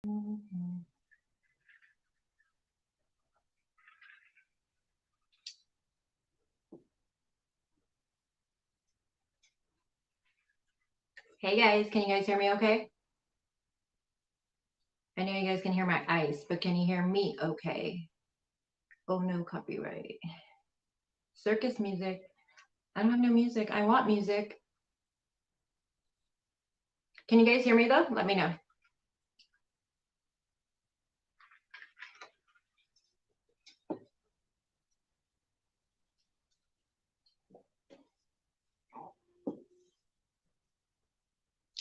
Hey guys, can you guys hear me okay? I know you guys can hear my ice, but can you hear me okay? Oh no, copyright. Circus music. I don't have no music. I want music. Can you guys hear me though? Let me know.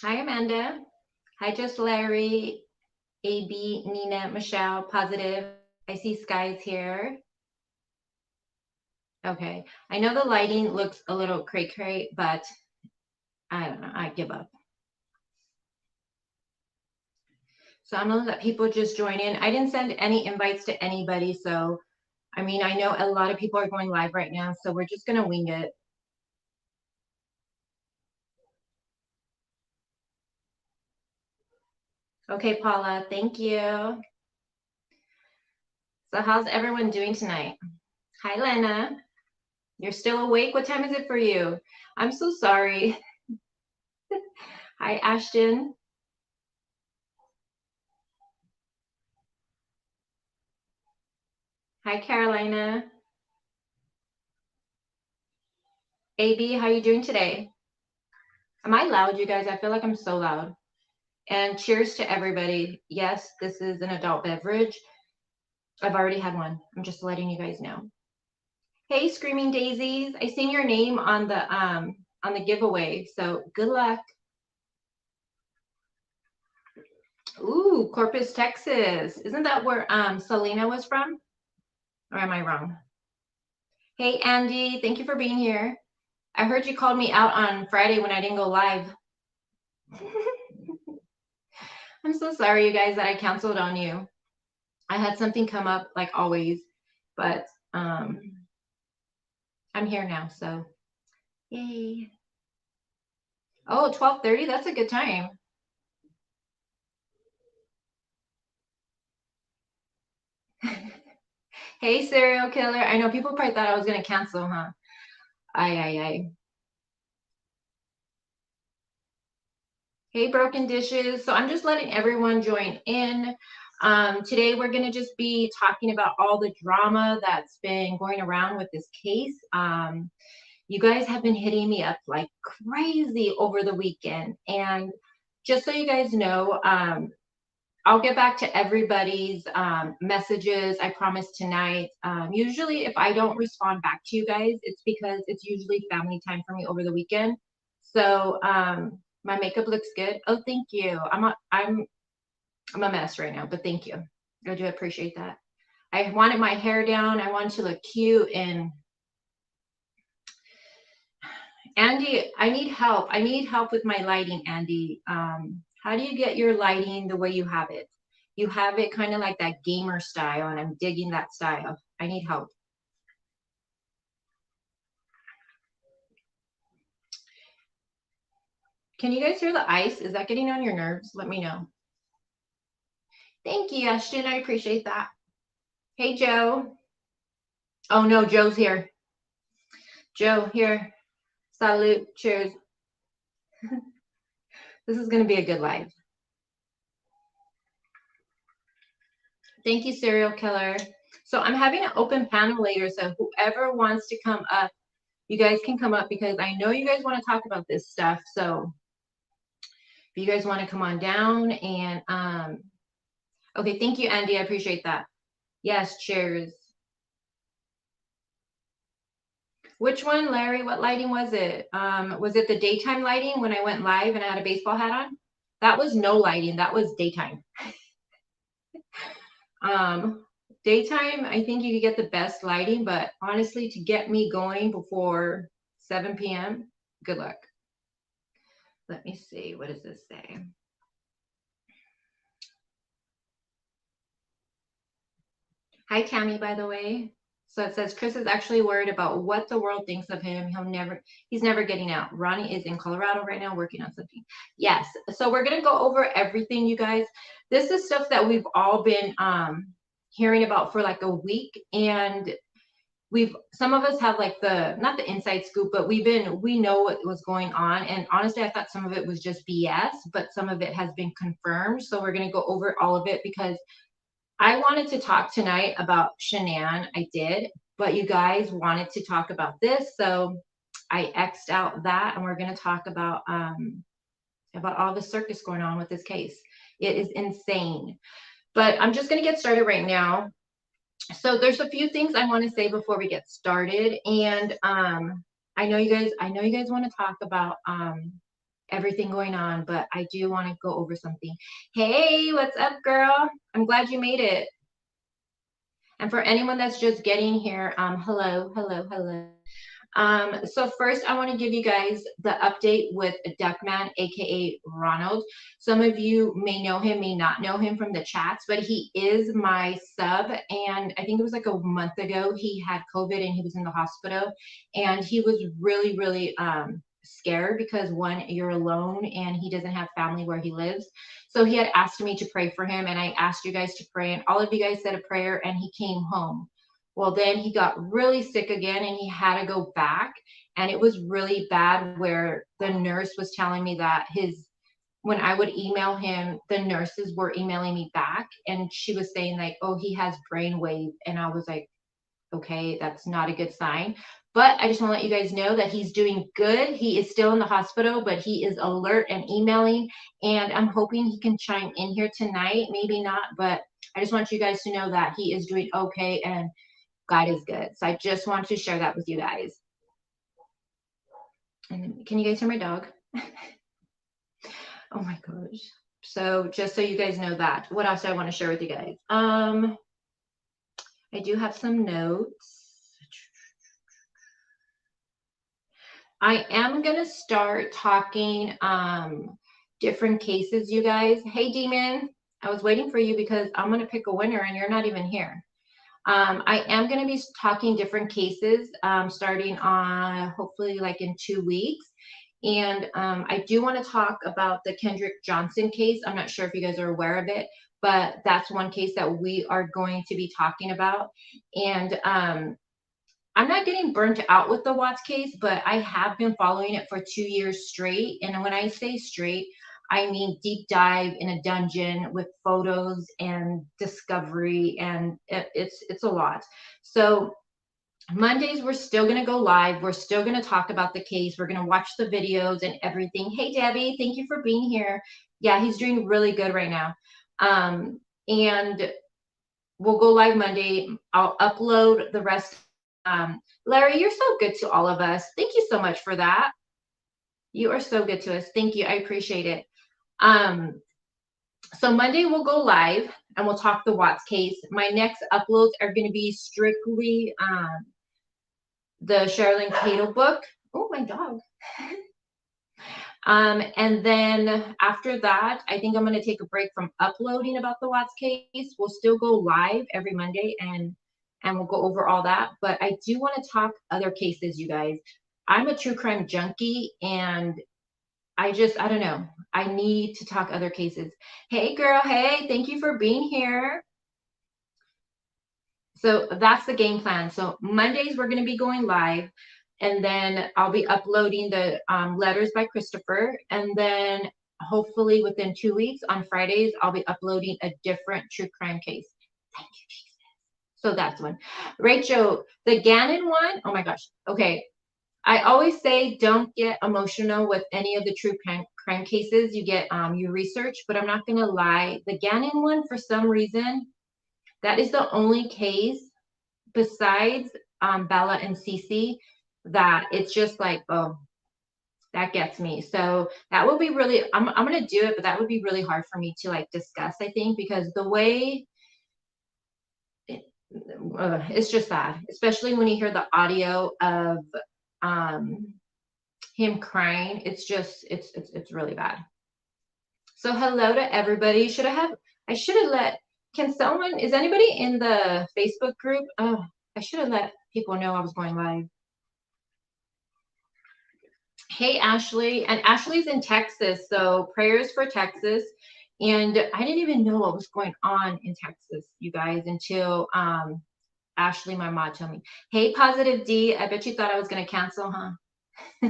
Hi, Amanda. Hi, Just Larry, AB, Nina, Michelle, Positive. I see Skies here. Okay. I know the lighting looks a little cray-cray, but I don't know. I give up. So I'm gonna let people just join in. I didn't send any invites to anybody, so I mean, I know a lot of people are going live right now, so we're just gonna wing it. Okay, Paula, thank you. So how's everyone doing tonight? Hi, Lena. You're still awake? What time is it for you? I'm so sorry. Hi, Ashton. Hi, Carolina. AB, how are you doing today? Am I loud, you guys? I feel like I'm so loud. And cheers to everybody. Yes, this is an adult beverage. I've already had one. I'm just letting you guys know. Hey, Screaming Daisies. I seen your name on the giveaway. So good luck. Ooh, Corpus, Texas. Isn't that where Selena was from? Or am I wrong? Hey, Andy, thank you for being here. I heard you called me out on Friday when I didn't go live. I'm so sorry, you guys, that I canceled on you. I had something come up like always, but I'm here now, so yay. Oh, 12:30, that's a good time. Hey, serial killer. I know people probably thought I was gonna cancel, huh? Aye. Hey, Broken Dishes. So I'm just letting everyone join in. Today we're going to just be talking about all the drama that's been going around with this case. You guys have been hitting me up like crazy over the weekend. And just so you guys know, I'll get back to everybody's messages, I promise tonight. Usually if I don't respond back to you guys, it's because it's usually family time for me over the weekend. So my makeup looks good. Oh, thank you. I'm a mess right now, but thank you. I do appreciate that. I wanted my hair down. I wanted to look cute. And Andy, I need help. I need help with my lighting, Andy. How do you get your lighting the way you have it? You have it kind of like that gamer style, and I'm digging that style. I need help. Can you guys hear the ice? Is that getting on your nerves? Let me know. Thank you, Ashton. I appreciate that. Hey, Joe. Oh, no, Joe's here. Joe, here. Salute. Cheers. This is going to be a good live. Thank you, serial killer. So I'm having an open panel later, so whoever wants to come up, you guys can come up because I know you guys want to talk about this stuff. So if you guys want to come on down and okay, thank you, Andy. I appreciate that. Yes, cheers. Which one, Larry? What lighting was it? Was it the daytime lighting when I went live and I had a baseball hat on? That was no lighting. That was daytime. Daytime, I think you could get the best lighting, but honestly, to get me going before 7 p.m., good luck. Let me see. What does this say? Hi, Tammy, by the way. So it says Chris is actually worried about what the world thinks of him. He's never getting out. Ronnie is in Colorado right now working on something. Yes. So we're gonna go over everything, you guys. This is stuff that we've all been hearing about for like a week, and some of us have like not the inside scoop, but we know what was going on. And honestly, I thought some of it was just BS, but some of it has been confirmed. So we're gonna go over all of it because I wanted to talk tonight about Shanann. I did, but you guys wanted to talk about this, so I X'd out that, and we're going to talk about all the circus going on with this case. It is insane. But I'm just going to get started right now. So there's a few things I want to say before we get started, and I know you guys want to talk about everything going on, but I do want to go over something. Hey, what's up, girl? I'm glad you made it. And for anyone that's just getting here, hello, hello, hello. So first I want to give you guys the update with Duckman, aka Ronald. Some of you may know him, may not know him from the chats, but he is my sub. And I think it was like a month ago, he had COVID and he was in the hospital, and he was really, really scared because one, you're alone and he doesn't have family where he lives. So he had asked me to pray for him, and I asked you guys to pray, and all of you guys said a prayer, and he came home. Well, then he got really sick again and he had to go back. And it was really bad where the nurse was telling me that when I would email him, the nurses were emailing me back. And she was saying like, oh, he has brainwave. And I was like, okay, that's not a good sign. But I just want to let you guys know that he's doing good. He is still in the hospital, but he is alert and emailing. And I'm hoping he can chime in here tonight. Maybe not, but I just want you guys to know that he is doing okay and God is good. So I just want to share that with you guys. And can you guys hear my dog? Oh my gosh. So just so you guys know that. What else do I want to share with you guys? I do have some notes. I am going to start talking different cases, you guys. Hey, Demon. I was waiting for you because I'm going to pick a winner and you're not even here. I am going to be talking different cases starting on hopefully like in 2 weeks. And I do want to talk about the Kendrick Johnson case. I'm not sure if you guys are aware of it, but that's one case that we are going to be talking about. And I'm not getting burnt out with the Watts case, but I have been following it for 2 years straight. And when I say straight, I mean deep dive in a dungeon with photos and discovery, and it's a lot. So Mondays, we're still going to go live. We're still going to talk about the case. We're going to watch the videos and everything. Hey, Debbie, thank you for being here. Yeah, he's doing really good right now. And we'll go live Monday. I'll upload the rest. Larry, you're so good to all of us. Thank you so much for that. You are so good to us. Thank you. I appreciate it. So Monday we'll go live and we'll talk the Watts case. My next uploads are going to be strictly the Sherilyn Cato book. Oh, my dog. And then after that, I think I'm going to take a break from uploading about the Watts case. We'll still go live every Monday and we'll go over all that. But I do want to talk other cases, you guys. I'm a true crime junkie, and I don't know. I need to talk other cases. Hey, girl. Hey, thank you for being here. So that's the game plan. So Mondays, we're going to be going live, and then I'll be uploading the letters by Christopher. And then hopefully within 2 weeks on Fridays, I'll be uploading a different true crime case. Thank you, Jesus. So that's one. Rachel, the Gannon one. Oh my gosh. Okay. I always say don't get emotional with any of the true crime cases. You get you research, but I'm not going to lie. The Gannon one, for some reason, that is the only case besides Bella and Cece that it's just like, oh, that gets me. So that would be really, I'm going to do it, but that would be really hard for me to like discuss, I think, because the way it's just sad, especially when you hear the audio of him crying. It's just, it's really bad. So hello to everybody. I should have let, is anybody in the Facebook group? Oh, I should have let people know I was going live. Hey, Ashley. And Ashley's in Texas, so prayers for Texas. And I didn't even know what was going on in Texas, you guys, until Ashley, my mod, told me. Hey, Positive D, I bet you thought I was going to cancel, huh?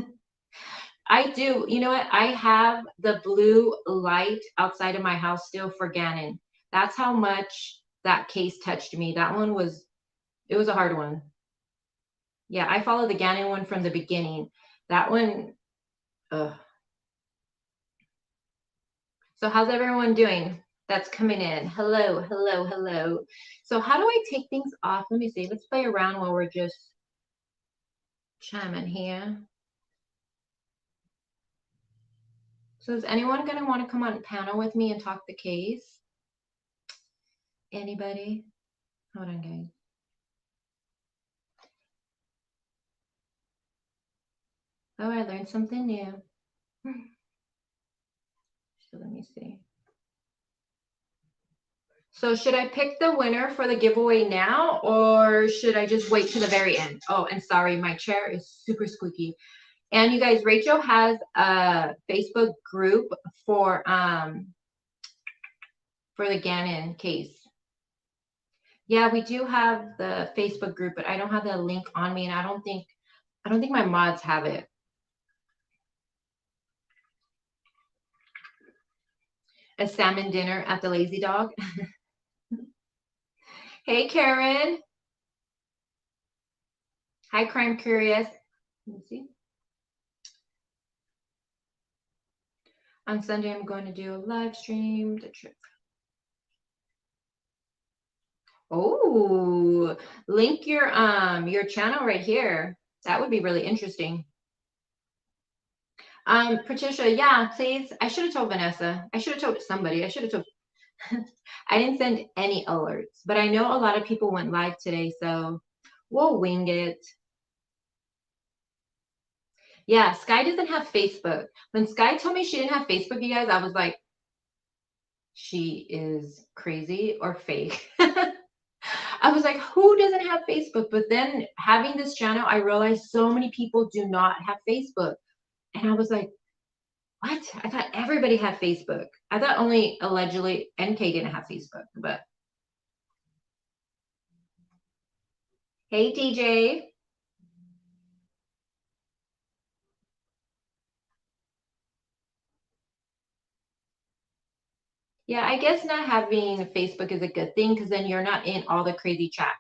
I do. You know what? I have the blue light outside of my house still for Gannon. That's how much that case touched me. That one was, it was a hard one. Yeah, I follow the Gannon one from the beginning. That one, ugh. So how's everyone doing that's coming in? Hello, hello, hello. So how do I take things off? Let me see. Let's play around while we're just chiming here. So is anyone going to want to come on panel with me and talk the case? Anybody? Hold on, guys. Oh, I learned something new. So let me see. So should I pick the winner for the giveaway now, or should I just wait to the very end? Oh, and sorry, my chair is super squeaky. And you guys, Rachel has a Facebook group for the Gannon case. Yeah, we do have the Facebook group, but I don't have the link on me, and I don't think my mods have it. A salmon dinner at the Lazy Dog. Hey, Karen. Hi, Crime Curious. Let me see. On Sunday, I'm going to do a live stream. The trip. Oh, link your channel right here. That would be really interesting. Patricia, yeah, please. I should have told Vanessa. I should have told somebody. I should have told. I didn't send any alerts, but I know a lot of people went live today, so we'll wing it. Yeah, Sky doesn't have Facebook. When Sky told me she didn't have Facebook, you guys, I was like, she is crazy or fake. I was like, who doesn't have Facebook? But then having this channel, I realized so many people do not have Facebook. And I was like, what? I thought everybody had Facebook. I thought only allegedly NK didn't have Facebook, but hey, DJ. Yeah, I guess not having Facebook is a good thing because then you're not in all the crazy chats.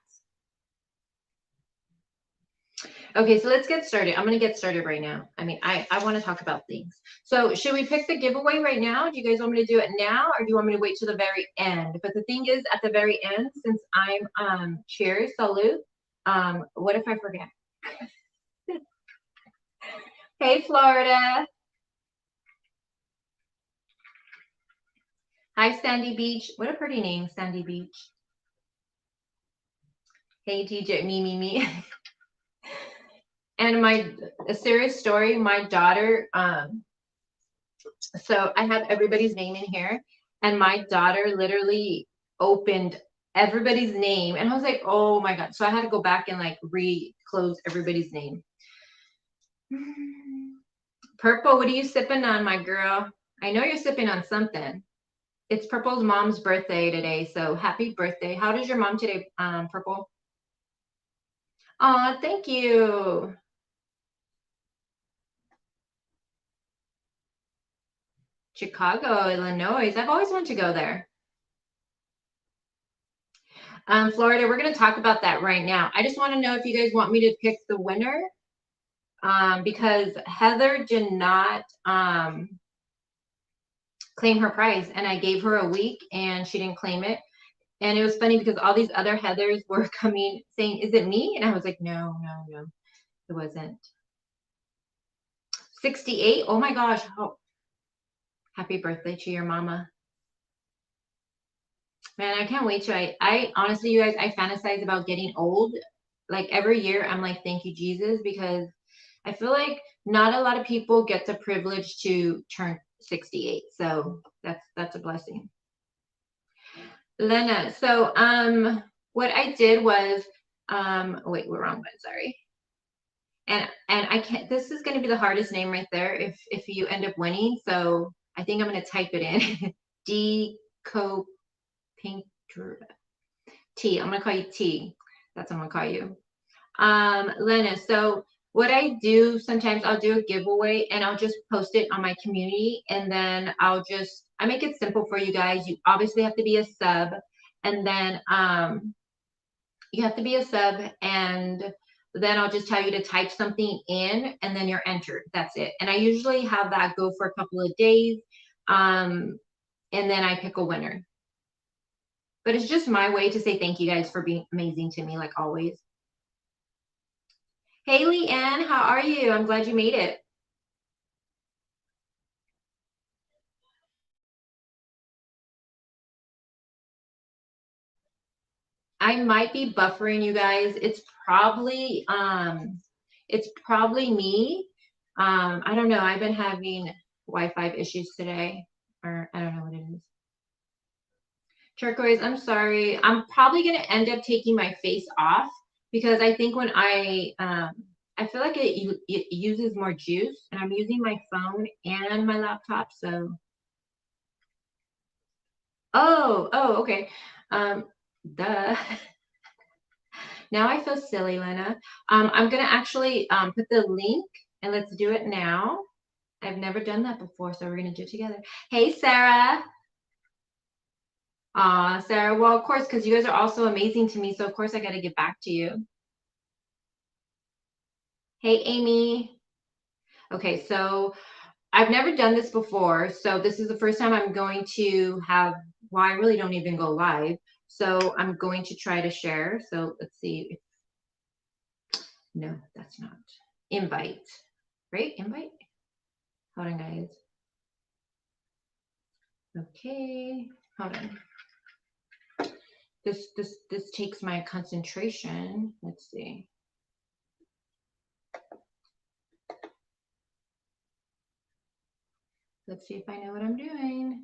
Okay, so let's get started. I'm going to get started right now. I mean, I want to talk about things. So should we pick the giveaway right now? Do you guys want me to do it now, or do you want me to wait to the very end? But the thing is, at the very end, since I'm cheers, salute, what if I forget? Hey, Florida. Hi, Sandy Beach. What a pretty name, Sandy Beach. Hey, TJ, me. And a serious story, my daughter, so I have everybody's name in here, and my daughter literally opened everybody's name, and I was like, oh my God. So I had to go back and like re-close everybody's name. Purple, what are you sipping on, my girl? I know you're sipping on something. It's Purple's mom's birthday today, so happy birthday. How does your mom today, Purple? Oh, thank you. Chicago, Illinois. I've always wanted to go there. Florida, we're going to talk about that right now. I just want to know if you guys want me to pick the winner, because Heather did not claim her prize, and I gave her a week and she didn't claim it. And it was funny because all these other Heathers were coming saying, is it me? And I was like, no, it wasn't. 68. Oh my gosh. Oh, happy birthday to your mama. Man, I can't wait to. I honestly, you guys, I fantasize about getting old. Like every year, I'm like, thank you, Jesus, because I feel like not a lot of people get the privilege to turn 68. So that's a blessing. Lena, so what I did was Wait, we're wrong one, sorry. And I can't, this is going to be the hardest name right there if you end up winning. So I think I'm going to type it in. Deco Painter T. I'm going to call you T. That's what I'm going to call you. Lena, so what I do sometimes, I'll do a giveaway and I'll just post it on my community, and then I make it simple for you guys. You obviously have to be a sub, and then you have to be a sub, and then I'll just tell you to type something in, and then you're entered. That's it. And I usually have that go for a couple of days, and then I pick a winner. But it's just my way to say thank you guys for being amazing to me, like always. Haley Ann, how are you? I'm glad you made it. I might be buffering you guys. It's probably me. I don't know. I've been having Wi-Fi issues today, or I don't know what it is. Turquoise, I'm sorry. I'm probably gonna end up taking my face off because I think when I feel like it uses more juice, and I'm using my phone and my laptop, so. Oh, okay. Duh. Now I feel silly, Lena. I'm gonna actually put the link, and let's do it now. I've never done that before, so we're gonna do it together. Hey, Sarah. Aw, Sarah. Well, of course, because you guys are also amazing to me, so of course I gotta get back to you. Hey, Amy. Okay, so I've never done this before, so this is the first time I'm going to have, well, I really don't even go live, so I'm going to try to share. So let's see. No, that's not. Invite, right? Invite? Hold on, guys. Okay, hold on. This takes my concentration. Let's see. Let's see if I know what I'm doing.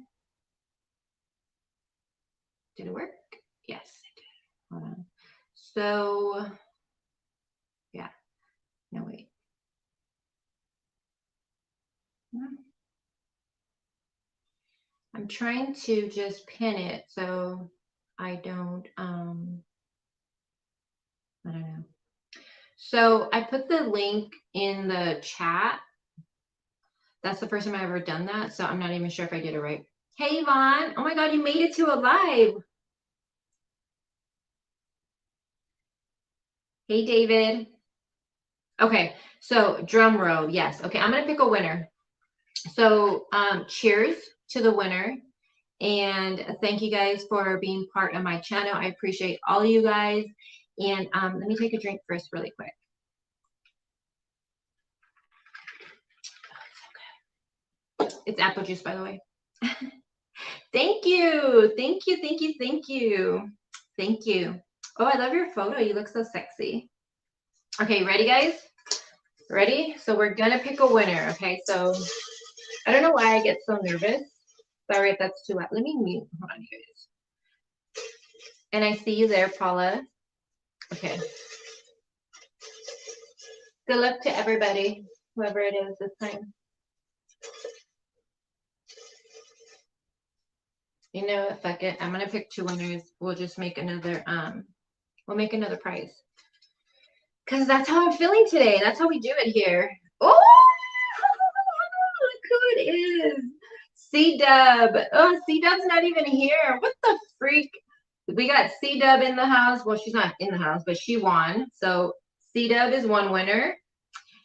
Did it work? Yes, it did. Hold on. So, yeah. No, wait. I'm trying to just pin it so I don't I don't know. So I put the link in the chat. That's the first time I've ever done that, so I'm not even sure if I did it right. Hey, Yvonne. Oh my God, you made it to a live. Hey, David. Okay, so drum roll. Yes. Okay, I'm going to pick a winner. So cheers to the winner. And thank you guys for being part of my channel. I appreciate all you guys. And let me take a drink first really quick. It's apple juice, by the way. Thank you. Thank you. Thank you. Thank you. Thank you. Oh, I love your photo. You look so sexy. Okay, ready, guys? Ready? So we're going to pick a winner. Okay, so I don't know why I get so nervous. Sorry if that's too loud. Let me mute. Hold on, guys. And I see you there, Paula. Okay. Good luck to everybody, whoever it is this time. You know what? Fuck it. I'm gonna pick two winners. We'll just make another we'll make another prize. Cause that's how I'm feeling today. That's how we do it here. Oh, look who it is. C-Dub. Oh, C-Dub's not even here. What the freak? We got C-Dub in the house. Well, she's not in the house, but she won. So C-Dub is one winner.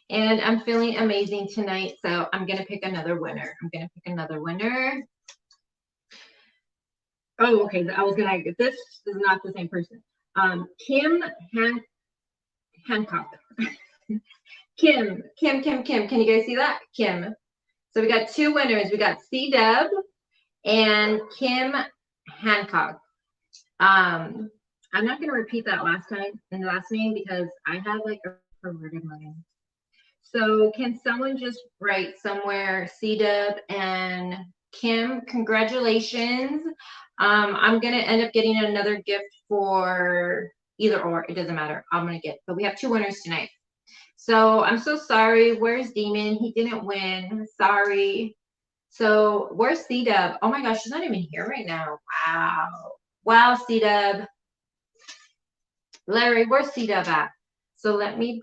And I'm feeling amazing tonight. So I'm going to pick another winner. I'm going to pick another winner. Oh, okay. I was going to, this is not the same person. Kim Hancock. Kim. Can you guys see that? Kim. So we got two winners. We got C-Dub and Kim Hancock. I'm not going to repeat that last name because I have like a perverted mind. So can someone just write somewhere C-Dub and Kim, congratulations. I'm going to end up getting another gift for either or, it doesn't matter. I'm gonna get, but we have 2 winners tonight. So I'm so sorry. Where's Demon? He didn't win. Sorry. So where's C-Dub? Oh my gosh, she's not even here right now. Wow. Wow, C-Dub. Larry, where's C-Dub at? So let me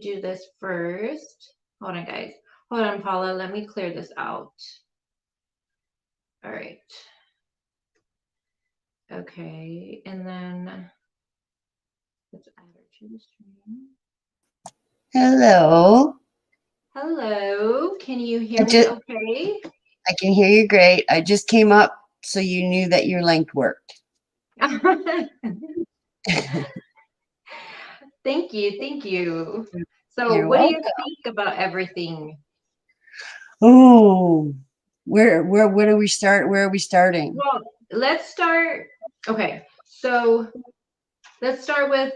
do this first. Hold on, guys. Hold on, Paula. Let me clear this out. All right. Okay, and then let's add her to the stream. Hello. Hello. Can you hear me okay? I can hear you great. I just came up so you knew that your link worked. Thank you. Thank you. So You're what welcome. do you think about everything? Oh, where do we start? Where are we starting? Well, let's start. Okay, so let's start with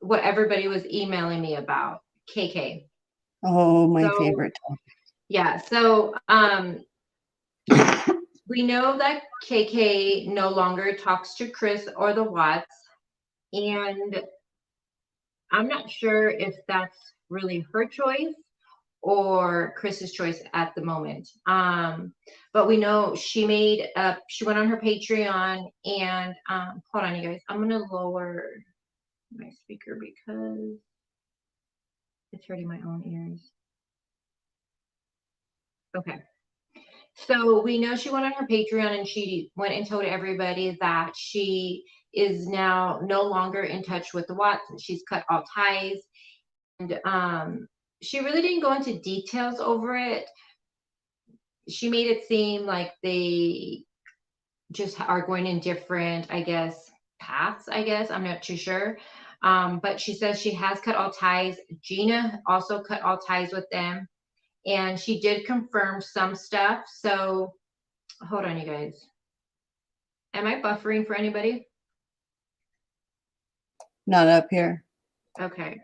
what everybody was emailing me about, KK. Oh, my favorite topic. Yeah, so we know that KK no longer talks to Chris or the Watts, and I'm not sure if that's really her choice or Chris's choice at the moment. But we know she went on her Patreon, and hold on, you guys, I'm gonna lower my speaker because it's hurting my own ears. Okay. So we know she went on her Patreon and she went and told everybody that she is now no longer in touch with the Watts. She's cut all ties. And she really didn't go into details over it. She made it seem like they just are going in different, I guess, paths, I guess. I'm not too sure. But she says she has cut all ties. Gina also cut all ties with them. And she did confirm some stuff. So hold on, you guys. Am I buffering for anybody? Not up here. Okay.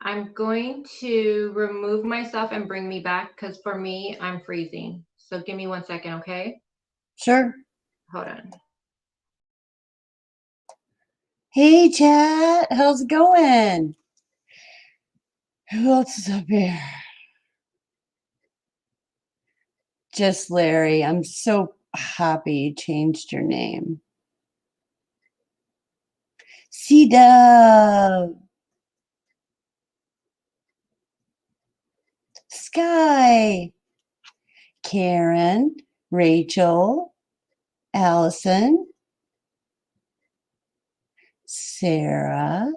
I'm going to remove myself and bring me back because for me, I'm freezing. So give me 1 second, okay? Sure. Hold on. Hey, chat. How's it going? Who else is up here? Just Larry. I'm so happy you changed your name. C-Dub. Sky. Karen. Rachel. Allison. Sarah.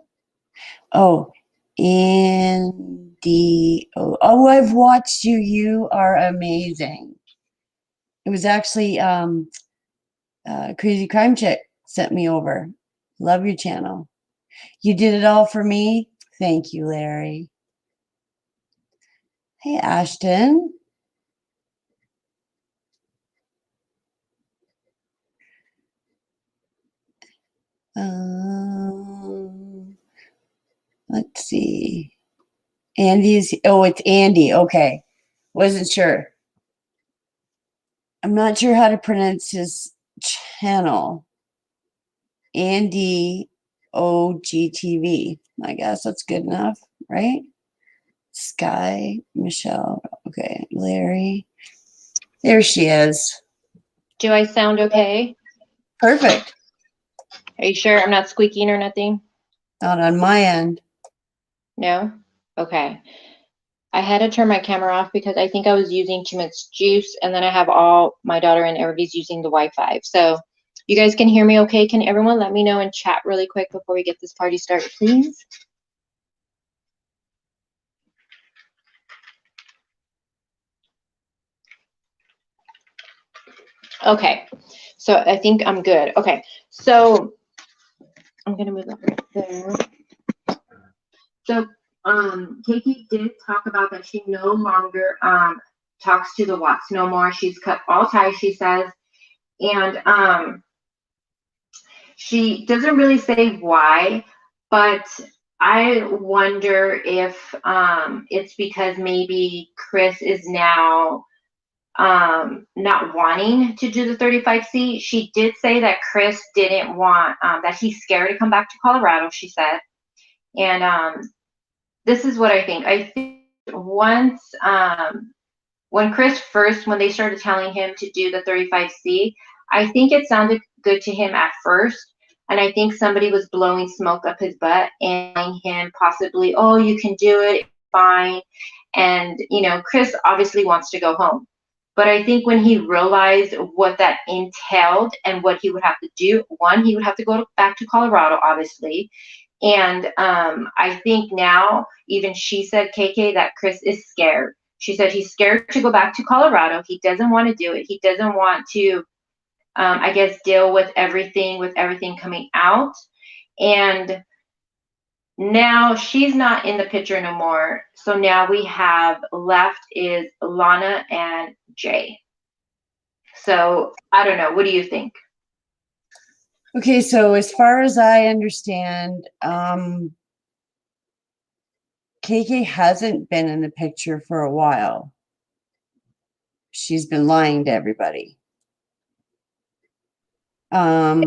Oh, Andy. Oh, I've watched you. You are amazing. It was actually Crazy Crime Chick sent me over. Love your channel. You did it all for me. Thank you, Larry. Hey, Ashton. Let's see. It's Andy. Okay. Wasn't sure. I'm not sure how to pronounce his channel. Andy OGTV. I guess that's good enough, right? Sky, Michelle. Okay, Larry. There she is. Do I sound okay? Perfect. Are you sure I'm not squeaking or nothing? Not on my end. No? Okay. I had to turn my camera off because I think I was using too much juice, and then I have all my daughter and everybody's using the Wi-Fi. So you guys can hear me okay? Can everyone let me know in chat really quick before we get this party started, please? Okay, so I think I'm good. Okay, so I'm gonna move that right there. So Kiki did talk about that she no longer talks to the Watts no more. She's cut all ties, she says, and she doesn't really say why, but I wonder if it's because maybe Chris is now not wanting to do the 35C. She did say that Chris didn't want, that he's scared to come back to Colorado, she said. And this is what I think. I think once, when Chris first, when they started telling him to do the 35C, I think it sounded good to him at first. And I think somebody was blowing smoke up his butt and telling him possibly, oh, you can do it, it's fine. And, you know, Chris obviously wants to go home. But I think when he realized what that entailed and what he would have to do, one, he would have to go back to Colorado, obviously. And I think now, even she said, KK, that Chris is scared. She said he's scared to go back to Colorado. He doesn't want to do it. He doesn't want to, I guess, deal with everything coming out. And now she's not in the picture no more. So now we have left is Lana and Jay. So I don't know. What do you think? Okay, so as far as I understand, KK hasn't been in the picture for a while. She's been lying to everybody. I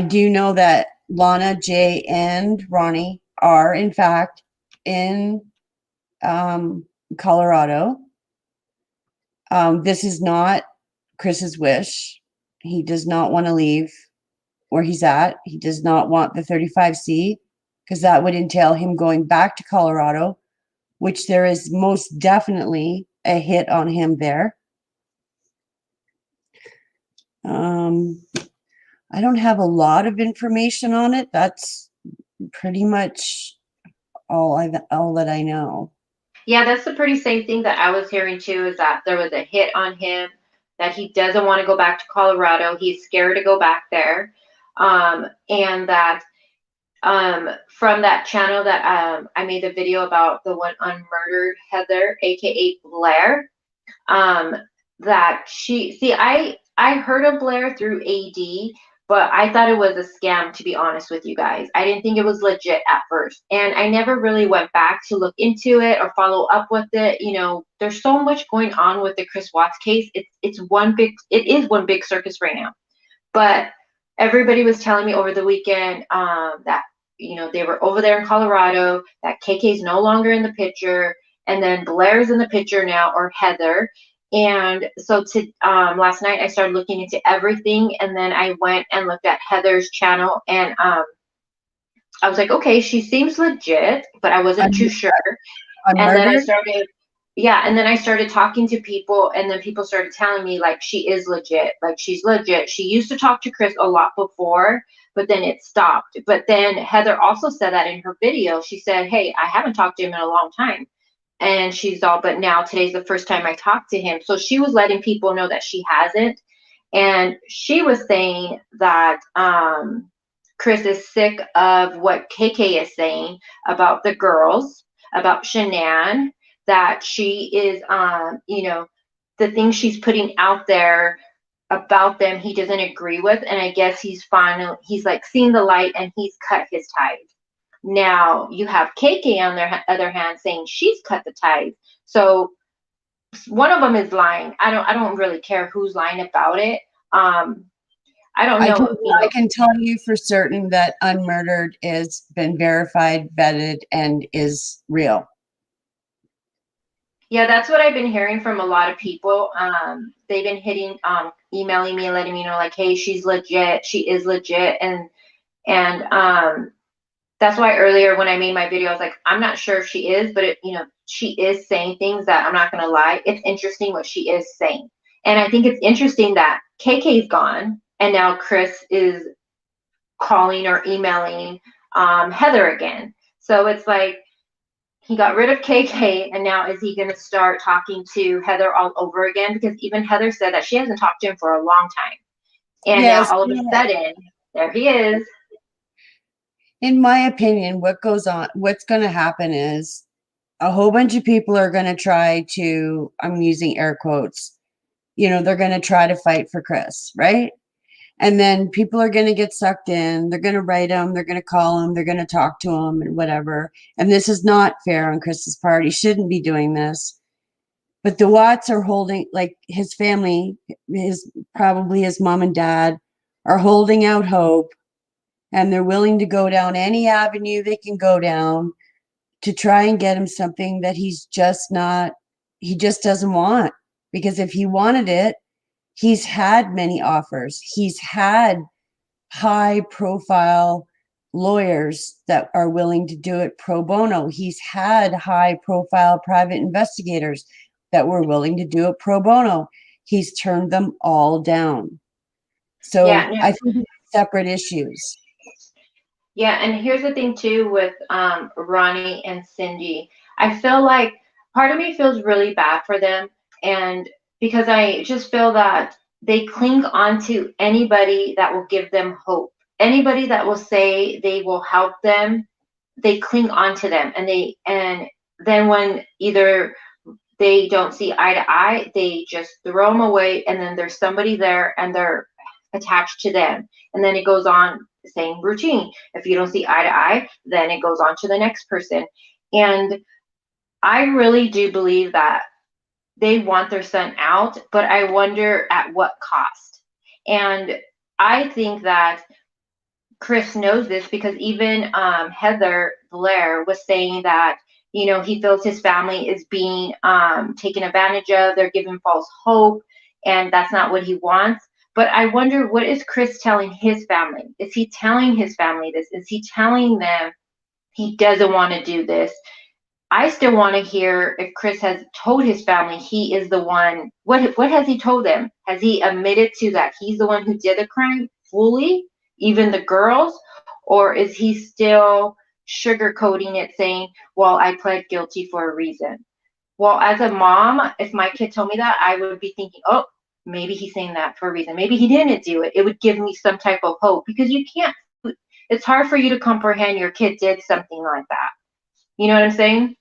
do know that Lana, Jay, and Ronnie are in fact in Colorado. This is not Chris's wish. He does not want to leave where he's at. He does not want the 35C because that would entail him going back to Colorado, which there is most definitely a hit on him there. I don't have a lot of information on it. That's pretty much all that I know. Yeah, that's the pretty same thing that I was hearing too, is that there was a hit on him, that he doesn't want to go back to Colorado. He's scared to go back there. And that from that channel that I made the video about, the one unmurdered Heather, aka Blair, that I heard of Blair through AD, but I thought it was a scam, to be honest with you guys. I didn't think it was legit at first, and I never really went back to look into it or follow up with it. You know, there's so much going on with the Chris Watts case. It is one big circus right now. But everybody was telling me over the weekend that, you know, they were over there in Colorado, that KK's no longer in the picture, and then Blair's in the picture now, or Heather. And so last night I started looking into everything, and then I went and looked at Heather's channel, and I was like, okay, she seems legit, but I wasn't too sure. And then I started talking to people, and then people started telling me, like, she is legit, like, she's legit. She used to talk to Chris a lot before, but then it stopped. But then Heather also said that in her video. She said, hey, I haven't talked to him in a long time. And she's all, but now today's the first time I talked to him. So she was letting people know that she hasn't. And she was saying that Chris is sick of what KK is saying about the girls, about Shanann, that she is, you know, the things she's putting out there about them, he doesn't agree with. And I guess he's like seen the light, and he's cut his ties. Now you have KK on their other hand saying she's cut the ties. So one of them is lying. I don't really care who's lying about it. I don't know. I can tell you for certain that Unmurdered has been verified, vetted, and is real. Yeah, that's what I've been hearing from a lot of people. They've been emailing me and letting me know, like, hey, she's legit. She is legit. And that's why earlier when I made my video, I was like, I'm not sure if she is, but you know, she is saying things that, I'm not going to lie, it's interesting what she is saying. And I think it's interesting that KK's gone, and now Chris is calling or emailing Heather again. So it's like, he got rid of KK, and now is he going to start talking to Heather all over again? Because even Heather said that she hasn't talked to him for a long time. And now all of a sudden, there he is. In my opinion, what's going to happen is a whole bunch of people are going to try to, I'm using air quotes, you know, they're going to try to fight for Chris, right? And then people are going to get sucked in. They're going to write him. They're going to call him. They're going to talk to him and whatever. And this is not fair on Chris's part. He shouldn't be doing this. But the Watts are holding, like his family, probably his mom and dad are holding out hope, and they're willing to go down any avenue they can go down to try and get him something that he just doesn't want. Because if he wanted it, he's had many offers. He's had high profile lawyers that are willing to do it pro bono. He's had high profile private investigators that were willing to do it pro bono. He's turned them all down. Yeah, So no, I think it's separate issues. yeah, and here's the thing too with Ronnie and Cindy. I feel like part of me feels really bad for them, and because I just feel that they cling on to anybody that will give them hope. Anybody that will say they will help them, they cling on to them, and then when either they don't see eye to eye, they just throw them away, and then there's somebody there and they're attached to them. And then it goes on the same routine. If you don't see eye to eye, then it goes on to the next person. And I really do believe that they want their son out, but I wonder at what cost. And I think that Chris knows this because even Heather Blair was saying that, you know, he feels his family is being taken advantage of. They're giving false hope, and that's not what he wants. But I wonder, what is Chris telling his family? Is he telling his family this? Is he telling them he doesn't want to do this? I still want to hear if Chris has told his family he is the one. What has he told them? Has he admitted to that he's the one who did the crime fully, even the girls? Or is he still sugarcoating it, saying, well, I pled guilty for a reason? Well, as a mom, if my kid told me that, I would be thinking, oh, maybe he's saying that for a reason. Maybe he didn't do it. It would give me some type of hope, because you can't, it's hard for you to comprehend your kid did something like that. You know what I'm saying?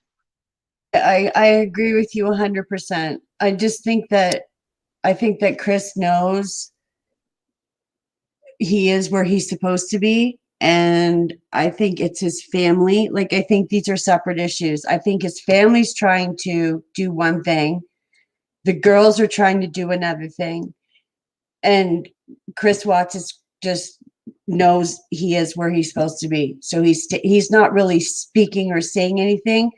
I agree with you 100%. I think that Chris knows he is where he's supposed to be. And I think it's his family. Like, I think these are separate issues. I think his family's trying to do one thing, the girls are trying to do another thing. And Chris Watts is just knows he is where he's supposed to be. So he's not really speaking or saying anything.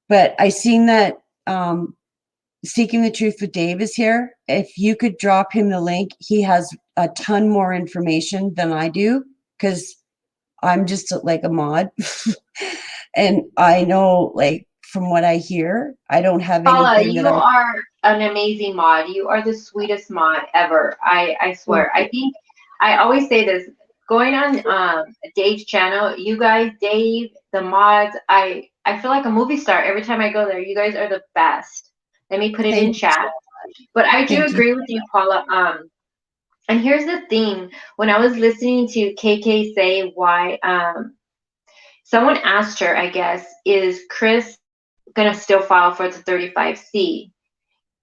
But I seen that Seeking the Truth with Dave is here. If you could drop him the link, he has a ton more information than I do, because I'm just like a mod. And I know, like, from what I hear, I don't have Paula, anything that you are an amazing mod. You are the sweetest mod ever. I swear. I think I always say this. Going on Dave's channel, you guys, Dave, the mods, I feel like a movie star every time I go there. You guys are the best. Let me put it in thank you chat. so much. But I do Thank you. agree with you, Paula. And here's the thing. When I was listening to KK say why, someone asked her, I guess, is Chris gonna still file for the 35C?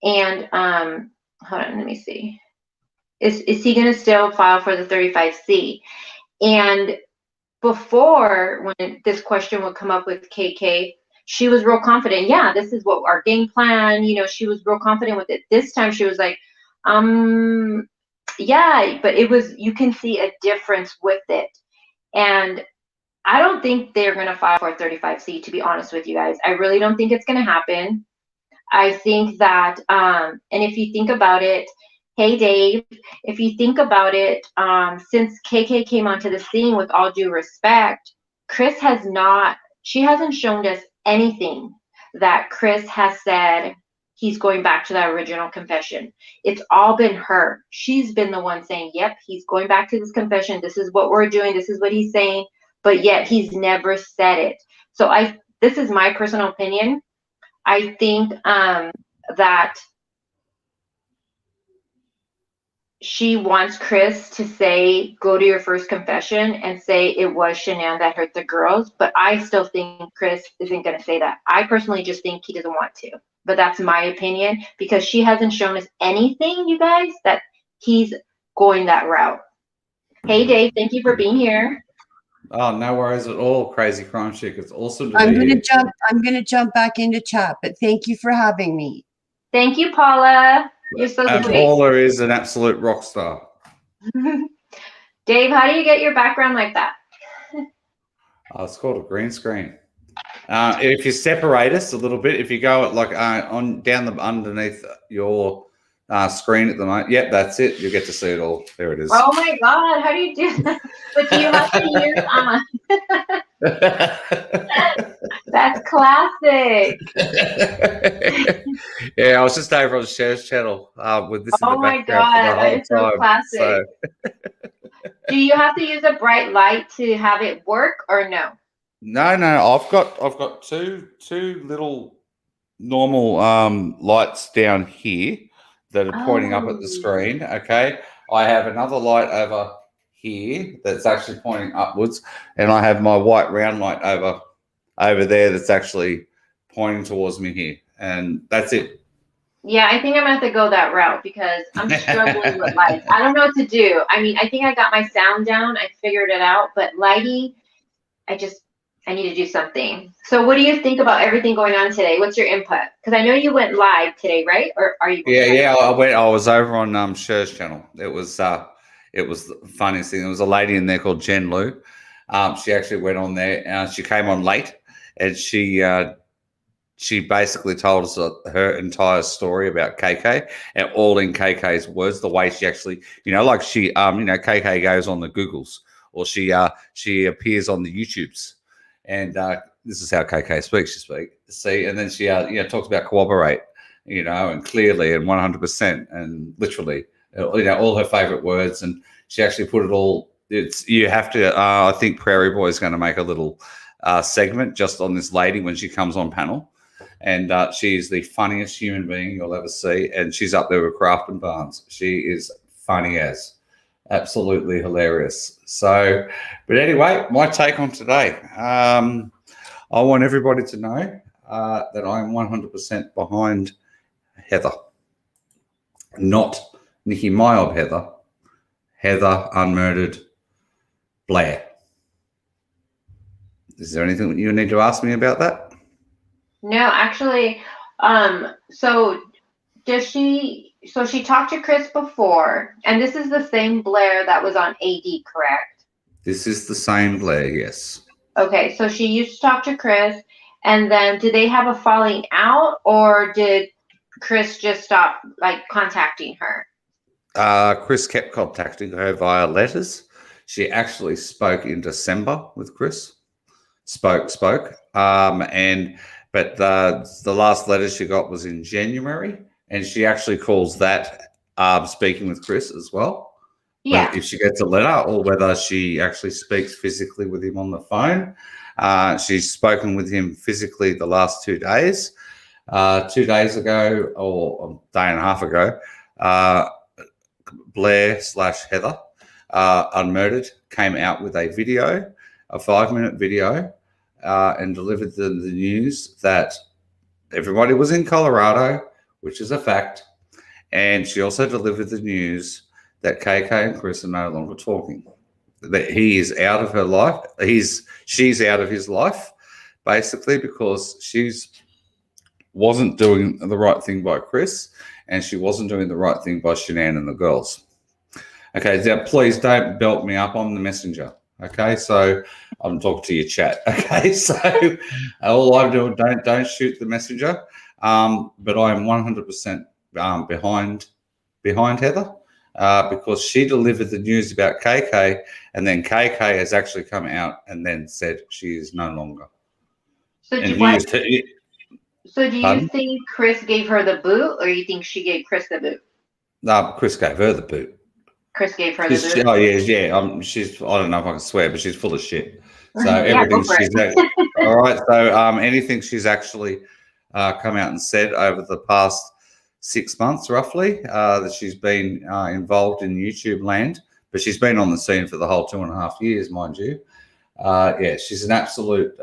And hold on, let me see. Is he gonna still file for the 35C? And before, when this question would come up with KK, she was real confident. Yeah, this is what our game plan. You know, she was real confident with it. This time, she was like, yeah, but it was. You can see a difference with it, and I don't think they're gonna file for a 35C. To be honest with you guys, I really don't think it's gonna happen. I think that, and if you think about it, hey Dave, if you think about it, since KK came onto the scene, with all due respect, Chris has not, she hasn't shown us anything that Chris has said he's going back to that original confession. It's all been her. She's been the one saying, yep, he's going back to this confession. This is what we're doing. This is what he's saying. But yet he's never said it. So this is my personal opinion. I think that she wants Chris to say, go to your first confession and say it was Shanann that hurt the girls. But I still think Chris isn't going to say that. I personally just think he doesn't want to. But that's my opinion, because she hasn't shown us anything, you guys, that he's going that route. Hey, Dave, thank you for being here. Oh, no worries at all, Crazy Crime Chick. It's awesome to I'm be gonna here. jump. I'm gonna jump back into chat, but thank you for having me. Thank you, Paula. You're so And sweet. Paula is an absolute rock star. Dave, how do you get your background like that? It's called a green screen. If you separate us a little bit, if you go like on down the underneath your screen at the moment, yep, that's it. You get to see it all. There it is. Oh my God, how do you do that? But do you have to use That's classic. Yeah, I was just over on Cher's channel with this in the Oh my background for the God, whole it's so time. classic. So Do you have to use a bright light to have it work or no? no, I've got two little normal lights down here that are pointing up at the screen. Okay, I have another light over here that's actually pointing upwards, and I have my white round light over there that's actually pointing towards me here, and that's it. Yeah, I think I'm gonna have to go that route because I'm struggling with lights. I don't know what to do. I mean, I think I got my sound down. I figured it out, but lighting, I need to do something. So what do you think about everything going on today? What's your input? Because I know you went live today, right? Or are you? Yeah. I was over on Cher's channel. It was the funniest thing. There was a lady in there called Jen Lou. She actually went on there. She came on late, and she basically told us her entire story about KK, and all in KK's words. The way she actually, like she, KK goes on the Googles, or she appears on the YouTubes, and this is how KK speaks. And then she, talks about cooperate, and clearly and 100% and literally, all her favorite words, and she actually put it all. You have to. I think Prairie Boy is going to make a little segment just on this lady when she comes on panel. And she's the funniest human being you'll ever see. And she's up there with Kraft and Barnes. She is funny as. Absolutely hilarious. So, but anyway, my take on today. I want everybody to know that I am 100% behind Heather. Not Nikki Myob Heather. Heather Unmurdered Blair. Is there anything you need to ask me about that? No, actually, so she talked to Chris before, and this is the same Blair that was on AD, correct? This is the same Blair, yes. Okay, so she used to talk to Chris, and then did they have a falling out, or did Chris just stop contacting her? Chris kept contacting her via letters. She actually spoke in December with Chris. Spoke. But the last letter she got was in January, and she actually calls that speaking with Chris as well. Yeah. If she gets a letter, or whether she actually speaks physically with him on the phone. She's spoken with him physically the last 2 days. 2 days ago, or a day and a half ago, Blair/Heather Unmurdered came out with a video, a 5-minute video, and delivered the news that everybody was in Colorado, which is a fact. And she also delivered the news that KK and Chris are no longer talking. That he is out of her life. She's out of his life, basically, because she's wasn't doing the right thing by Chris, and she wasn't doing the right thing by Shanann and the girls. Okay, now please don't belt me up on the messenger. Okay, so I'm talking to your chat. Okay, so all I'm doing, don't shoot the messenger. But I am 100% behind Heather because she delivered the news about KK, and then KK has actually come out and then said she is no longer. So do you think Chris gave her the boot, or you think she gave Chris the boot? No, Chris gave her the boot. Chris gave her the boot. Oh yeah. She's. I don't know if I can swear, but she's full of shit. So everything she's all right. So anything she's actually come out and said over the past 6 months, roughly, that she's been involved in YouTube land, but she's been on the scene for the whole 2.5 years, mind you. Yeah, she's an absolute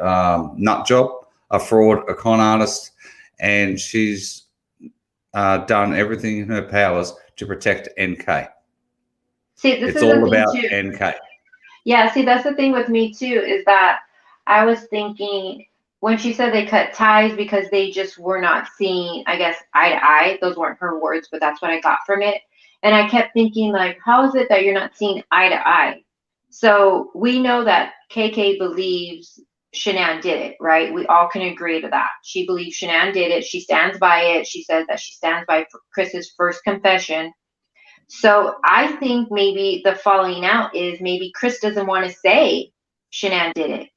nut job, a fraud, a con artist, and she's done everything in her powers to protect NK. See, it's all about NK. Yeah, see, that's the thing with me too, is that I was thinking when she said they cut ties because they just were not seeing, I guess, eye to eye. Those weren't her words, but that's what I got from it. And I kept thinking, like, how is it that you're not seeing eye to eye? So we know that KK believes Shanann did it, right? We all can agree to that. She believes Shanann did it. She stands by it. She says that she stands by Chris's first confession. So I think maybe the falling out is maybe Chris doesn't want to say Shanann did it.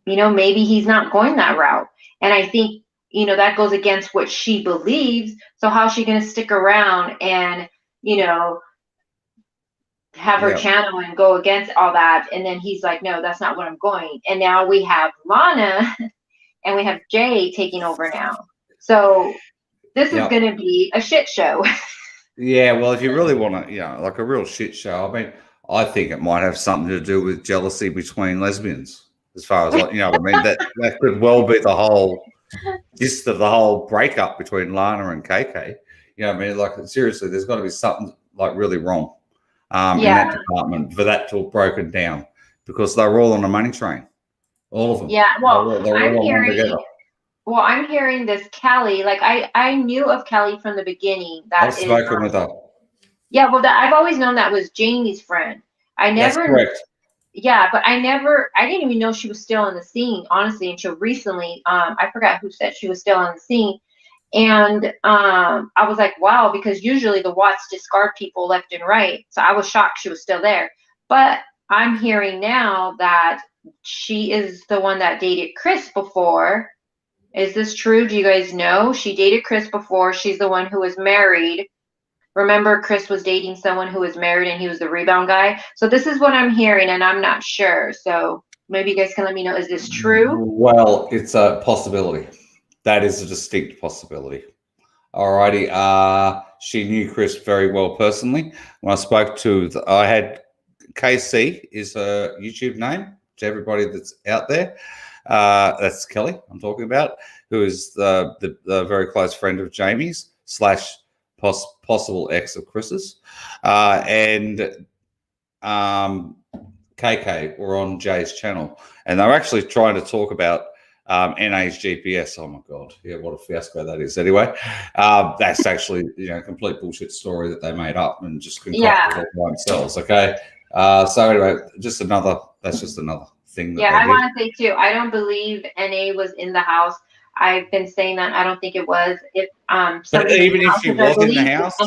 Maybe he's not going that route. And I think, that goes against what she believes. So how's she going to stick around and, have her channel and go against all that? And then he's like, no, that's not what I'm going. And now we have Lana and we have Jay taking over now. So this is going to be a shit show. Yeah, well, if you really want to, like a real shit show, I mean, I think it might have something to do with jealousy between lesbians, as far as, what I mean, that could well be the whole gist of the whole breakup between Lana and KK. I mean, like, seriously, there's got to be something, like, really wrong in that department for that to have broken down, because they were all on a money train, all of them. Yeah, well, they're all on one together. Well, I'm hearing this Kelly. Like I knew of Kelly from the beginning. I've spoken with her. Yeah, well, I've always known that was Jamie's friend. That's correct. Yeah, but I didn't even know she was still on the scene, honestly, until recently. I forgot who said she was still on the scene. And I was like, wow, because usually the Watts discard people left and right. So I was shocked she was still there. But I'm hearing now that she is the one that dated Chris before. Is this true? Do you guys know? She dated Chris before. She's the one who was married. Remember, Chris was dating someone who was married and he was the rebound guy. So this is what I'm hearing, and I'm not sure. So maybe you guys can let me know. Is this true? Well, it's a possibility. That is a distinct possibility. Alrighty. She knew Chris very well personally. When I spoke I had KC is her YouTube name to everybody that's out there. That's Kelly I'm talking about, who is the very close friend of Jamie's / possible ex of Chris's, and KK were on Jay's channel, and they were actually trying to talk about NA's GPS. Oh my god, yeah, what a fiasco that is. Anyway, that's actually a complete bullshit story that they made up and just concocted by themselves. Okay, so anyway, that's just another thing. I want to say too, I don't believe NA was in the house. I've been saying that I don't think it was. But even if she was in the house,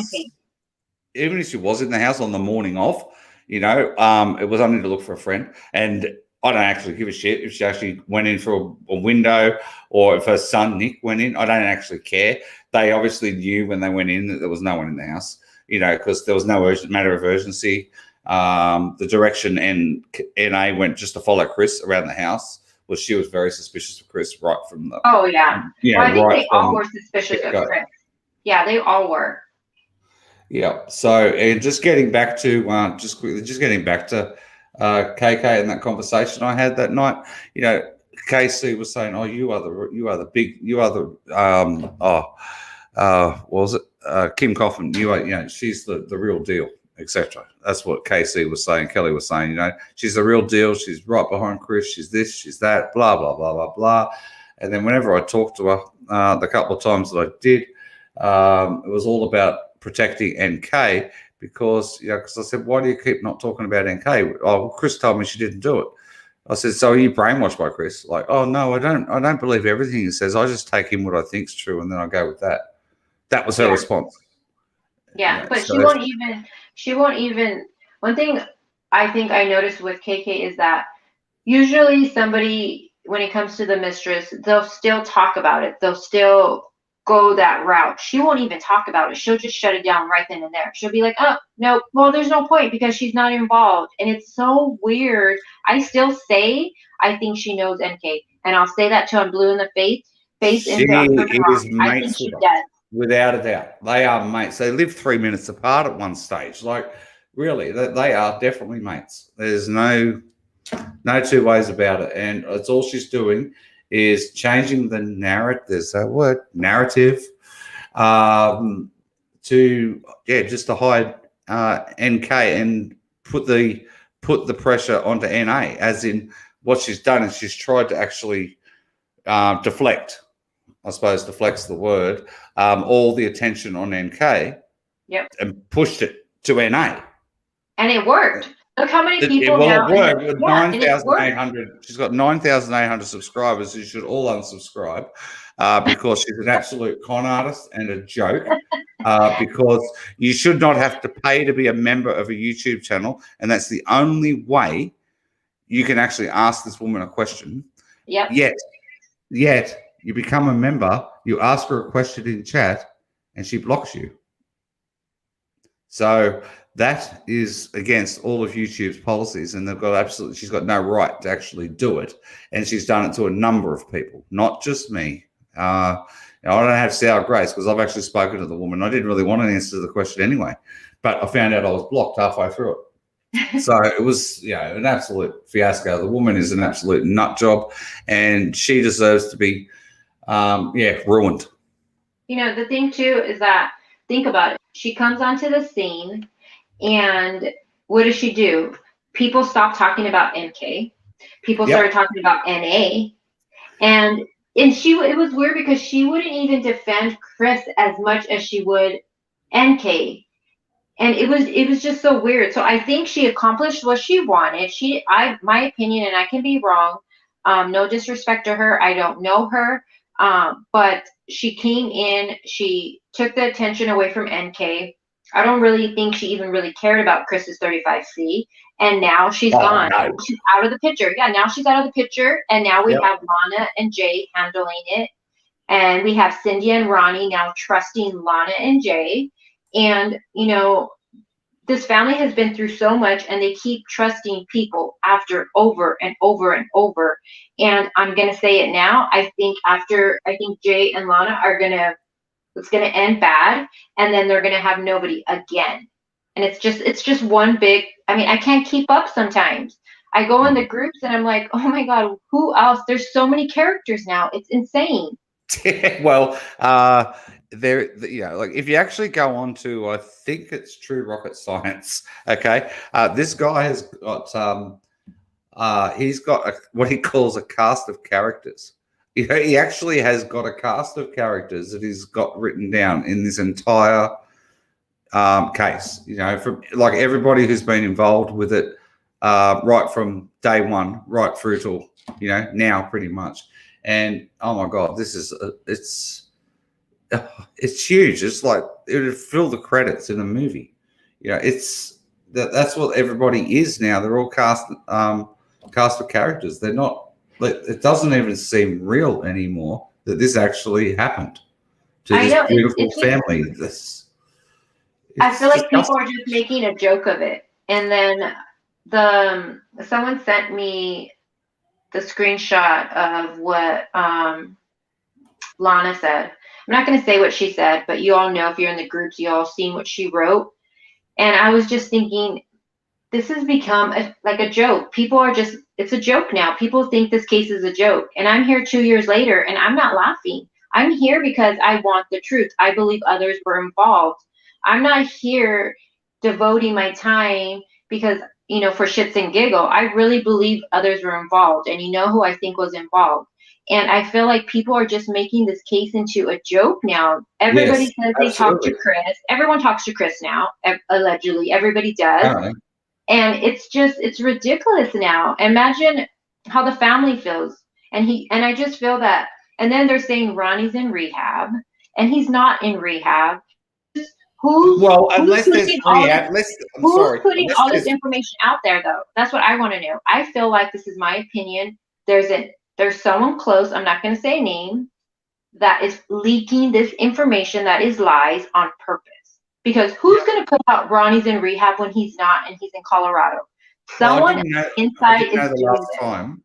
even if she was in the house on the morning of, it was only to look for a friend. And I don't actually give a shit if she actually went in for a window, or if her son Nick went in. I don't actually care. They obviously knew when they went in that there was no one in the house, because there was no matter of urgency. The direction NA went just to follow Chris around the house was she was very suspicious of Chris right from the. Oh yeah. Well, I think they all were suspicious of Chris. Yeah, they all were. Yeah. So, and just getting back to KK and that conversation I had that night, KC was saying, "Oh, what was it? Kim Coffin, she's the real deal." Etc. That's what KC was saying. Kelly was saying, she's the real deal. She's right behind Chris. She's this, she's that, blah, blah, blah, blah, blah. And then whenever I talked to her, the couple of times that I did, it was all about protecting NK because I said, why do you keep not talking about NK? Oh, well, Chris told me she didn't do it. I said, so are you brainwashed by Chris? Like, oh, no, I don't believe everything he says. I just take him what I think's true and then I go with that. That was her response. Yeah, but so she won't even, one thing I think I noticed with KK is that usually somebody, when it comes to the mistress, they'll still talk about it. They'll still go that route. She won't even talk about it. She'll just shut it down right then and there. She'll be like, oh, no, well, there's no point because she's not involved. And it's so weird. I still say, I think she knows NK. And I'll say that till I'm blue in the face. I think she does. Without a doubt. They are mates. They live 3 minutes apart at one stage. Like, really, they are definitely mates. There's no two ways about it. And it's all she's doing is changing the narrative. There's that word, narrative, just to hide NK and put the pressure onto NA. As in, what she's done is she's tried to actually deflect. I suppose deflect's the word. All the attention on NK. Yep. And pushed it to NA. And it worked. Look how many people well, now. It worked with Yeah, 9,800. She's got 9,800 subscribers. You should all unsubscribe because she's an absolute con artist and a joke. Because you should not have to pay to be a member of a YouTube channel, and that's the only way you can actually ask this woman a question. Yep. Yet you become a member, you ask her a question in chat, and she blocks you. So that is against all of YouTube's policies, and she's got no right to actually do it. And she's done it to a number of people, not just me. I don't have sour grapes because I've actually spoken to the woman. I didn't really want an answer to the question anyway, but I found out I was blocked halfway through it. So it was, an absolute fiasco. The woman is an absolute nut job, and she deserves to be, ruined. The thing too is that, think about it. She comes onto the scene, and what does she do? People stop talking about NK. People started talking about NA, and it was weird because she wouldn't even defend Chris as much as she would NK. And it was just so weird. So I think she accomplished what she wanted. My opinion, and I can be wrong. No disrespect to her. I don't know her. But she came in, she took the attention away from NK. I don't really think she even really cared about Chris's 35C. And now she's gone. No. She's out of the picture. Yeah, now she's out of the picture. And now we have Lana and Jay handling it. And we have Cindy and Ronnie now trusting Lana and Jay. And, this family has been through so much, and they keep trusting people after over and over and over. And I'm going to say it now. I think Jay and Lana it's going to end bad, and then they're going to have nobody again. And it's just one big, I can't keep up sometimes. I go in the groups and I'm like, oh my God, who else? There's so many characters now. It's insane. Well, if you actually go on to, I think it's True Rocket Science. Okay, this guy has got he's got what he calls a cast of characters. He actually has got a cast of characters that he's got written down in this entire case. From like everybody who's been involved with it, right from day one, right through to now, pretty much. And oh my God, this is it's huge. It's like it would fill the credits in a movie. That's what everybody is now. They're all cast of characters. They're not. It doesn't even seem real anymore that this actually happened to this beautiful family. I feel like people are just making a joke of it. And then someone sent me the screenshot of what Lana said. I'm not going to say what she said, but you all know, if you're in the groups, you all seen what she wrote. And I was just thinking, this has become like a joke. It's a joke now. People think this case is a joke. And I'm here 2 years later, and I'm not laughing. I'm here because I want the truth. I believe others were involved. I'm not here devoting my time because, for shits and giggle. I really believe others were involved. And who I think was involved. And I feel like people are just making this case into a joke now. Everybody says they talk to Chris. Everyone talks to Chris now, allegedly. Everybody does. And it's ridiculous now. Imagine how the family feels. And I just feel that. And then they're saying Ronnie's in rehab, and he's not in rehab. Who's putting all this information out there, though? That's what I want to know. I feel like, this is my opinion, there's someone close, I'm not going to say a name, that is leaking this information that is lies on purpose. Because who's going to put out Ronnie's in rehab when he's not, and he's in Colorado? Someone inside is doing this.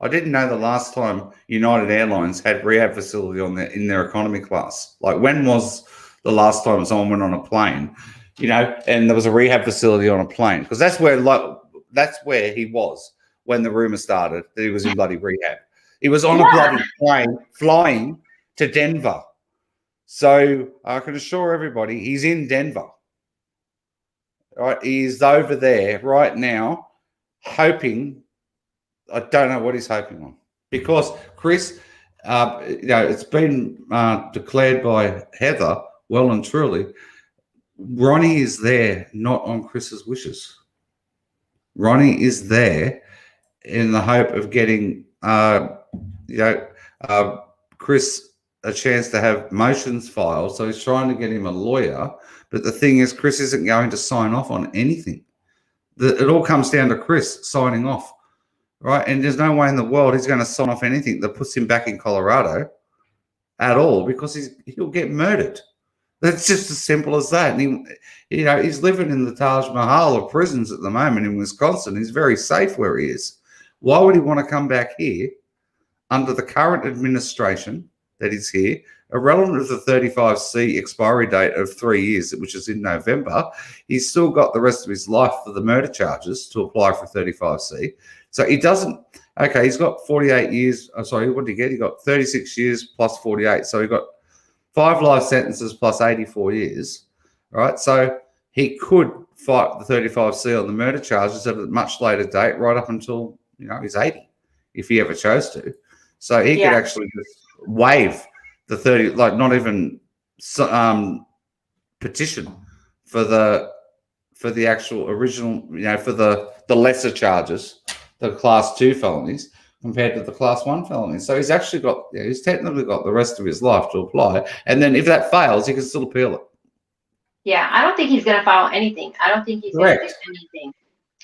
I didn't know the last time United Airlines had rehab facility in their economy class. Like, when was the last time someone went on a plane, and there was a rehab facility on a plane? Because that's where he was when the rumor started that he was in bloody rehab. He was on a bloody plane flying to Denver. So I can assure everybody he's in Denver. All right, he's over there right now hoping. I don't know what he's hoping on, because Chris it's been declared by Heather well and truly. Ronnie is there not on Chris's wishes. Ronnie is there in the hope of getting, Chris a chance to have motions filed. So he's trying to get him a lawyer. But the thing is, Chris isn't going to sign off on anything. It all comes down to Chris signing off, right? And there's no way in the world he's going to sign off anything that puts him back in Colorado at all, because he'll get murdered. That's just as simple as that. And he's living in the Taj Mahal of prisons at the moment in Wisconsin. He's very safe where he is. Why would he want to come back here under the current administration that is here, irrelevant of the 35C expiry date of 3 years, which is in November? He's still got the rest of his life for the murder charges to apply for 35C. So he doesn't, okay, he's got 48 years. Oh, sorry, what did he get? He got 36 years plus 48. So he got 5 life sentences plus 84 years, right? So he could fight the 35C on the murder charges at a much later date, right up until, he's 80, if he ever chose to. So he could actually just waive the 30, like not even petition for the actual original, for the lesser charges, the class 2 felonies compared to the class 1 felonies. So he's actually got, he's technically got the rest of his life to apply. And then if that fails, he can still appeal it. Yeah, I don't think he's going to file anything. I don't think he's going to do anything.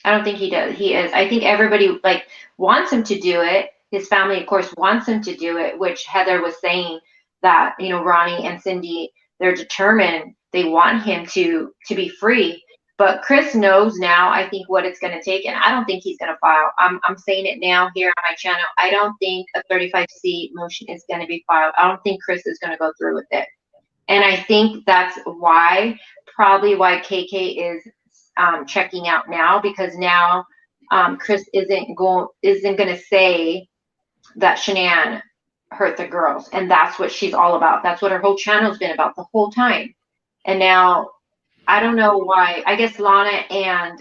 I don't think he does. He is. I think everybody wants him to do it. His family, of course, wants him to do it, which Heather was saying that, Ronnie and Cindy, they're determined. They want him to be free. But Chris knows now, I think, what it's going to take, and I don't think he's going to file. I'm saying it now here on my channel. I don't think a 35C motion is going to be filed. I don't think Chris is going to go through with it. And I think that's probably why KK is checking out now, because now Chris isn't going to say that Shanann hurt the girls, and that's what she's all about. That's what her whole channel's been about the whole time. And now I don't know why. I guess Lana and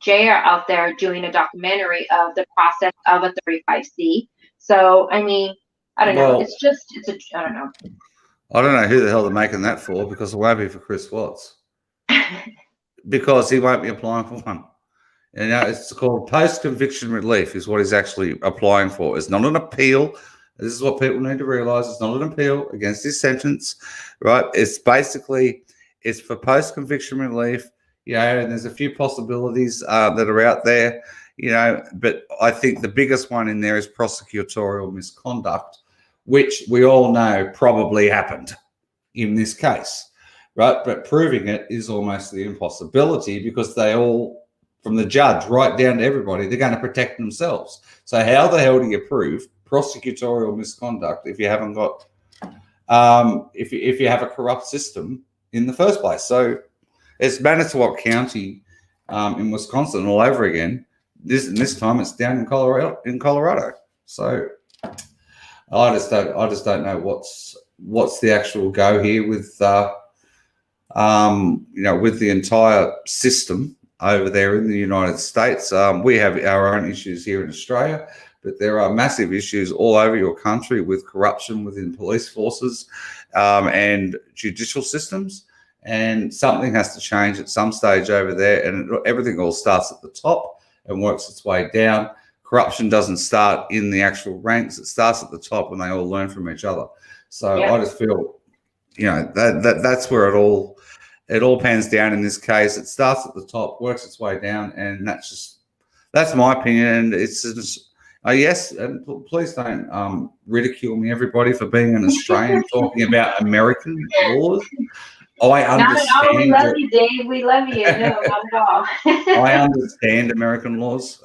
Jay are out there doing a documentary of the process of a 35C. So I mean, I don't know. I don't know. I don't know who the hell they're making that for, because it won't be for Chris Watts. Because he won't be applying for one. And it's called post-conviction relief is what he's actually applying for. It's not an appeal. This is what people need to realize. It's not an appeal against his sentence, right? It's for post-conviction relief, and there's a few possibilities that are out there, but I think the biggest one in there is prosecutorial misconduct, which we all know probably happened in this case, right? But proving it is almost the impossibility, because they all, from the judge right down to everybody, they're going to protect themselves. So how the hell do you prove prosecutorial misconduct if you haven't got, if you have a corrupt system in the first place? So it's Manitowoc County in Wisconsin all over again. This time it's down in Colorado. So I just don't know what's the actual go here with with the entire system over there in the United States. We have our own issues here in Australia, but there are massive issues all over your country with corruption within police forces and judicial systems. And something has to change at some stage over there. And everything all starts at the top and works its way down. Corruption doesn't start in the actual ranks. It starts at the top when they all learn from each other. So I just feel, that's where it all pans down in this case. It starts at the top, works its way down, and that's my opinion. And it's just, yes, and please don't ridicule me, everybody, for being an Australian talking about American laws. I understand. Not at all. We love you, Dave. We love you. No, not at all. I understand American laws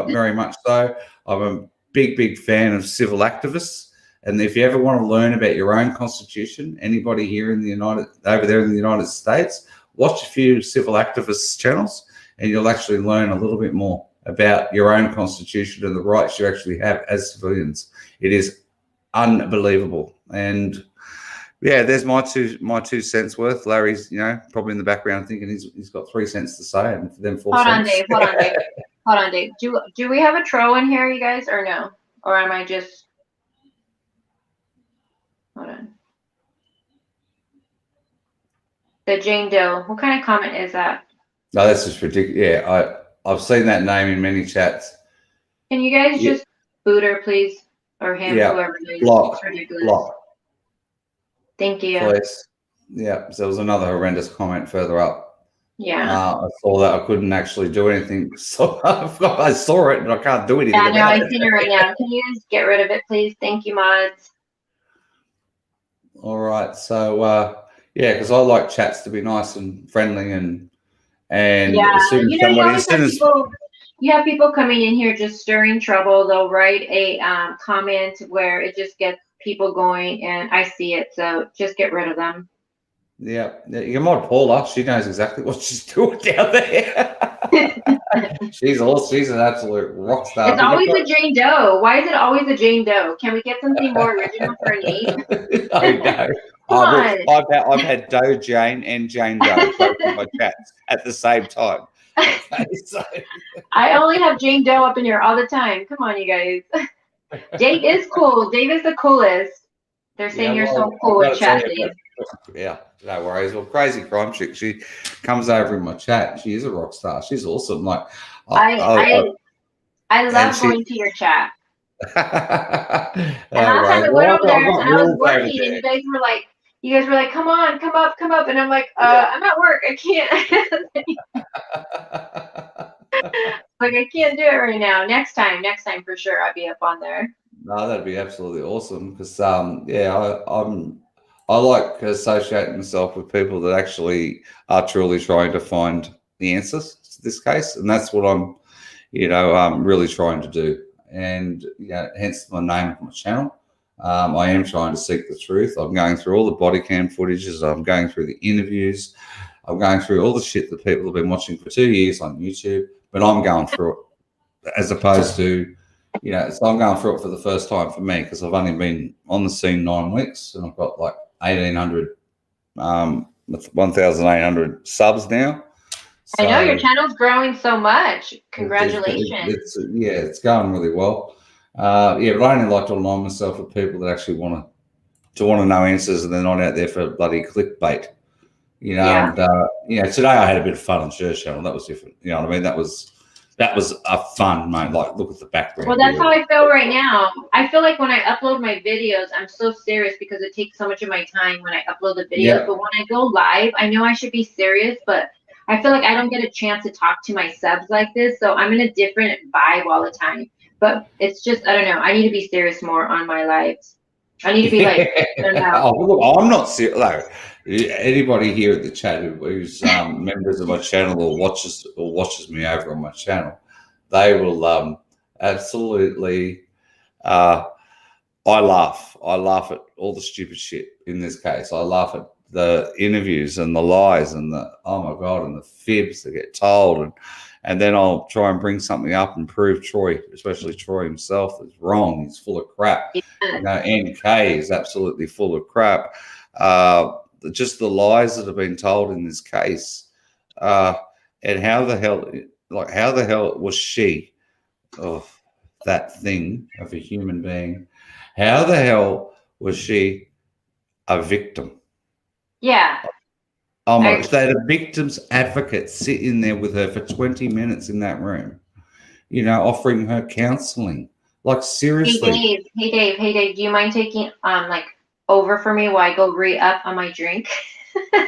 very much so. I'm a big fan of civil activists. And if you ever want to learn about your own constitution, anybody here over there in the United States, watch a few civil activists channels, and you'll actually learn a little bit more about your own constitution and the rights you actually have as civilians. It is unbelievable. And there's my 2 cents worth. Larry's, probably in the background thinking he's got 3 cents to say, and for them 4 cents. Hold on, Dave. Do we have a troll in here, you guys, or no? Or am I just? Hold on. The Jane Doe. What kind of comment is that? No, that's just ridiculous. Yeah, I've seen that name in many chats. Can you guys Yeah. just boot her, please? Or him, Yeah. whoever it is. Block. It's ridiculous. Block. Thank you. Please. Yeah. So there was another horrendous comment further up. Yeah. I saw that. I couldn't actually do anything. So I saw it, but I can't do anything Yeah, no, about I it. see it right now. Can you just get rid of it, please? Thank you, mods. All right. So yeah, because I like chats to be nice and friendly and Yeah, as soon as you somebody, always as soon have as people. You have people coming in here just stirring trouble. They'll write a comment where it just gets people going, and I see it. So just get rid of them. yeah, you mod Paula. She knows exactly what she's doing down there. She's an absolute rock star. It's always a Jane Doe. Why is it always a Jane Doe? Can we get something more original for a name? I know. Come on. Look, I've had Doe Jane and Jane Doe both in my chats at the same time. Okay, so I only have Jane Doe up in here all the time. Come on, you guys. Dave is cool. Dave is the coolest. They're saying you're so cool with chat, Dave. Yeah, no worries. Well, Crazy Crime Chick, she comes over in my chat. She is a rock star. She's awesome. Like I love going to your chat. And last time I went over there and I was working, and you guys were like, come on, come up, and I'm like, I'm at work, I can't. Like, I can't do it right now. Next time for sure, I'll be up on there. No, that'd be absolutely awesome because yeah, I like associating myself with people that actually are truly trying to find the answers to this case, and that's what I'm really trying to do. And hence my name of my channel. I am trying to seek the truth. I'm going through all the body cam footages. I'm going through the interviews. I'm going through all the shit that people have been watching for 2 years on YouTube, but I'm going through it as opposed to, so I'm going through it for the first time for me because I've only been on the scene 9 weeks and I've got like 1,800 subs now. So, I know your channel's growing so much. Congratulations. It's going really well. But I only like to align myself with people that actually want to know answers and they're not out there for bloody clickbait. And today I had a bit of fun on Cher's channel. That was different. You know what I mean? That was a fun, mate. Like, look at the background. Well, that's how I feel right now. I feel like when I upload my videos, I'm so serious because it takes so much of my time when I upload the videos. Yeah. But when I go live, I know I should be serious, but I feel like I don't get a chance to talk to my subs like this. So I'm in a different vibe all the time. But it's just, I don't know. I need to be serious more on my lives. I need to be like, I don't know. Look, I'm not serious. Like, anybody here at the chat who's members of my channel or watches me over on my channel, they will absolutely. I laugh at all the stupid shit in this case. I laugh at the interviews and the lies and the oh my god and the fibs that get told and then I'll try and bring something up and prove Troy, especially Troy himself, is wrong. He's full of crap. Yeah. NK is absolutely full of crap. Just the lies that have been told in this case, and how the hell was she, that thing of a human being? How the hell was she a victim? Yeah. Oh my gosh, they had a victim's advocate sit in there with her for 20 minutes in that room, offering her counseling. Like, seriously. Hey Dave, do you mind taking over for me while I go re-up on my drink?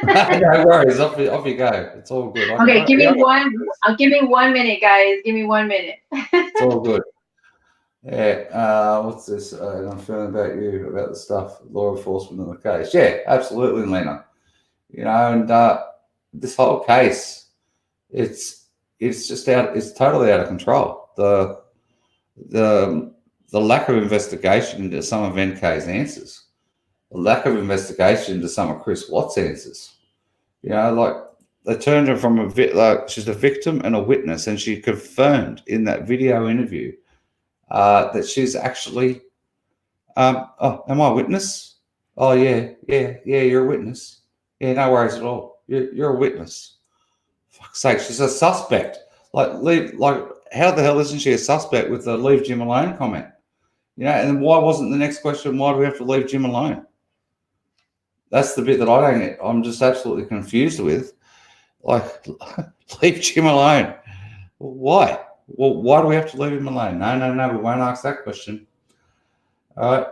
No worries, off you go. It's all good. Okay, give me 1 minute, guys. Give me 1 minute. It's all good. Yeah, what's this? I'm feeling about the stuff, law enforcement in the case. Yeah, absolutely, Lena. And this whole case, it's totally out of control. The lack of investigation into some of NK's answers, the lack of investigation into some of Chris Watt's answers. Like, they turned her from she's a victim and a witness, and she confirmed in that video interview that she's actually, am I a witness? Oh yeah, you're a witness. Yeah, no worries at all. You're a witness. Fuck's sake, she's a suspect. How the hell isn't she a suspect with the leave Jim alone comment? And why wasn't the next question, why do we have to leave Jim alone? That's the bit that I don't get. I'm just absolutely confused with. Like, leave Jim alone. Why? Well, why do we have to leave him alone? No, no, no. We won't ask that question. All right.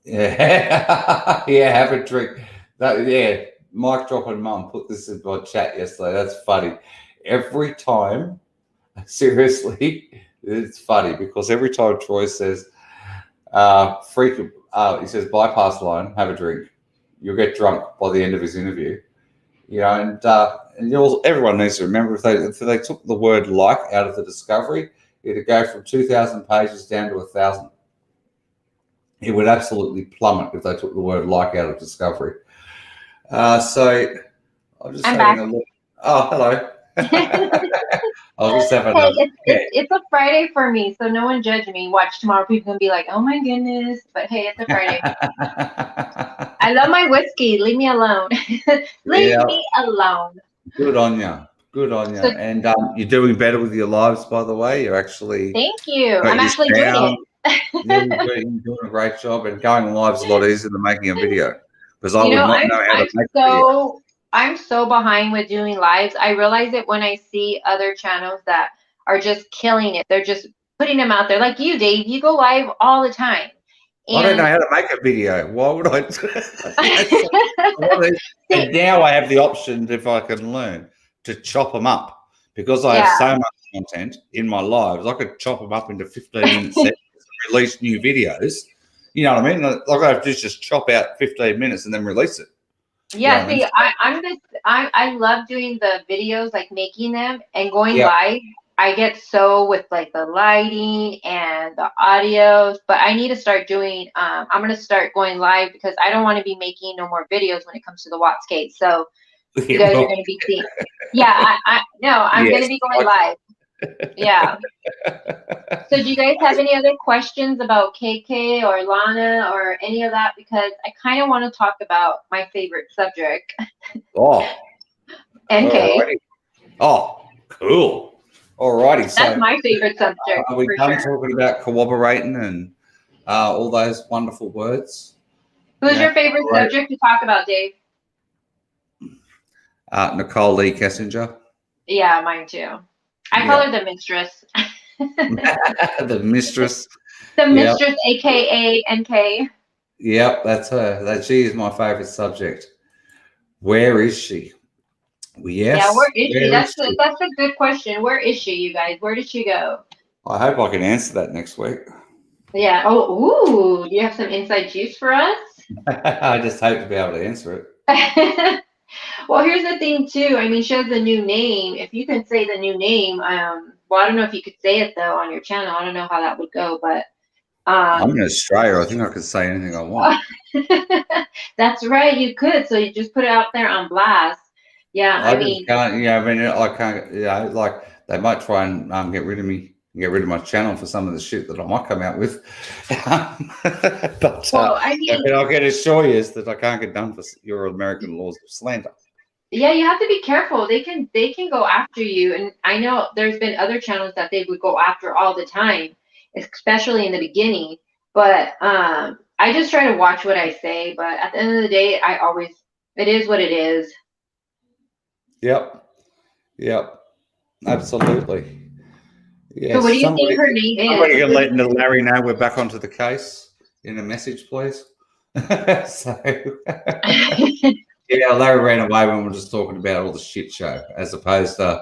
Yeah. Yeah. Have a drink. Yeah. Mike Drop and Mum put this in my chat yesterday. That's funny. Every time, seriously, it's funny because every time Troy says, he says, bypass line, have a drink. You'll get drunk by the end of his interview. And everyone needs to remember if they took the word like out of the discovery, it'd go from 2,000 pages down to 1,000. It would absolutely plummet if they took the word like out of discovery. So I'm just I'm having back. a look. Oh, hello. I'll just have Hey, another. it's a Friday for me, so no one judge me. Watch tomorrow, people can be like, "Oh my goodness," but hey, it's a Friday. I love my whiskey. Leave me alone. Leave Yeah, me alone. good on you. Good on you. So And you're doing better with your lives, by the way. You're actually thank you. got I'm your actually doing sound. it. Yeah, you're doing a great job, and going live's a lot easier than making a video because I You would know, not know how to make a video. I'm so behind with doing lives. I realize it when I see other channels that are just killing it. They're just putting them out there. Like you, Dave, you go live all the time. I don't know And how to make a video. Why would I? And see, now I have the option, if I can learn, to chop them up because I have yeah. so much content in my lives. I could chop them up into 15-minute sessions and release new videos. You know what I mean? Like I have to just chop out 15 minutes and then release it. You know Yeah, what I mean? see, I love doing the videos, like making them and going Yeah. live. I get so with like the lighting and the audio, but I need to start doing I'm gonna start going live because I don't want to be making no more videos when it comes to the Watts case. So you Yeah, guys are right. gonna be seeing. Yeah, I'm Yes. gonna be going live. Yeah. So do you guys have any other questions about KK or Lana or any of that? Because I kind of want to talk about my favorite subject, Oh, all NK. righty. Oh, cool. All righty. That's So my favorite subject are we for done sure. talking about cooperating and all those wonderful words? Who's Yeah. your favorite Right. subject to talk about, Dave? Nicole Lee Kessinger. Yeah, mine too. I call Yeah. her the mistress. The mistress. The Yeah. mistress, aka NK. Yep, that's her. That she is my favorite subject. Where is she? Well, Yeah, where yes. is she? Where is she? That's a good question. Where is she, you guys? Where did she go? I hope I can answer that next week. Yeah. Oh, ooh. Do you have some inside juice for us? I just hope to be able to answer it. Well, here's the thing too. I mean, she has a new name. If you can say the new name, well, I don't know if you could say it though on your channel. I don't know how that would go, but I'm in um, Australia. I think I can say anything I want. that's right. You could. So you just put it out there on blast. Yeah. I I just mean, can't. I mean, I can't. Like they might try and get rid of me, get rid of my channel for some of the shit that I might come out with. But well, I mean, I can assure you is that I can't get done for your American laws of slander. yeah, you have to be careful. They can go after you, and I know there's been other channels that they would go after all the time, especially in the beginning. But I just try to watch what I say. But at the end of the day, it is what it is. Yep. Yep. Absolutely. So what do Yes. you think her name is? Somebody can let Larry know we're back onto the case in a message, please. So yeah, Larry ran away when we were just talking about all the shit show, as opposed to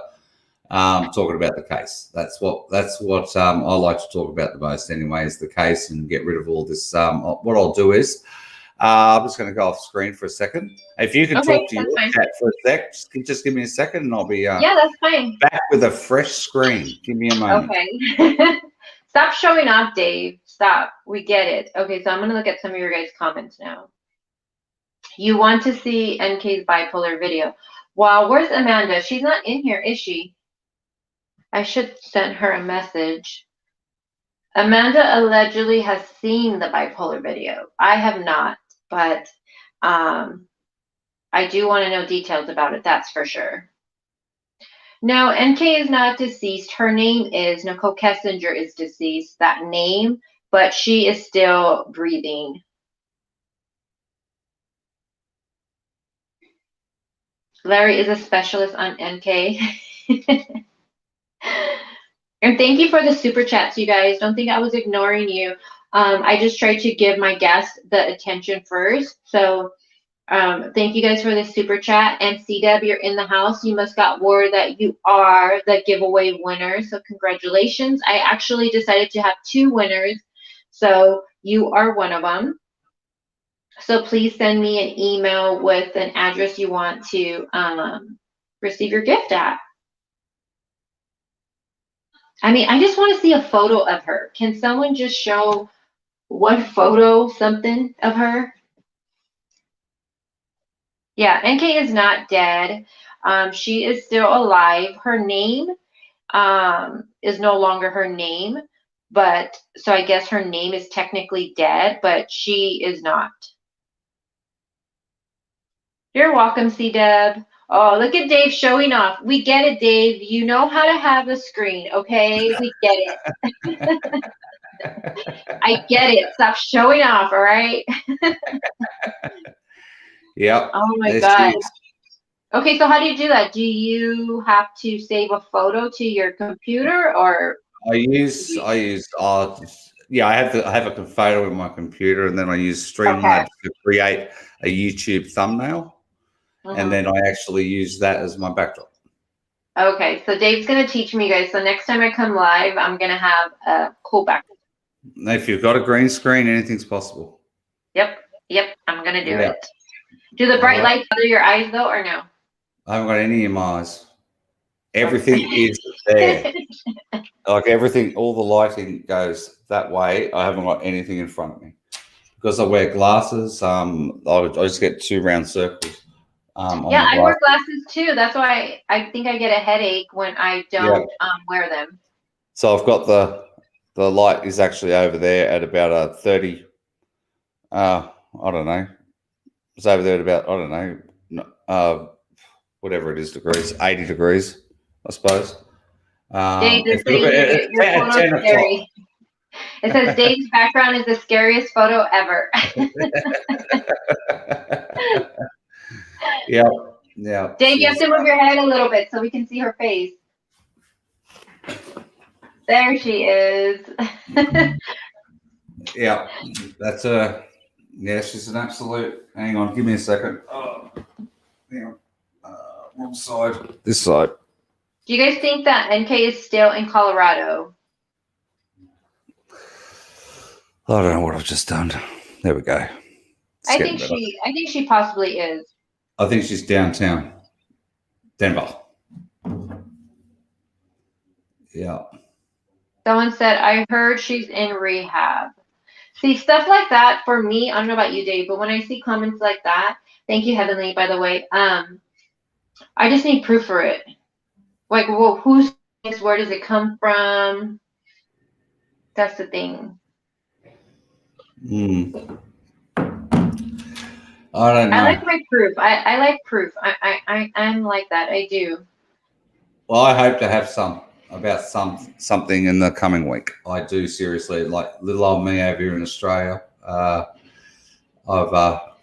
talking about the case. That's what I like to talk about the most, anyway, is the case and get rid of all this. What I'll do is I'm just going to go off screen for a second. If you can Okay, talk to that's your fine. chat for a sec, just give me a second, and I'll be Yeah, that's fine. back with a fresh screen. Give me a moment. Okay. Stop showing off, Dave. Stop. We get it. Okay, so I'm gonna look at some of your guys' comments now. You want to see NK's bipolar video. Wow, where's Amanda? She's not in here, is she? I should send her a message. Amanda allegedly has seen the bipolar video. I have not, but I do want to know details about it, that's for sure. No, NK is not deceased. Her name is Nicole Kessinger is deceased, that name, but she is still breathing. Larry is a specialist on NK. And thank you for the super chats, you guys. Don't think I was ignoring you. I just tried to give my guests the attention first. So thank you guys for the super chat. And C-Deb, you're in the house. You must got word that you are the giveaway winner. So congratulations. I actually decided to have 2 winners. So you are one of them. So please send me an email with an address you want to receive your gift at. I mean, I just want to see a photo of her. Can someone just show one photo, something of her? Yeah, NK is not dead. She is still alive. Her name is no longer her name, but so I guess her name is technically dead, but she is not. You're welcome, C-Deb. Oh, look at Dave showing off. We get it, Dave. You know how to have a screen, okay? We get it. I get it. Stop showing off, all right? Yep. Oh my There she God. is. Okay, so how do you do that? Do you have to save a photo to your computer or? I use yeah, I have a photo in my computer, and then I use Okay. Streamlabs to create a YouTube thumbnail, and then I actually use that as my backdrop. Okay, so Dave's gonna teach me, guys. So next time I come live, I'm gonna have a cool backdrop. If you've got a green screen, anything's possible. Yep, I'm gonna do Yeah. it. Do the bright lights bother your eyes though, or no? I haven't got any in my eyes. Everything is there. Like everything, all the lighting goes that way. I haven't got anything in front of me because I wear glasses. I just get 2 round circles. Yeah, I wear glasses too. That's why I think I get a headache when I don't wear them. So I've got the light is actually over there at about a 30. I don't know. It's over there at about, I don't know, whatever it is degrees, 80 degrees, I suppose. Dave, they're saying your photo's scary. It says Dave's background is the scariest photo ever. Yeah. Dave, you have to move your head a little bit so we can see her face. There she is. Yeah, that's she's an absolute. Hang on, give me a second. Oh, hang on. Wrong side. This side. Do you guys think that NK is still in Colorado? I don't know what I've just done. There we go. I think she possibly is. I think she's downtown Denver. Yeah. Someone said, I heard she's in rehab. See, stuff like that for me, I don't know about you, Dave, but when I see comments like that, thank you, Heavenly, by the way, I just need proof for it. Like, well, who's this? Where does it come from? That's the thing. I don't know. I like my proof. I like proof. I'm like that. I do. Well, I hope to have something in the coming week. I do, seriously. Like little old me over here in Australia. I've got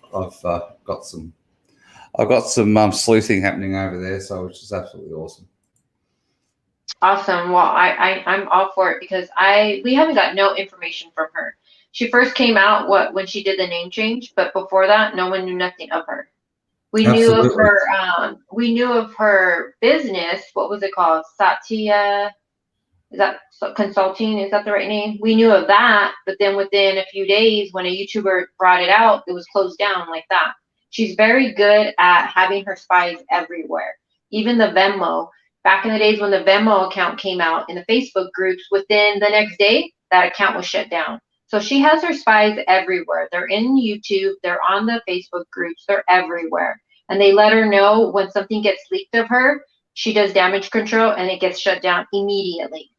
some sleuthing happening over there, so which is absolutely awesome. Awesome. Well, I'm all for it because we haven't got no information from her. She first came out when she did the name change, but before that, no one knew nothing of her. We knew of her. We knew of her business. What was it called? Satya. Is that consulting? Is that the right name? We knew of that, but then within a few days, when a YouTuber brought it out, it was closed down like that. She's very good at having her spies everywhere. Even the Venmo. Back in the days when the Venmo account came out in the Facebook groups, within the next day, that account was shut down. So she has her spies everywhere. They're in YouTube. They're on the Facebook groups. They're everywhere. And they let her know when something gets leaked of her, she does damage control and it gets shut down immediately.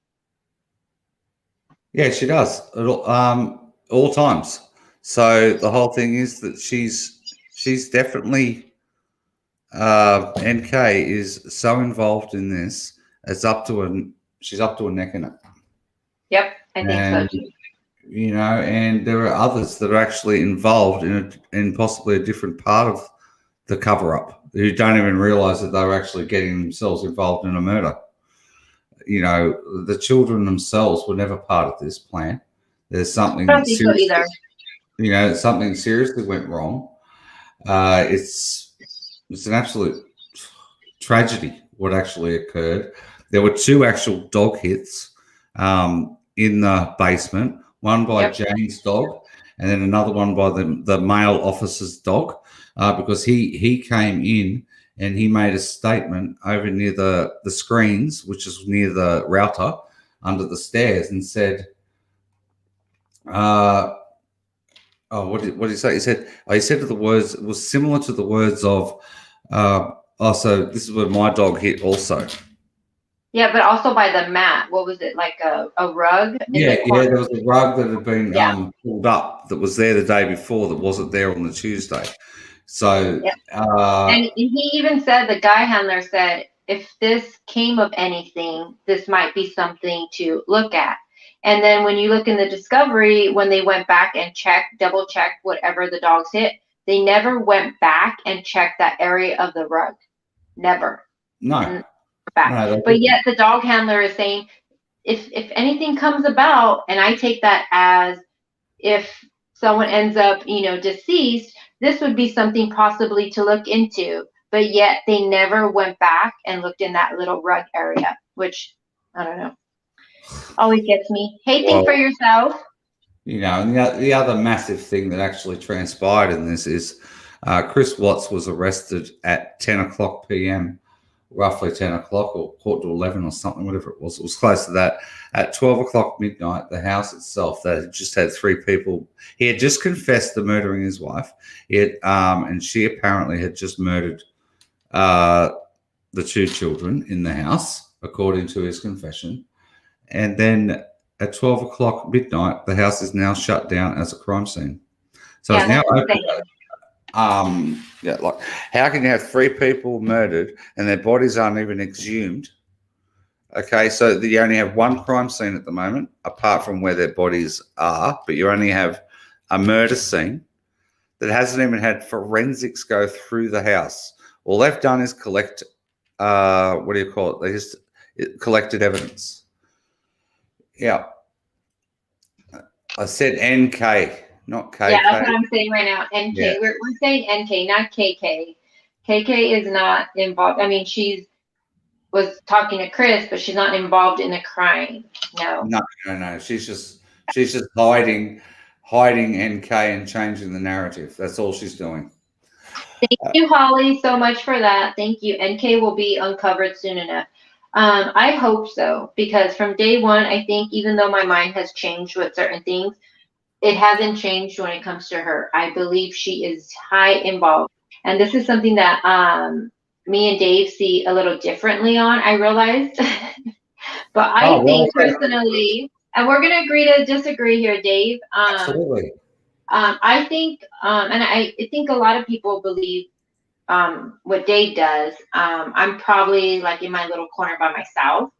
Yeah, she does at all times. So the whole thing is that she's definitely NK is so involved in this. She's up to her neck in it. Yep, I think so too. You know, and there are others that are actually involved in possibly a different part of the cover up, who don't even realize that they're actually getting themselves involved in a murder. You know, the children themselves were never part of this plan. There's I something don't think so seriously, either. you know, something seriously went wrong. It's an absolute tragedy what actually occurred. There were 2 actual dog hits in the basement, one by Yep. Jane's dog and then another one by the male officer's dog, because he came in and he made a statement over near the screens, which is near the router under the stairs, and said, what did he say? He said the words, it was similar to the words of, so this is where my dog hit also. Yeah, but also by the mat. What was it, like a rug in Yeah, the corner? there was a rug that had been Yeah. pulled up that was there the day before that wasn't there on the Tuesday. So, Yep. And he even said, the guy handler said, if this came of anything, this might be something to look at. And then when you look in the discovery, when they went back and double checked whatever the dogs hit, they never went back and checked that area of the rug. Never. no. Back. No, But yet the dog handler is saying, if anything comes about, and I take that as if someone ends up, deceased, this would be something possibly to look into. But yet they never went back and looked in that little rug area, which I don't know. Always gets me. Hey, think for yourself. You know, and the other massive thing that actually transpired in this is Chris Watts was arrested at 10 o'clock p.m., roughly 10 o'clock or quarter to 11 or something, whatever it was. It was close to that. At 12 o'clock midnight, the house itself, that had just had 3 people. He had just confessed to murdering his wife. And she apparently had just murdered the 2 children in the house, according to his confession. And then at 12 o'clock midnight, the house is now shut down as a crime scene. So it's now open. Like, how can you have 3 people murdered and their bodies aren't even exhumed? Okay, so you only have 1 crime scene at the moment, apart from where their bodies are, but you only have a murder scene that hasn't even had forensics go through the house. All they've done is collect, They just collected evidence. Yeah. I said NK. Not KK. Yeah, that's what I'm saying right now. NK. Yeah. We're saying NK, not KK. KK is not involved. I mean, was talking to Chris, but she's not involved in the crime. No. No. She's just hiding NK and changing the narrative. That's all she's doing. Thank you, Holly, so much for that. Thank you. NK will be uncovered soon enough. I hope so, because from day one, I think even though my mind has changed with certain things, it hasn't changed when it comes to her. I believe she is high involved. And this is something that me and Dave see a little differently on, I realized. But I think personally, and we're going to agree to disagree here, Dave. Absolutely. I think, and I think a lot of people believe what Dave does. I'm probably like in my little corner by myself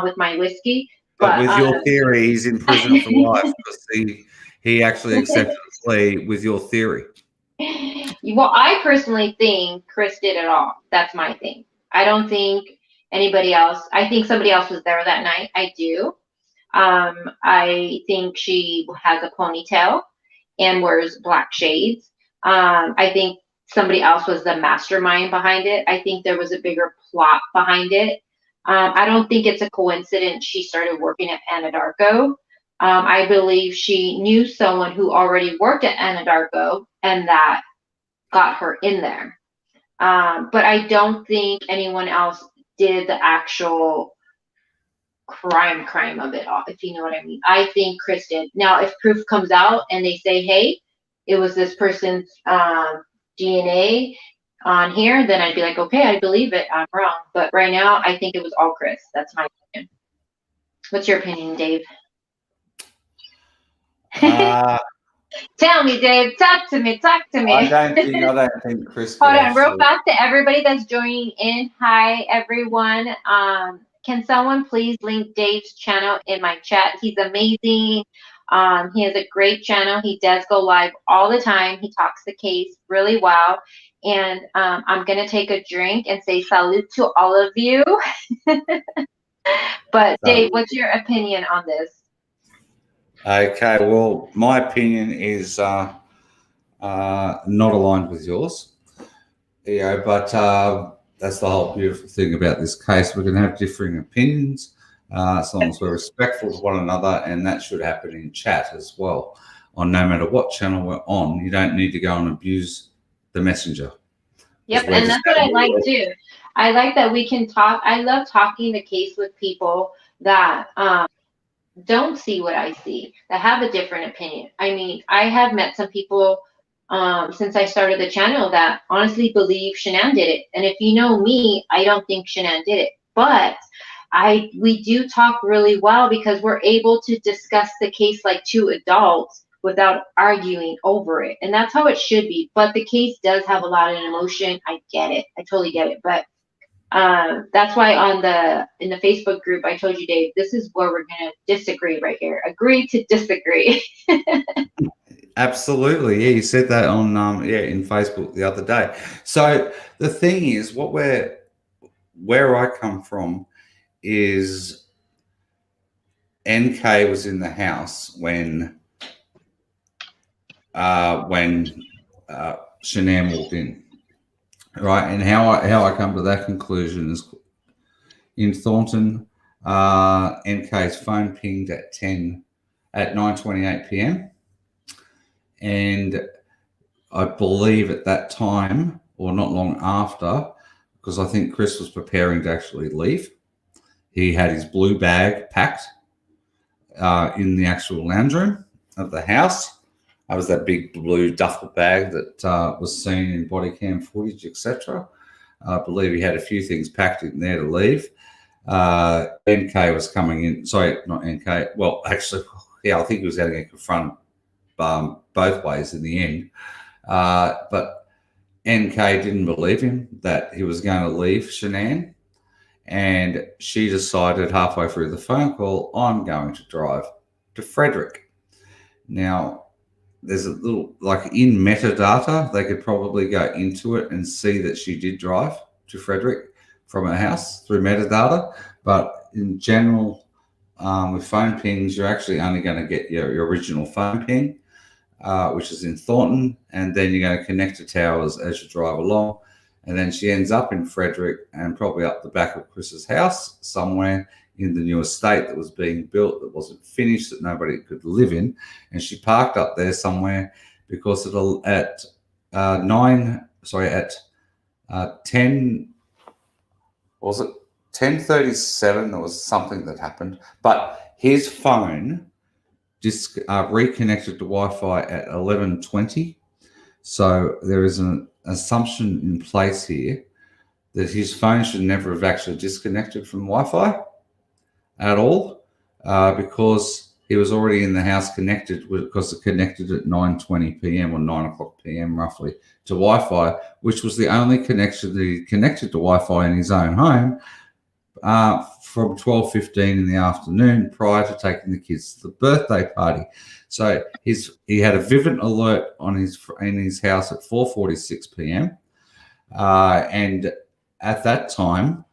with my whiskey. But with your theory, he's in prison for life because he actually accepted a plea with your theory. Well, I personally think Chris did it all. That's my thing. I don't think anybody else. I think somebody else was there that night. I do. I think she has a ponytail and wears black shades. I think somebody else was the mastermind behind it. I think there was a bigger plot behind it. I don't think it's a coincidence she started working at Anadarko. I believe she knew someone who already worked at Anadarko and that got her in there. But I don't think anyone else did the actual crime of it all, if you know what I mean. I think Chris did. Now, if proof comes out and they say, hey, it was this person's DNA on here, then I'd be like, okay, I believe it. I'm wrong. But right now, I think it was all Chris. That's my opinion. What's your opinion, Dave? Tell me, Dave. Talk to me. I don't think Chris. Hold on, real fast to everybody that's joining in. Hi, everyone. Can someone please link Dave's channel in my chat? He's amazing. He has a great channel. He does go live all the time. He talks the case really well. And I'm going to take a drink and say salute to all of you. But Dave, what's your opinion on this? Okay, well, my opinion is not aligned with yours. Yeah, but that's the whole beautiful thing about this case. We're going to have differing opinions as long as we're respectful to one another, and that should happen in chat as well. On no matter what channel we're on, you don't need to go and abuse the messenger. Yep, and that's what I like too. I like that we can talk. I love talking the case with people that don't see what I see, that have a different opinion. I mean, I have met some people since I started the channel that honestly believe Shanann did it. And if you know me, I don't think Shanann did it. But we do talk really well because we're able to discuss the case like two adults without arguing over it. And that's how it should be. But the case does have a lot of emotion. I get it. I totally get it. But that's why in the Facebook group I told you, Dave, this is where we're gonna disagree right here. Agree to disagree. Absolutely, yeah. You said that on in Facebook the other day. So the thing is, where I come from is NK was in the house when Shanann walked in. Right, and how I come to that conclusion is in Thornton, NK's phone pinged at 9:28 p.m. and I believe at that time, or not long after, because I think Chris was preparing to actually leave. He had his blue bag packed in the actual lounge room of the house. It was that big blue duffel bag that was seen in body cam footage, etc. I believe he had a few things packed in there to leave. NK was coming in. Sorry, not NK. Well, actually, yeah, I think he was going to get confronted both ways in the end. But NK didn't believe him that he was going to leave Shanann. And she decided halfway through the phone call, I'm going to drive to Frederick. Now, there's a little, like in metadata, they could probably go into it and see that she did drive to Frederick from her house through metadata. But in general, with phone pings, you're actually only going to get your original phone ping, which is in Thornton, and then you're going to connect to towers as you drive along. And then she ends up in Frederick and probably up the back of Chris's house somewhere in the new estate that was being built that wasn't finished, that nobody could live in. And she parked up there somewhere because at 10, was it 10:37? There was something that happened, but his phone just reconnected to Wi-Fi at 11:20. So there is an assumption in place here that his phone should never have actually disconnected from Wi-Fi at all, because he was already in the house connected, because it connected at 9:20 p.m. or 9 o'clock p.m. roughly to Wi-Fi, which was the only connection that he connected to Wi-Fi in his own home from 12:15 in the afternoon prior to taking the kids to the birthday party. So he had a vivid alert in his house at 4:46 p.m. And at that time,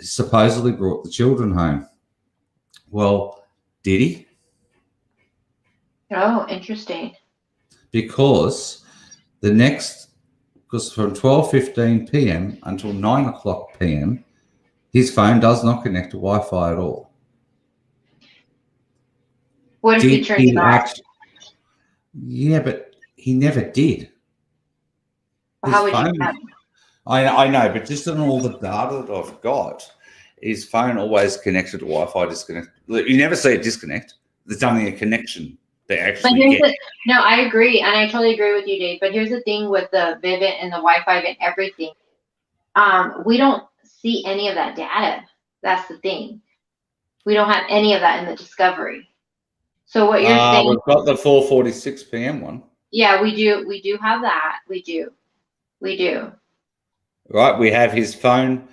supposedly brought the children home. Well, did he? Oh, interesting. Because from 12:15 p.m. until 9 o'clock p.m., his phone does not connect to Wi-Fi at all. What if you turned it off? Yeah, but he never did. Well, how would you have? I know, but just on all the data that I've got, his phone always connected to Wi-Fi, disconnect. You never see it disconnect. There's only a connection they actually get. No, I agree, and I totally agree with you, Dave. But here's the thing with the Vivint and the Wi-Fi and everything. We don't see any of that data. That's the thing. We don't have any of that in the discovery. So what you're saying? We've got the 4:46 p.m. one. Yeah, we do. We do have that. We do. Right, we have his phone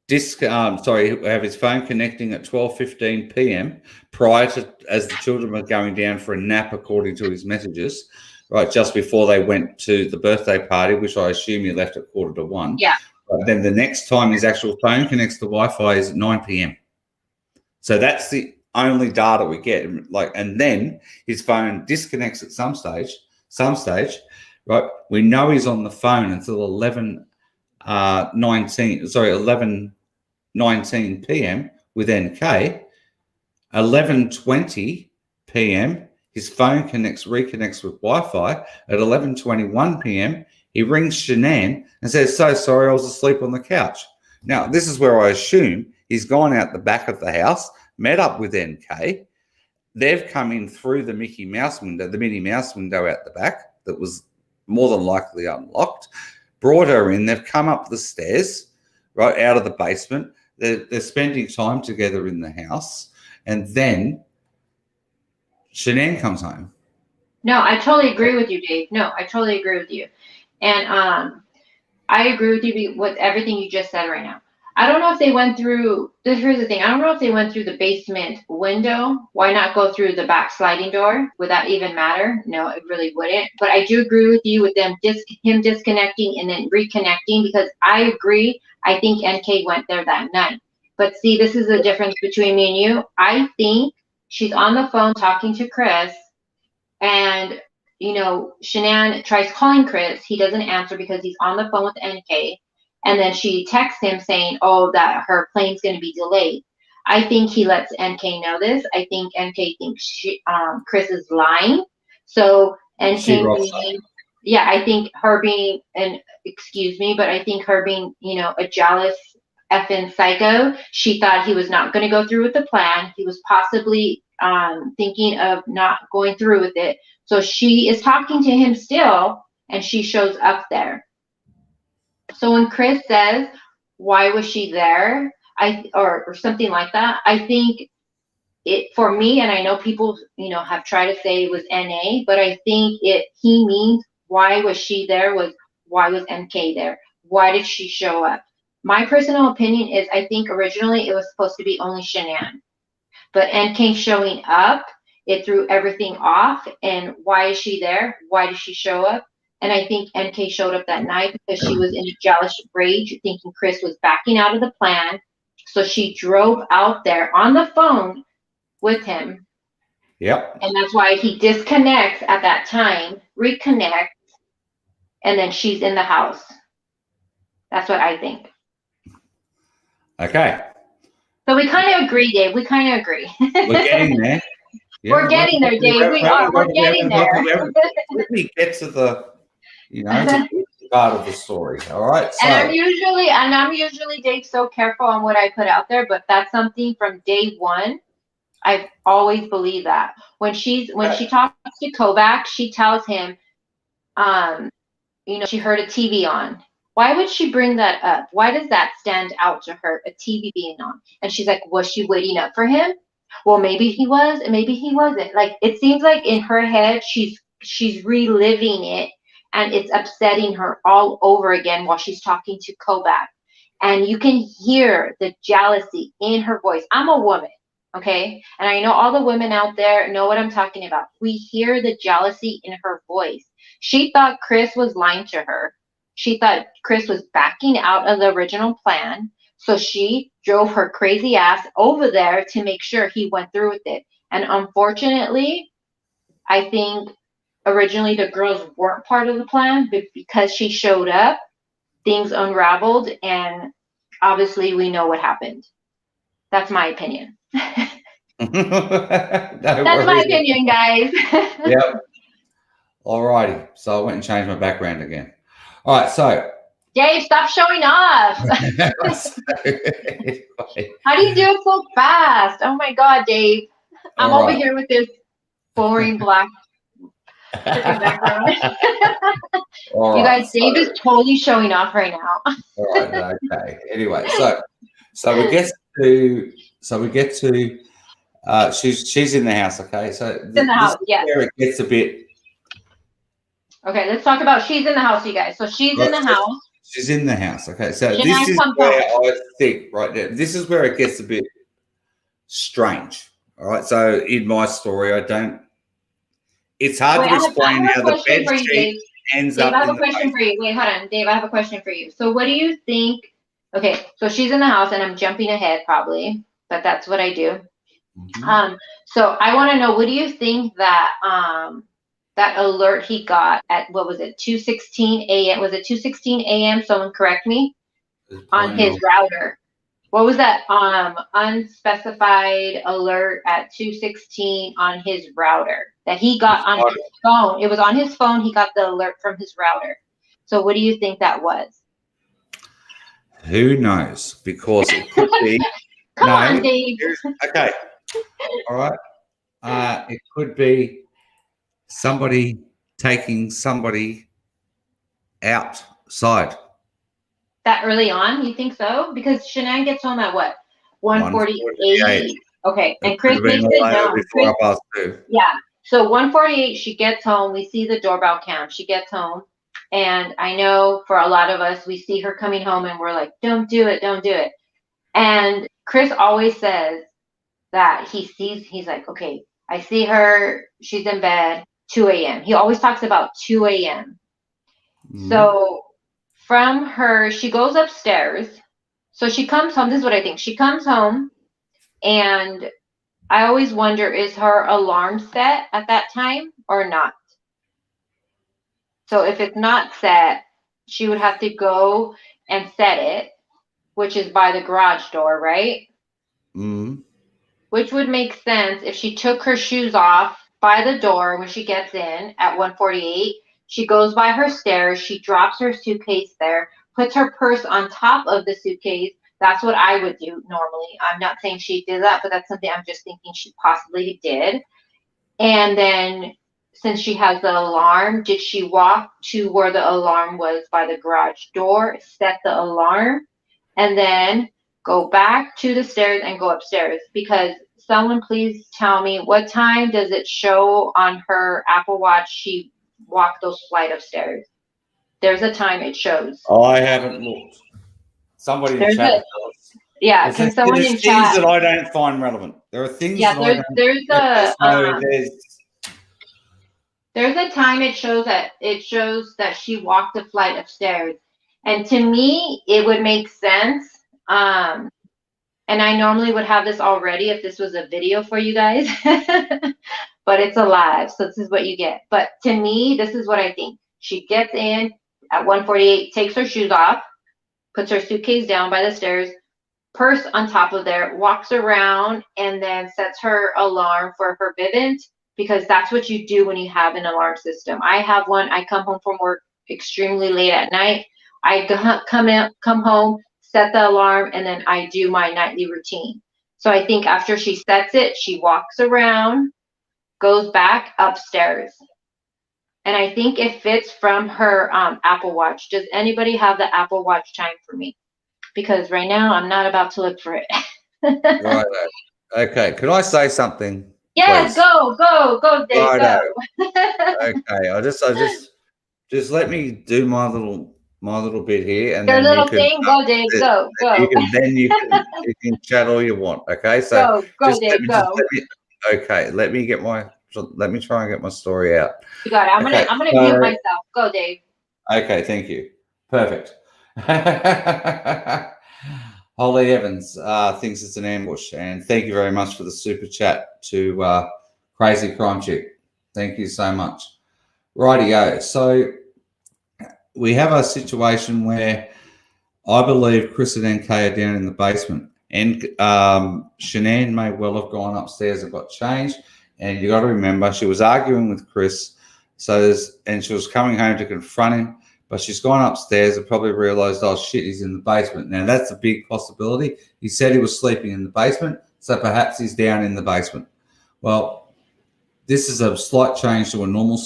have his phone connecting at 12:15 p.m. prior to, as the children were going down for a nap, according to his messages, right, just before they went to the birthday party, which I assume he left at 1:45. Yeah. But then the next time his actual phone connects to Wi-Fi is at 9 p.m. So that's the only data we get. And then his phone disconnects at some stage, right? We know he's on the phone until 11:19 p.m. with NK. 11:20 p.m. his phone reconnects with Wi-Fi. At 11:21 p.m. he rings Shanann and says, "So sorry, I was asleep on the couch." Now, this is where I assume he's gone out the back of the house, met up with NK. They've come in through the Minnie Mouse window out the back that was more than likely unlocked, brought her in. They've come up the stairs, right, out of the basement. They're spending time together in the house. And then Shanann comes home. No, I totally agree with you, Dave. No, I totally agree with you. And I agree with you with everything you just said right now. I don't know if they went through, here's the thing, I don't know if they went through the basement window. Why not go through the back sliding door? Would that even matter? No, it really wouldn't. But I do agree with you with him disconnecting and then reconnecting, because I agree. I think NK went there that night. But see, this is the difference between me and you. I think she's on the phone talking to Chris, and Shanann tries calling Chris. He doesn't answer because he's on the phone with NK. And then she texts him saying, "Oh, that her plane's going to be delayed." I think he lets NK know this. I think NK thinks Chris is lying. So NK I think her being, and excuse me, but I think her being, a jealous effing psycho. She thought he was not going to go through with the plan. He was possibly thinking of not going through with it. So she is talking to him still, and she shows up there. So when Chris says, "Why was she there?" or something like that, I think it, for me, and I know people, have tried to say it was NA, but I think he means why was she there was why was MK there? Why did she show up? My personal opinion is I think originally it was supposed to be only Shanann, but NK showing up, it threw everything off. And why is she there? Why did she show up? And I think NK showed up that night because she was in a jealous rage, thinking Chris was backing out of the plan. So she drove out there on the phone with him. Yep. And that's why he disconnects at that time, reconnects, and then she's in the house. That's what I think. Okay. So we kind of agree, Dave. We kind of agree. We're getting there. Yeah, we're getting there, Dave. We are. We're getting there. Let me get to the, part of the story. All right. So. And I'm usually, Dave, so careful on what I put out there, but that's something from day one. I've always believed that when she talks to Kovac, she tells him, she heard a TV on. Why would she bring that up? Why does that stand out to her, a TV being on? And she's like, was she waiting up for him? Well, maybe he was, and maybe he wasn't. Like, it seems like in her head, she's reliving it, and it's upsetting her all over again while she's talking to Kovac. And you can hear the jealousy in her voice. I'm a woman, okay? And I know all the women out there know what I'm talking about. We hear the jealousy in her voice. She thought Chris was lying to her. She thought Chris was backing out of the original plan. So she drove her crazy ass over there to make sure he went through with it. And unfortunately, I think originally the girls weren't part of the plan, but because she showed up, things unraveled, and obviously we know what happened. That's my opinion. That's my opinion, guys. Yep. All righty. So I went and changed my background again. All right. So. Dave, stop showing off. How do you do it so fast? Oh my God, Dave. I'm over here with this boring black background. You guys, Dave is totally showing off right now. All right. Okay. Anyway, so we get to she's in the house. Okay. So in the house. Yeah. Where it gets a bit. Okay, let's talk about she's in the house, you guys. So she's in the house. She's in the house. Okay, so Shania this is comes where home. I think right now. This is where it gets a bit strange. All right. So in my story, I don't. It's hard Wait, to I explain have how a the question bed for you, sheet Dave. ends Dave, I up have in a the question for basement. you. Wait, hold on. Dave, I have a question for you. So what do you think? Okay, so she's in the house and I'm jumping ahead probably, but that's what I do. So I want to know, what do you think that that alert he got at, what was it, 2:16 a.m. Was it 2:16 a.m.? Someone correct me, on his router. What was that unspecified alert at 2:16 on his router that he got on his phone? It was on his phone. He got the alert from his router. So what do you think that was? Who knows? Because it could be. Come No. on, Dave. Okay. All right. It could be somebody taking somebody outside. That early on, you think so? Because Shanann gets home at what? 1:48. 1:48. Okay, It and could Chris have been makes all it over known. before 2:30. Yeah. So 1:48, she gets home. We see the doorbell cam. She gets home. And I know for a lot of us, we see her coming home and we're like, don't do it, don't do it. And Chris always says that he's like, okay, I see her, she's in bed, 2 a.m. He always talks about 2 a.m. So from her, she goes upstairs. So she comes home. This is what I think. She comes home, and I always wonder, is her alarm set at that time or not? So if it's not set, she would have to go and set it, which is by the garage door, right? Which would make sense if she took her shoes off by the door when she gets in at 1:48. She goes by her stairs, she drops her suitcase there, puts her purse on top of the suitcase. That's what I would do normally. I'm not saying she did that, but that's something I'm just thinking she possibly did. And then, since she has the alarm, did she walk to where the alarm was by the garage door, set the alarm, and then go back to the stairs and go upstairs? Because someone please tell me, what time does it show on her Apple Watch she walked those flight of stairs? There's a time it shows. I haven't looked. Somebody in chat. Yeah, can someone in There's chat? things that I don't find relevant. There are things Yeah, that I don't. There's a time it shows that she walked a flight of stairs, and to me it would make sense. And I normally would have this already if this was a video for you guys, but it's a live, so this is what you get. But to me, this is what I think. She gets in at 1:48, takes her shoes off, puts her suitcase down by the stairs, purse on top of there, walks around, and then sets her alarm for her Vivint, because that's what you do when you have an alarm system. I have one. I come home from work extremely late at night. I come home, set the alarm, and then I do my nightly routine. So I think after she sets it, she walks around, goes back upstairs. And I think it fits from her Apple Watch. Does anybody have the Apple Watch time for me? Because right now I'm not about to look for it. Right. Okay. Could I say something? Yes, please? go, Dave, Righto. go. Okay. I just let me do my little bit here, and Your then little you can thing, go, Dave, go. you can chat all you want. Okay. So Go, Dave, go. Let me try and get my story out. You got it. I'm gonna mute myself. Go, Dave. Okay, thank you. Perfect. Holly Evans thinks it's an ambush, and thank you very much for the super chat to Crazy Crime Chick. Thank you so much. Rightio. So we have a situation where I believe Chris and NK are down in the basement, and Shanann may well have gone upstairs and got changed. And you got to remember, she was arguing with Chris, and she was coming home to confront him. But she's gone upstairs and probably realized, oh shit, he's in the basement. Now that's a big possibility. He said he was sleeping in the basement, so perhaps he's down in the basement. Well, this is a slight change to the normal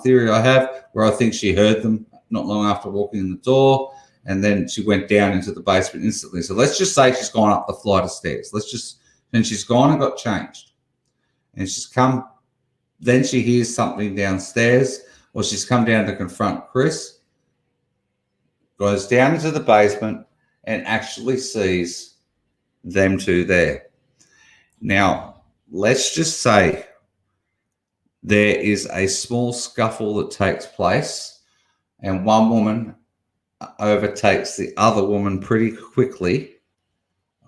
theory I have, where I think she heard them not long after walking in the door, and then she went down into the basement instantly. So let's just say she's gone up the flight of stairs. And she's gone and got changed, and she's come. Then she hears something downstairs. Well, she's come down to confront Chris. goes down into the basement and actually sees them two there. Now, let's just say there is a small scuffle that takes place, and one woman overtakes the other woman pretty quickly.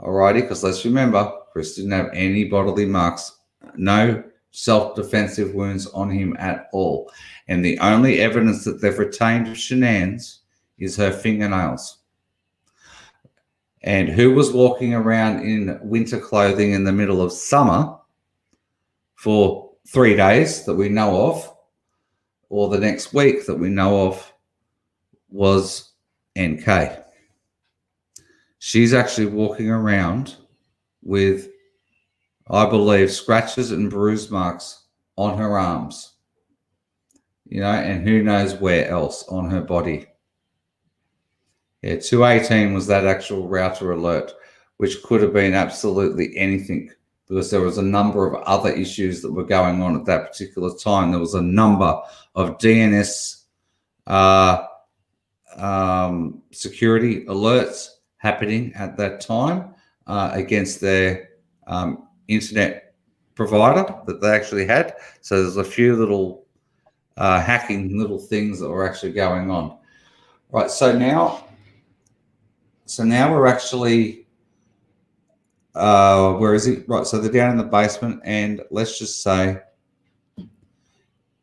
Alrighty, because let's remember, Chris didn't have any bodily marks, no self-defensive wounds on him at all. And the only evidence that they've retained of Shanann's is her fingernails. And who was walking around in winter clothing in the middle of summer for 3 days that we know of, or the next week that we know of, was NK. She's actually walking around with, I believe, scratches and bruise marks on her arms, and who knows where else on her body. Yeah, 218 was that actual router alert, which could have been absolutely anything, because there was a number of other issues that were going on at that particular time. There was a number of DNS security alerts happening at that time against their internet provider that they actually had. So there's a few little hacking little things that were actually going on. Right, so now we're actually, where is he? Right, so they're down in the basement, and let's just say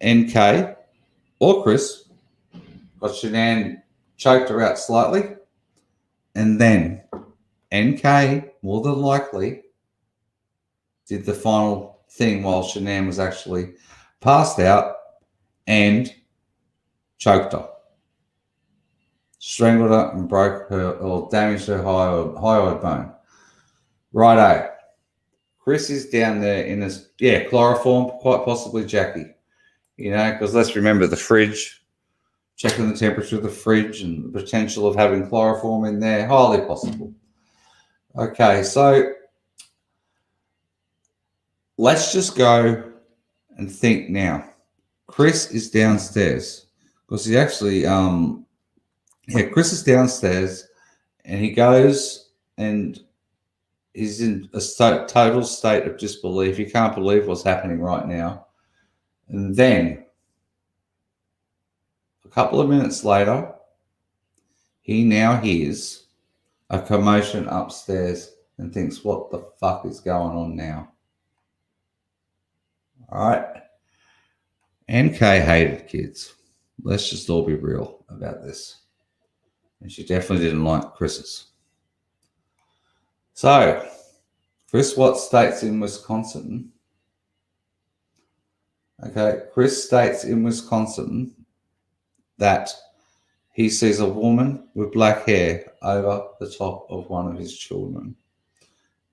NK or Chris got Shanann, choked her out slightly, and then NK, more than likely, did the final thing while Shanann was actually passed out and choked her. Strangled her and broke her or damaged her hyoid bone. Righto. Chris is down there in his, chloroform, quite possibly Jackie. Because let's remember the fridge, checking the temperature of the fridge and the potential of having chloroform in there, highly possible. Okay, so let's just go and think now. Chris is downstairs because he actually, Chris is downstairs and he goes and he's in a total state of disbelief. He can't believe what's happening right now. And then a couple of minutes later, he now hears a commotion upstairs and thinks, what the fuck is going on now? All right. NK hated kids. Let's just all be real about this. And she definitely didn't like Chris's. So, Chris Watts states in Wisconsin. Okay, Chris states in Wisconsin that he sees a woman with black hair over the top of one of his children.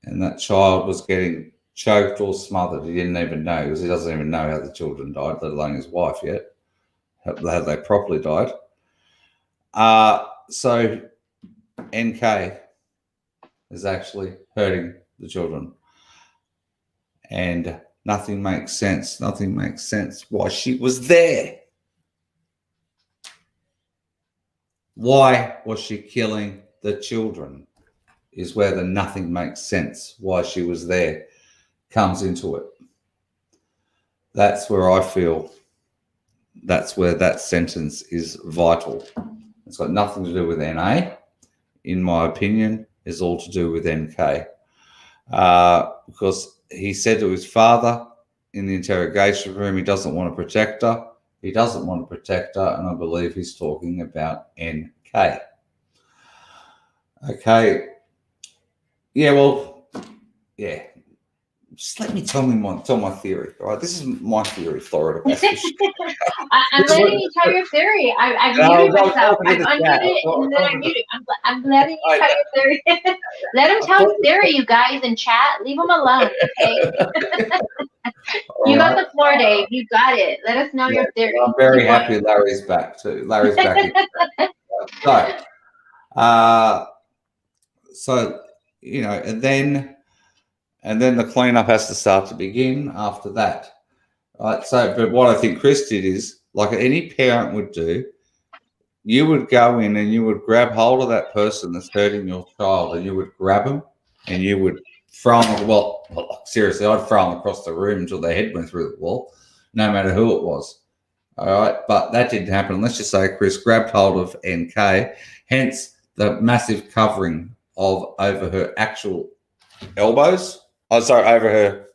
And that child was getting choked or smothered. He didn't even know, because he doesn't even know how the children died, let alone his wife yet. How they properly died. So NK is actually hurting the children. And nothing makes sense. Nothing makes sense why she was there. Why was she killing the children? Is where the nothing makes sense why she was there comes into it. That's where I feel that's where that sentence is vital. It's got nothing to do with NA, in my opinion, it's all to do with NK. Because he said to his father in the interrogation room, he doesn't want to protect her. He doesn't want to protect her, and I believe he's talking about NK. Okay. Yeah, well, yeah. Just let me tell my theory. All right, this is my theory, Florida. I'm letting you tell your theory. I've muted myself. I've unmuted and then I muted. I'm letting you tell your theory. Let him tell his theory, you guys in chat. Leave him alone, okay? You got the floor, Dave. You got it. Let us know your theory. I'm very happy Larry's back too. Larry's back. So, and then the cleanup has to start to begin after that. Right. So, but what I think Chris did is, like any parent would do, you would go in and you would grab hold of that person that's hurting your child, and you would grab them and you would throw them. Well, seriously, I'd throw them across the room until their head went through the wall, no matter who it was. All right, but that didn't happen. Let's just say Chris grabbed hold of NK, hence the massive covering of over her actual elbows. Oh, sorry, over her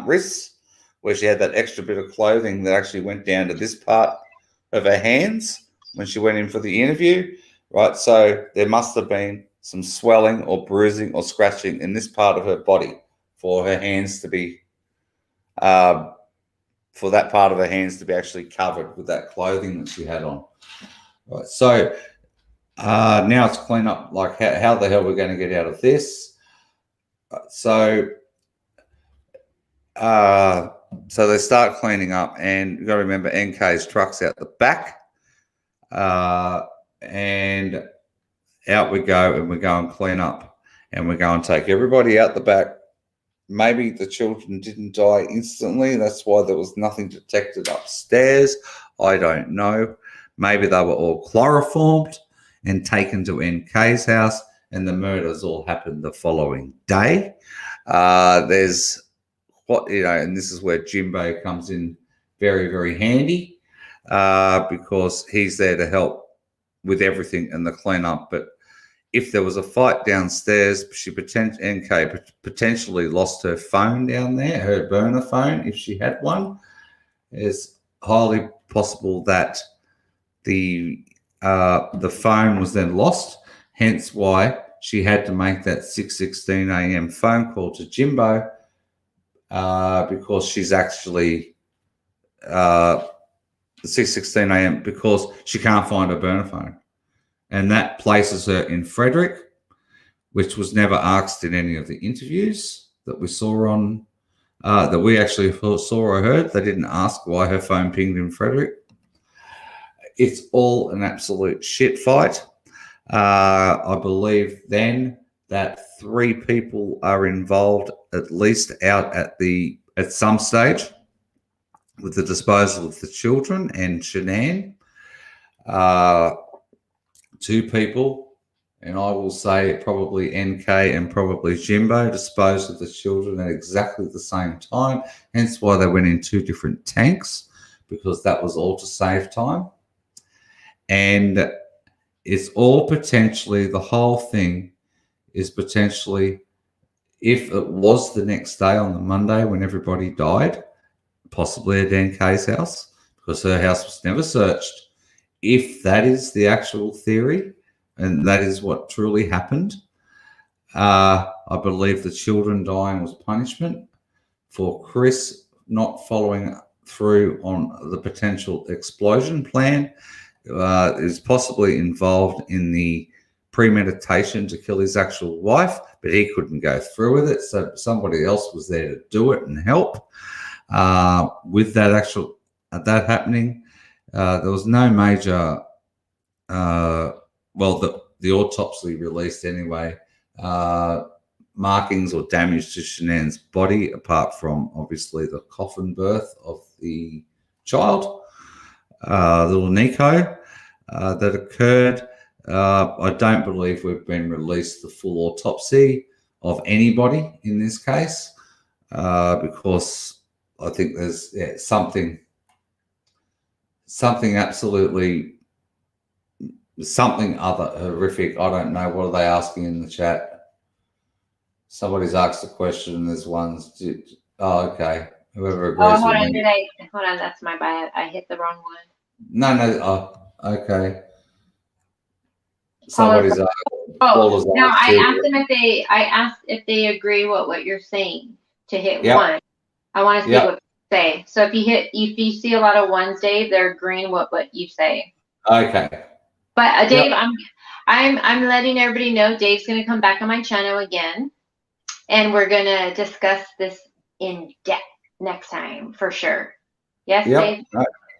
wrists, where she had that extra bit of clothing that actually went down to this part of her hands when she went in for the interview, right? So there must have been some swelling or bruising or scratching in this part of her body for her hands to be, for that part of her hands to be actually covered with that clothing that she had on. Right. So now it's clean up. Like how the hell we're going to get out of this? So they start cleaning up, and you've got to remember NK's truck's out the back. And out we go, and we go and clean up, and we go and take everybody out the back. Maybe the children didn't die instantly. That's why there was nothing detected upstairs. I don't know. Maybe they were all chloroformed and taken to NK's house, and the murders all happened the following day. There's what, and this is where Jimbo comes in very, very handy, because he's there to help with everything and the cleanup. But if there was a fight downstairs, NK potentially lost her phone down there, her burner phone, if she had one. It's highly possible that the phone was then lost, hence why she had to make that 6:16 a.m. phone call to Jimbo, because she's actually 6:16 a.m. because she can't find her burner phone. And that places her in Frederick, which was never asked in any of the interviews that we saw on, that we actually saw or heard. They didn't ask why her phone pinged in Frederick. It's all an absolute shit fight. I believe then that 3 people are involved, at least out at some stage, with the disposal of the children and Shanann. 2 people, and I will say probably NK and probably Jimbo, disposed of the children at exactly the same time, hence why they went in 2 different tanks, because that was all to save time. And it's all potentially, the whole thing is potentially, if it was the next day on the Monday when everybody died, possibly at NK's house, because her house was never searched. If that is the actual theory, and that is what truly happened, I believe the children dying was punishment for Chris not following through on the potential explosion plan. Is possibly involved in the premeditation to kill his actual wife, but he couldn't go through with it, so somebody else was there to do it and help with that happening. There was no major, the autopsy released anyway, markings or damage to Shanann's body, apart from obviously the coffin birth of the child, little Nico, that occurred. I don't believe we've been released the full autopsy of anybody in this case, because I think there's something absolutely, something other horrific. I don't know. What are they asking in the chat? Somebody's asked a question, and there's ones. Oh, okay. Whoever agrees. Oh, hold on. Hold on. That's my bad. I hit the wrong one. No. Oh, okay. Somebody's asked. Oh, no. I asked if they agree with what you're saying to hit 1. I want to see what they say. So if you see a lot of 1s, Dave, they're agreeing with what you say. Okay. But Dave, I'm letting everybody know Dave's going to come back on my channel again, and we're going to discuss this in depth next time for sure. Yes, Dave?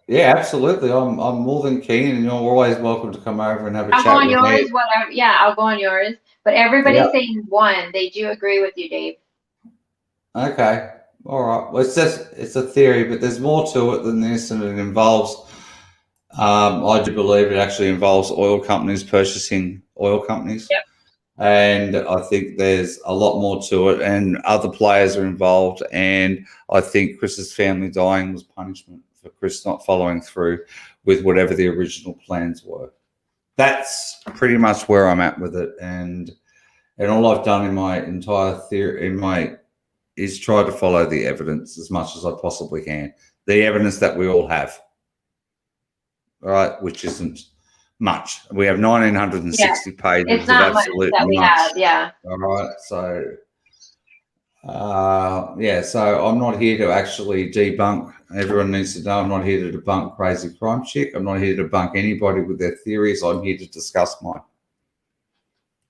Yeah, absolutely. I'm more than keen, and you're always welcome to come over and have a chat with me. I'll go on yours. I'll go on yours. But everybody's saying 1. They do agree with you, Dave. Okay. All right. Well, it's a theory, but there's more to it than this, and it involves I do believe it actually involves oil companies purchasing oil companies. Yep. And I think there's a lot more to it, and other players are involved. And I think Chris's family dying was punishment for Chris not following through with whatever the original plans were. That's pretty much where I'm at with it. And all I've done in my entire theory, is try to follow the evidence as much as I possibly can. The evidence that we all have, right, which isn't much. We have 1,960 pages It's of not much absolute that we much. have. Yeah. All right, so yeah, so I'm not here to actually debunk. Everyone needs to know I'm not here to debunk Crazy Crime Chick. I'm not here to debunk anybody with their theories. I'm here to discuss mine.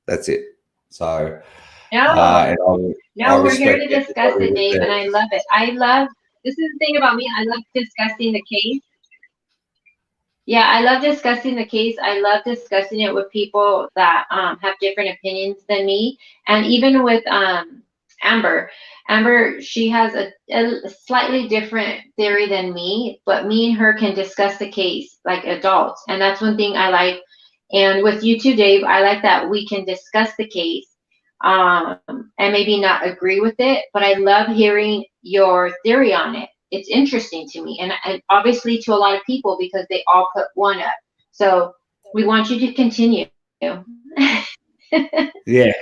That's it. So, and No, we're here respect to discuss everybody it, with Dave, and theirs. I love it. This is the thing about me. I love discussing the case. Yeah, I love discussing the case. I love discussing it with people that have different opinions than me. And even with Amber. Amber, she has a slightly different theory than me, but me and her can discuss the case like adults. And that's one thing I like. And with you too, Dave, I like that we can discuss the case and maybe not agree with it, but I love hearing your theory on it. It's interesting to me, and obviously to a lot of people because they all put one up. So we want you to continue. Yeah.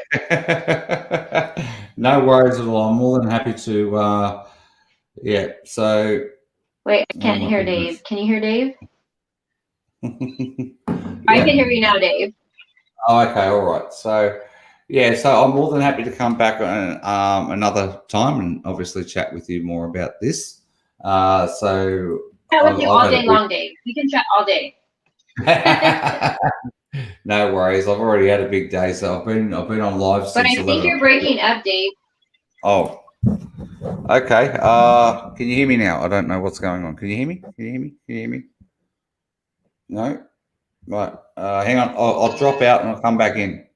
No worries at all. I'm more than happy to, yeah. So, Wait, I oh can't my hear goodness. Dave. Can you hear Dave? I can Yeah. hear you now, Dave. Oh, okay. All right. So, yeah. So I'm more than happy to come back on another time and obviously chat with you more about this. So Chat with you I've all had a day long, Dave. We can chat all day. big. No worries. I've already had a big day, so I've been on live But since I think 11 you're o'clock. breaking up, Dave. Oh, okay. Can you hear me now? I don't know what's going on. Can you hear me? Can you hear me? Can you hear me? No? Right. Hang on. I'll drop out and I'll come back in.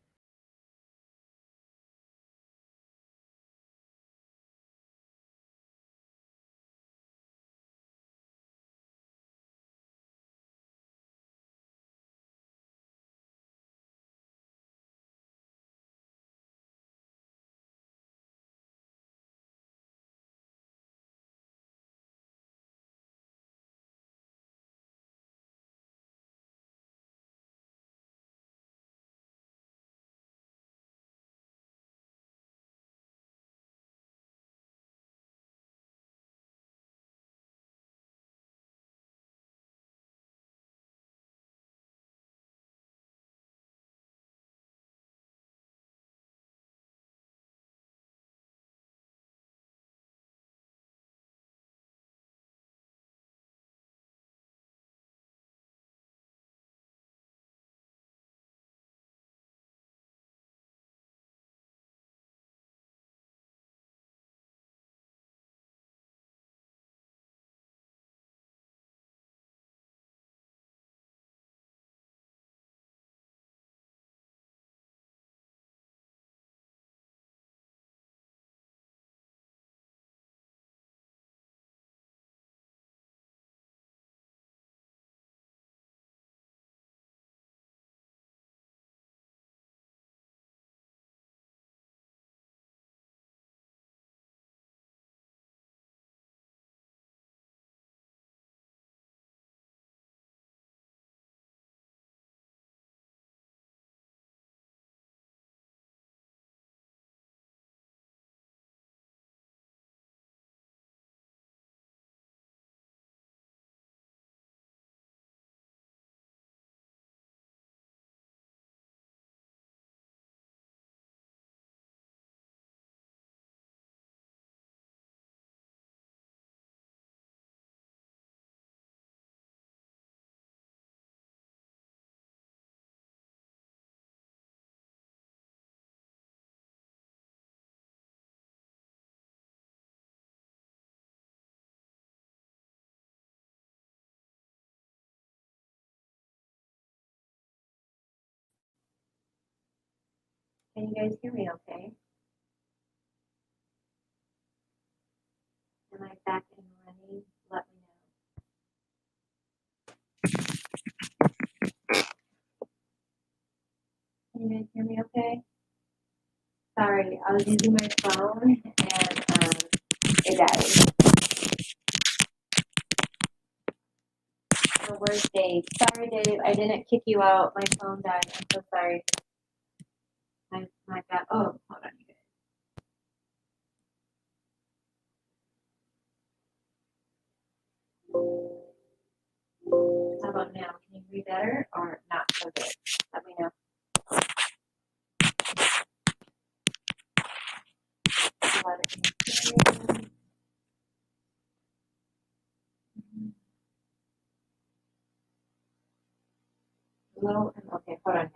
Can you guys hear me okay? Am I back and running? Let me know. I was using my phone and it died. So where's Dave? Sorry, Dave. I didn't kick you out. My phone died. I'm so sorry. My God. Oh, hold on. You guys. How about now? Can you read better or not so good? Let me know. Low and okay, hold on.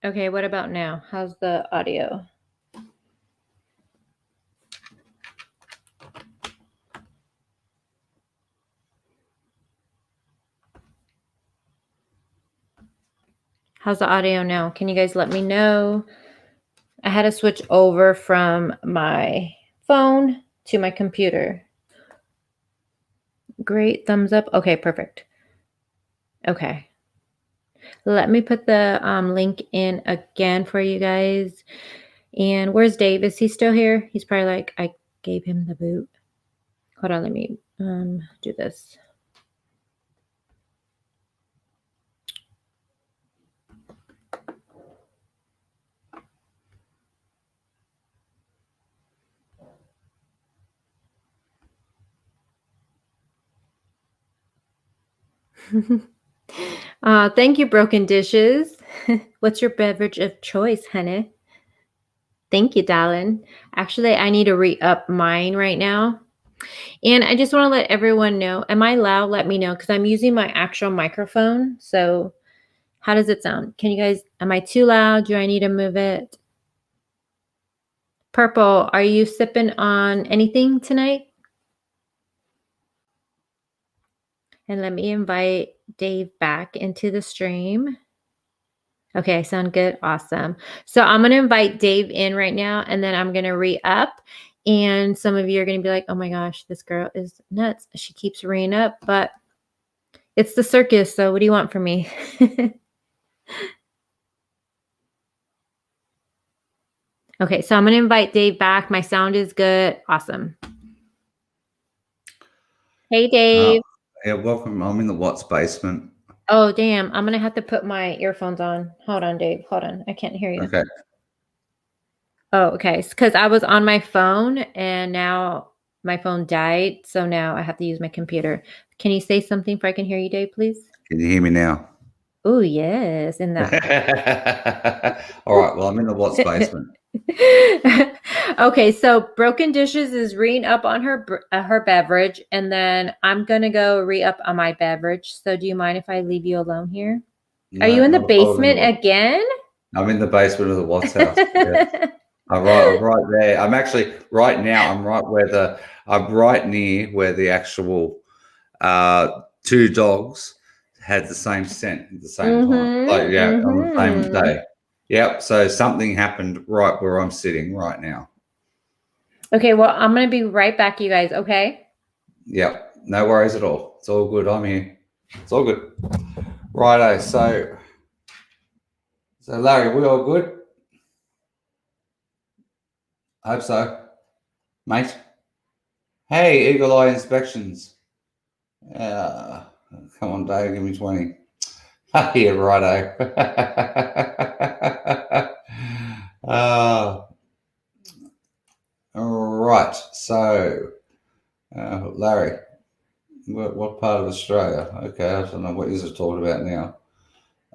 Okay, what about now? How's the audio? How's the audio now? Can you guys let me know? I had to switch over from my phone to my computer. Great, thumbs up. Okay, perfect. Okay. Let me put the link in again for you guys. And where's Dave? Is he still here? He's probably like, I gave him the boot. Hold on, let me do this. Thank you, Broken Dishes. What's your beverage of choice, honey? Thank you, darling. Actually, I need to re-up mine right now. And I just want to let everyone know, am I loud? Let me know because I'm using my actual microphone. So how does it sound? Can you guys, am I too loud? Do I need to move it? Purple, are you sipping on anything tonight? And let me invite Dave back into the stream. Okay, I sound good. Awesome. So I'm going to invite Dave in right now, and then I'm going to re-up. And some of you are going to be like, oh my gosh, this girl is nuts. She keeps re-up, but it's the circus. So what do you want from me? Okay, so I'm going to invite Dave back. My sound is good. Awesome. Hey, Dave. Yeah, welcome. I'm in the Watts basement. Oh, damn. I'm going to have to put my earphones on. Hold on, Dave. Hold on. I can't hear you. Okay. Oh, okay. Because I was on my phone and now my phone died. So now I have to use my computer. Can you say something so I can hear you, Dave, please? Can you hear me now? Oh, yes. In that. All right. Well, I'm in the Watts basement. Okay, so Broken Dishes is reading up on her beverage, and then I'm gonna go re-up on my beverage. So, do you mind if I leave you alone here? Are you in the basement again? I'm in the basement of the Watts house. Yeah. I'm right there. I'm actually right now. I'm right near where the actual two dogs had the same scent at the same time. Like on the same day. Yep. So something happened right where I'm sitting right now. Okay. Well, I'm gonna be right back, you guys. Okay. Yep. No worries at all. It's all good. I'm here. It's all good. Righto. So Larry, we all good? I hope so, mate. Hey, Eagle Eye Inspections. Come on, Dave, give me 20. Yeah, righto. All right. So, Larry, what part of Australia? Okay, I don't know what you're talking about now.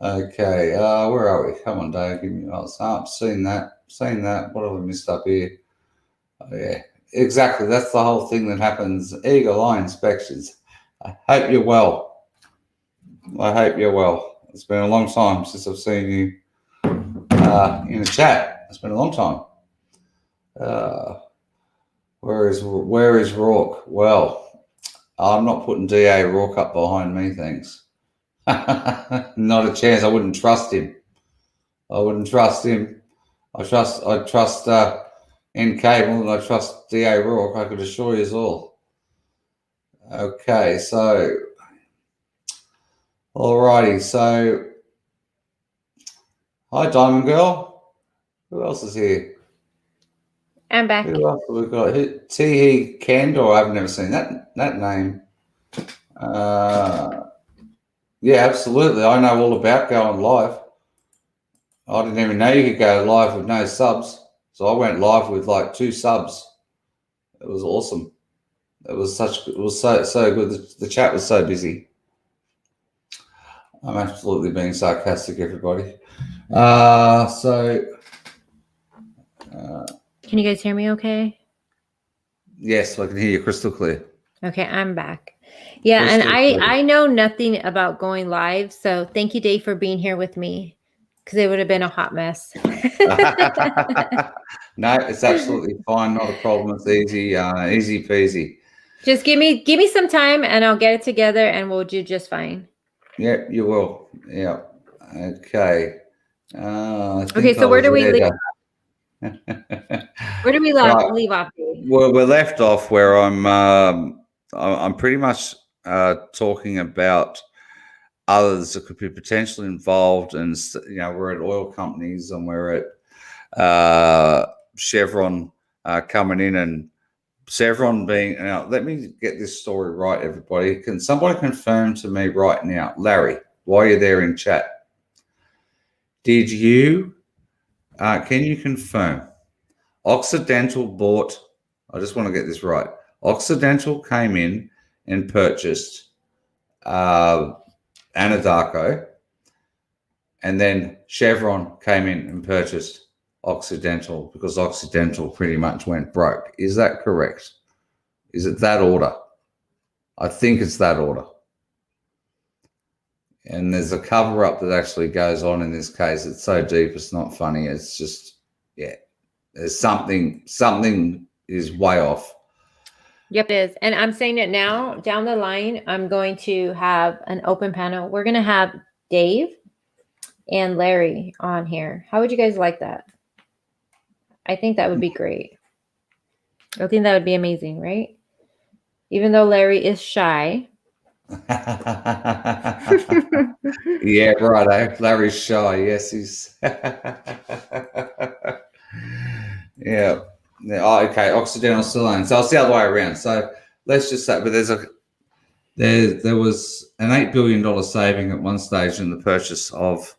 Okay, where are we? Come on, Dave, give me. Oh, seen that. Seen that. What have I missed up here? Oh, yeah, exactly. That's the whole thing that happens. Eagle Eye Inspections. I hope you're well. I hope you're well. It's been a long time since I've seen you in the chat. It's been a long time. Where is Rourke? Well, I'm not putting DA Rourke up behind me, thanks. Not a chance. I wouldn't trust him. I wouldn't trust him. I trust NK more than I trust DA Rourke. I could assure you all. Okay, so alrighty, so hi Diamond Girl. Who else is here? I'm back. Who else have we got? Teehee Candor. I've never seen that name. Yeah, absolutely. I know all about going live. I didn't even know you could go live with no subs. So I went live with like 2 subs. It was awesome. It was so good. The chat was so busy. I'm absolutely being sarcastic, everybody. Can you guys hear me okay? Yes, I can hear you crystal clear. Okay, I'm back. Yeah, and I know nothing about going live, so thank you, Dave, for being here with me, because it would have been a hot mess. No, it's absolutely fine. Not a problem. It's easy, easy peasy. Just give me some time, and I'll get it together, and we'll do just fine. Yeah, you will. Yeah. Okay. Okay, so where do we leave? Where do we leave off, Dave? Well, we're left off where I'm pretty much talking about others that could be potentially involved, and we're at oil companies and we're at Chevron coming in, and Chevron being. Now, let me get this story right, everybody. Can somebody confirm to me right now, Larry, while you're there in chat? Did you? Can you confirm? Occidental bought. I just want to get this right. Occidental came in and purchased Anadarko, and then Chevron came in and purchased Occidental because Occidental pretty much went broke. Is that correct? Is it that order? I think it's that order. And there's a cover up that actually goes on in this case. It's so deep, it's not funny. It's just, yeah, there's something is way off. Yep, it is. And I'm saying it now. Down the line, I'm going to have an open panel. We're going to have Dave and Larry on here. How would you guys like that? I think that would be great. I think that would be amazing, right? Even though Larry is shy. Yeah, right. Larry's shy. Yes, he's. Yeah. Oh, okay. Occidental still owns. So it's the other way around. So let's just say, but there was an $8 billion saving at one stage in the purchase of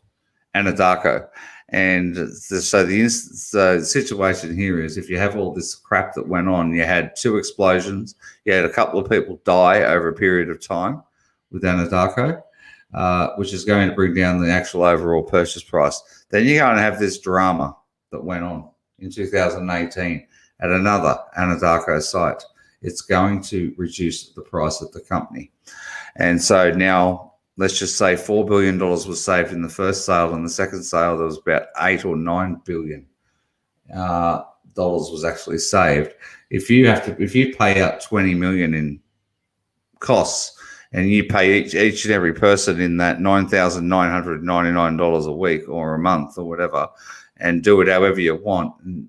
Anadarko. And so the situation here is, if you have all this crap that went on, you had 2 explosions, you had a couple of people die over a period of time with Anadarko, which is going to bring down the actual overall purchase price. Then you're going to have this drama that went on in 2018 at another Anadarko site. It's going to reduce the price of the company. And so now, let's just say $4 billion was saved in the first sale, and the second sale there was about $8 or $9 billion was actually saved. If you pay out $20 million in costs, and you pay each and every person in that $9,999 a week or a month or whatever, and do it however you want, and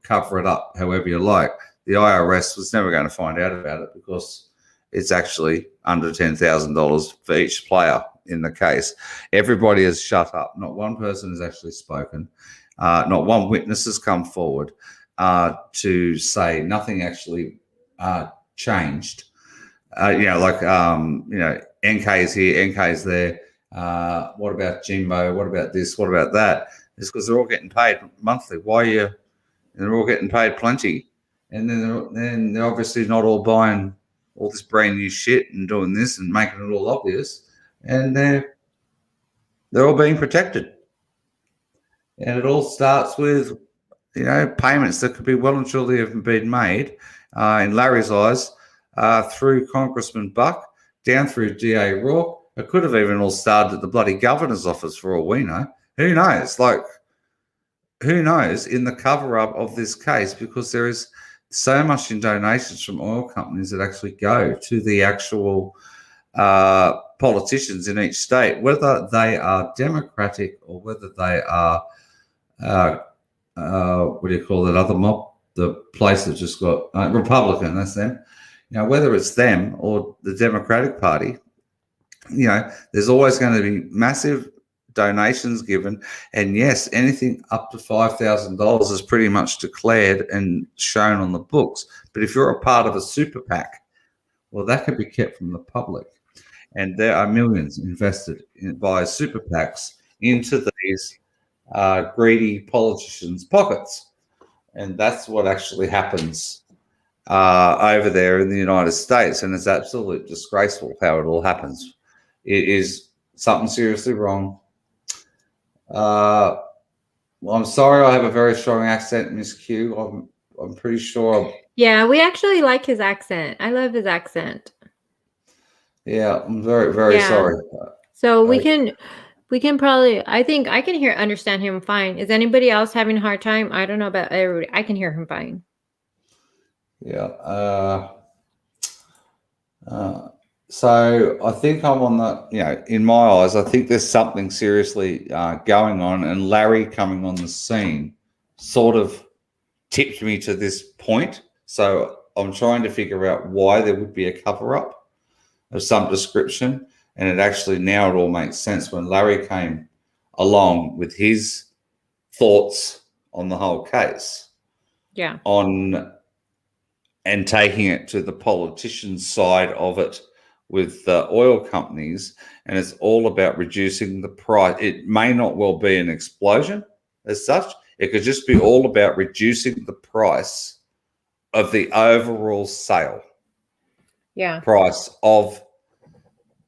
cover it up however you like, the IRS was never going to find out about it because it's actually under $10,000 for each player in the case. Everybody has shut up. Not one person has actually spoken. Not one witness has come forward to say nothing actually changed. Like NK is here, NK is there. What about Jimbo? What about this? What about that? It's because they're all getting paid monthly. Why are you? And they're all getting paid plenty, and then they're obviously not all buying all this brand new shit and doing this and making it all obvious, and they're all being protected. And it all starts with payments that could be well and truly have been made, in Larry's eyes, through Congressman Buck, down through DA Rourke. It could have even all started at the bloody governor's office for all we know. Who knows? Who knows in the cover-up of this case, because there is so much in donations from oil companies that actually go to the actual politicians in each state, whether they are Democratic or whether they are what do you call that other mob? The place that just got Republican. That's them. Whether it's them or the Democratic Party, there's always going to be massive donations given. And yes, anything up to $5,000 is pretty much declared and shown on the books. But if you're a part of a super PAC, well, that can be kept from the public. And there are millions invested by super PACs into these greedy politicians' pockets. And that's what actually happens over there in the United States. And it's absolutely disgraceful how it all happens. It is something seriously wrong. Well, I'm sorry I have a very strong accent, Miss Q. I'm pretty sure. Yeah, we actually like his accent. I love his accent. Yeah, I'm very, very sorry. So we can probably, I think I can understand him fine. Is anybody else having a hard time? I don't know about everybody. I can hear him fine. Yeah. So I think I'm on the, in my eyes, I think there's something seriously going on, and Larry coming on the scene sort of tipped me to this point. So I'm trying to figure out why there would be a cover-up of some description, and it actually now it all makes sense when Larry came along with his thoughts on the whole case. Yeah. And taking it to the politician's side of it with the oil companies, and it's all about reducing the price. It may not well be an explosion as such. It could just be all about reducing the price of the overall sale price of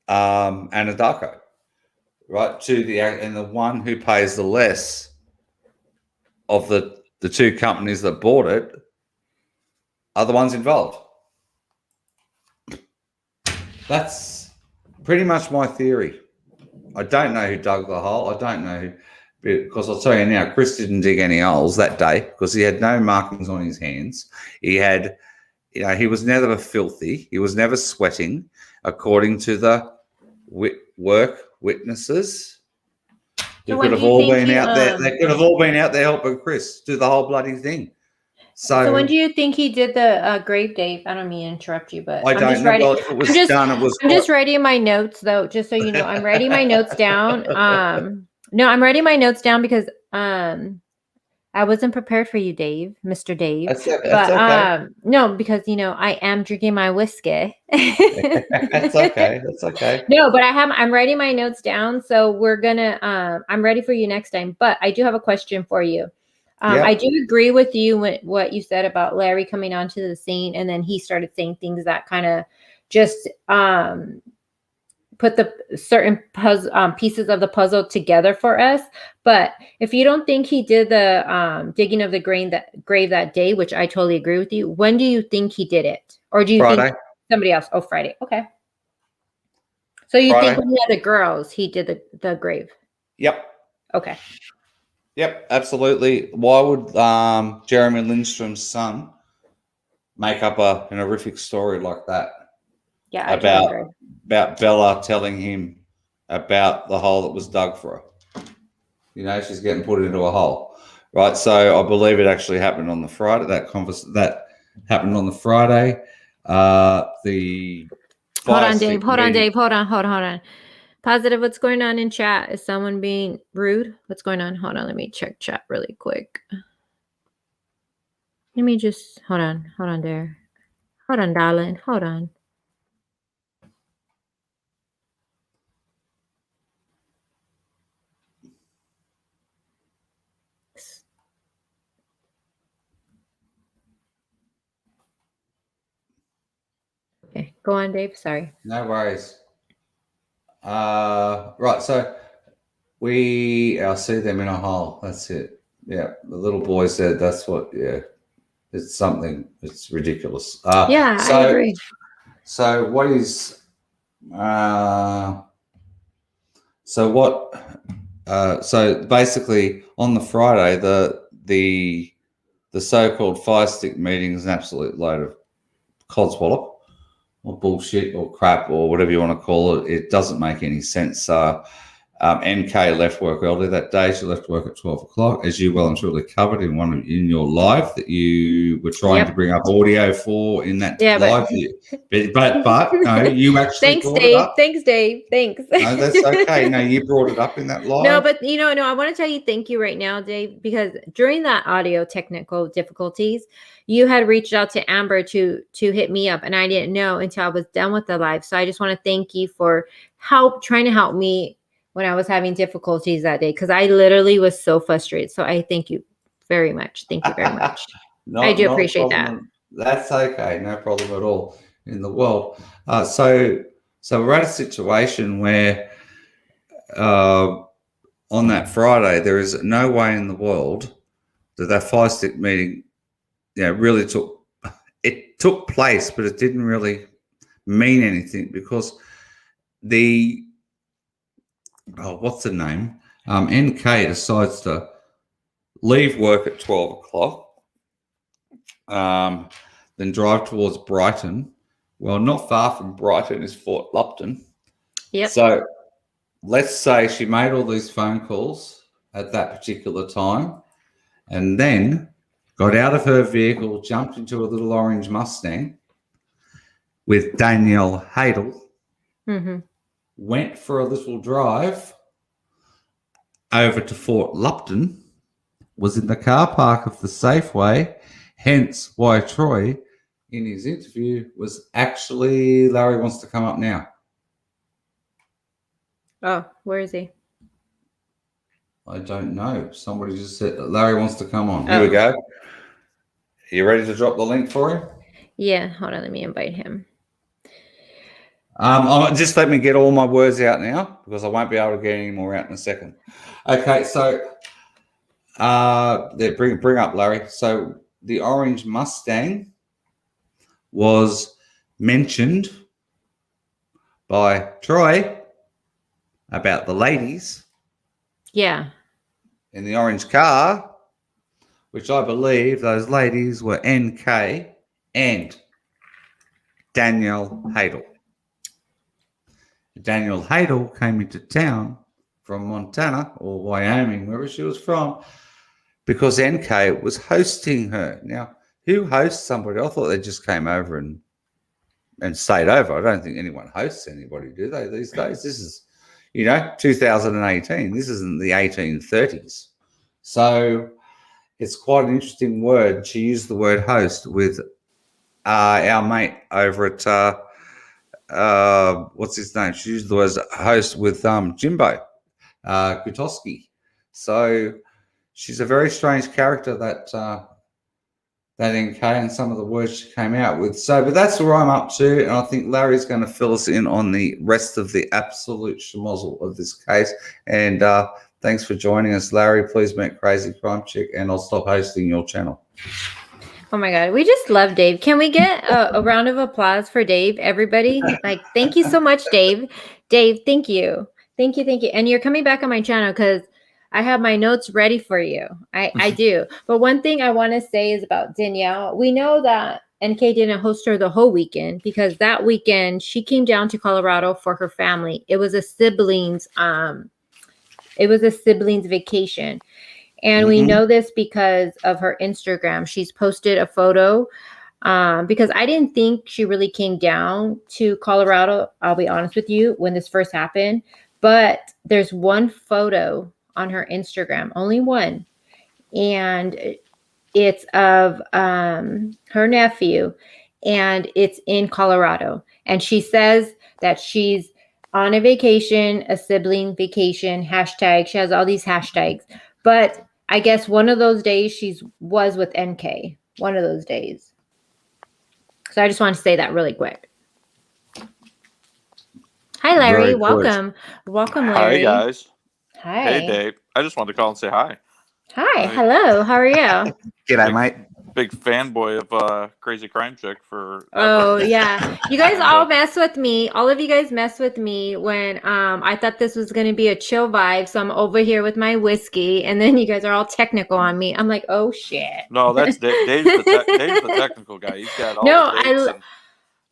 Anadarko, right? And the one who pays the less of the two companies that bought it are the ones involved. That's pretty much my theory. I don't know who dug the hole. I don't know, because I'll tell you now, Chris didn't dig any holes that day because he had no markings on his hands. He had, he was never filthy. He was never sweating, according to the work witnesses. They could have all been out there. They could have all been out there helping Chris do the whole bloody thing. So when do you think he did the grave, Dave? I don't mean to interrupt you, but I don't know. Well, if it was done, it was. I'm just writing my notes, though, just so you know. I'm writing my notes down. No, I'm writing my notes down because I wasn't prepared for you, Dave, Mr. Dave. That's okay. No, because I am drinking my whiskey. That's okay. That's okay. No, but I'm writing my notes down, so we're gonna. I'm ready for you next time. But I do have a question for you. I do agree with you with what you said about Larry coming onto the scene, and then he started saying things that kind of just put the certain pieces of the puzzle together for us. But if you don't think he did the digging of the grave that day, which I totally agree with you, when do you think he did it? Or do you think somebody else? Oh, Friday. Okay. So you think when he had the girls, he did the grave? Yep. Okay. Yep, absolutely. Why would Jeremy Lindstrom's son make up an horrific story like that? Yeah, about Bella telling him about the hole that was dug for her. She's getting put into a hole, right? So I believe it actually happened on the Friday. That happened on the Friday. Hold on, Dave. Hold on. Positive, what's going on in chat? Is someone being rude? What's going on? Hold on, let me check chat really quick. Let me just hold on there. Hold on, darling. Hold on. Okay, go on, Dave. Sorry. No worries. Right, so I'll see them in a hole. That's it. Yeah, the little boy said that's what. Yeah, it's something. It's ridiculous. Yeah, I agree. So what is? So what? So basically, on the Friday, the so-called fire stick meeting is an absolute load of codswallop or bullshit or crap or whatever you want to call it. It doesn't make any sense. NK left work early that day. She left work at 12 o'clock, as you well and truly covered in your live that you were trying to bring up audio for in that live. But no, you actually Thanks, brought Dave. it up. Thanks, Dave. Thanks. No, that's okay. No, you brought it up in that live. No, but no, I want to tell you thank you right now, Dave, because during that audio technical difficulties, you had reached out to Amber to hit me up, and I didn't know until I was done with the live. So I just want to thank you for trying to help me when I was having difficulties that day, because I literally was so frustrated. So I thank you very much. Thank you very much. I do appreciate that. That's okay. No problem at all in the world. So we're at a situation where on that Friday, there is no way in the world that fire stick meeting, really took place, but it didn't really mean anything because what's the name? NK decides to leave work at 12 o'clock, then drive towards Brighton. Well, not far from Brighton is Fort Lupton. Yep. So let's say she made all these phone calls at that particular time and then got out of her vehicle, jumped into a little orange Mustang with Danielle Hadel, went for a little drive over to Fort Lupton, was in the car park of the Safeway, hence why Troy, in his interview, was actually, Larry wants to come up now. Oh, where is he? I don't know. Somebody just said Larry wants to come on. Here we go. Are you ready to drop the link for him? Yeah, hold on. Let me invite him. Just let me get all my words out now because I won't be able to get any more out in a second. Okay, so bring up Larry. So the orange Mustang was mentioned by Troy about the ladies. Yeah. In the orange car, which I believe those ladies were NK and Danielle Hadel. Danielle Hadel came into town from Montana or Wyoming, wherever she was from, because NK was hosting her. Now, who hosts somebody? I thought they just came over and stayed over. I don't think anyone hosts anybody, do they, these days? This is, 2018. This isn't the 1830s. So it's quite an interesting word. She used the word host with our mate over at what's his name? She used the word host with Jimbo Gutowski. So she's a very strange character that NK and some of the words she came out with. So, but that's where I'm up to, and I think Larry's going to fill us in on the rest of the absolute schmozzle of this case. And thanks for joining us, Larry. Please meet Crazy Crime Chick, and I'll stop hosting your channel. Oh my God, we just love Dave. Can we get a round of applause for Dave, everybody? Like, thank you so much, Dave. Dave, thank you. Thank you. And you're coming back on my channel because I have my notes ready for you. I do. But one thing I want to say is about Danielle. We know that NK didn't host her the whole weekend because that weekend she came down to Colorado for her family. It was a siblings vacation. And we know this because of her Instagram. She's posted a photo because I didn't think she really came down to Colorado, I'll be honest with you, when this first happened. But there's one photo on her Instagram, only one. And it's of her nephew. and it's in Colorado. And she says that she's on a vacation, a sibling vacation, hashtag. She has all these hashtags. But I guess one of those days was with NK. One of those days. So I just want to say that really quick. Hi, Larry. Very good. Welcome. Welcome, Larry. Hi, guys. Hi. Hey, Dave. I just wanted to call and say hi. Hi. Hello. How are you? G'day, mate. Big fanboy of Crazy Crime Chick for. Oh yeah, you guys all mess with me. All of you guys mess with me when I thought this was gonna be a chill vibe. So I'm over here with my whiskey, and then you guys are all technical on me. I'm like, oh shit. No, that's Dave's the technical guy. He's got all No, the dates.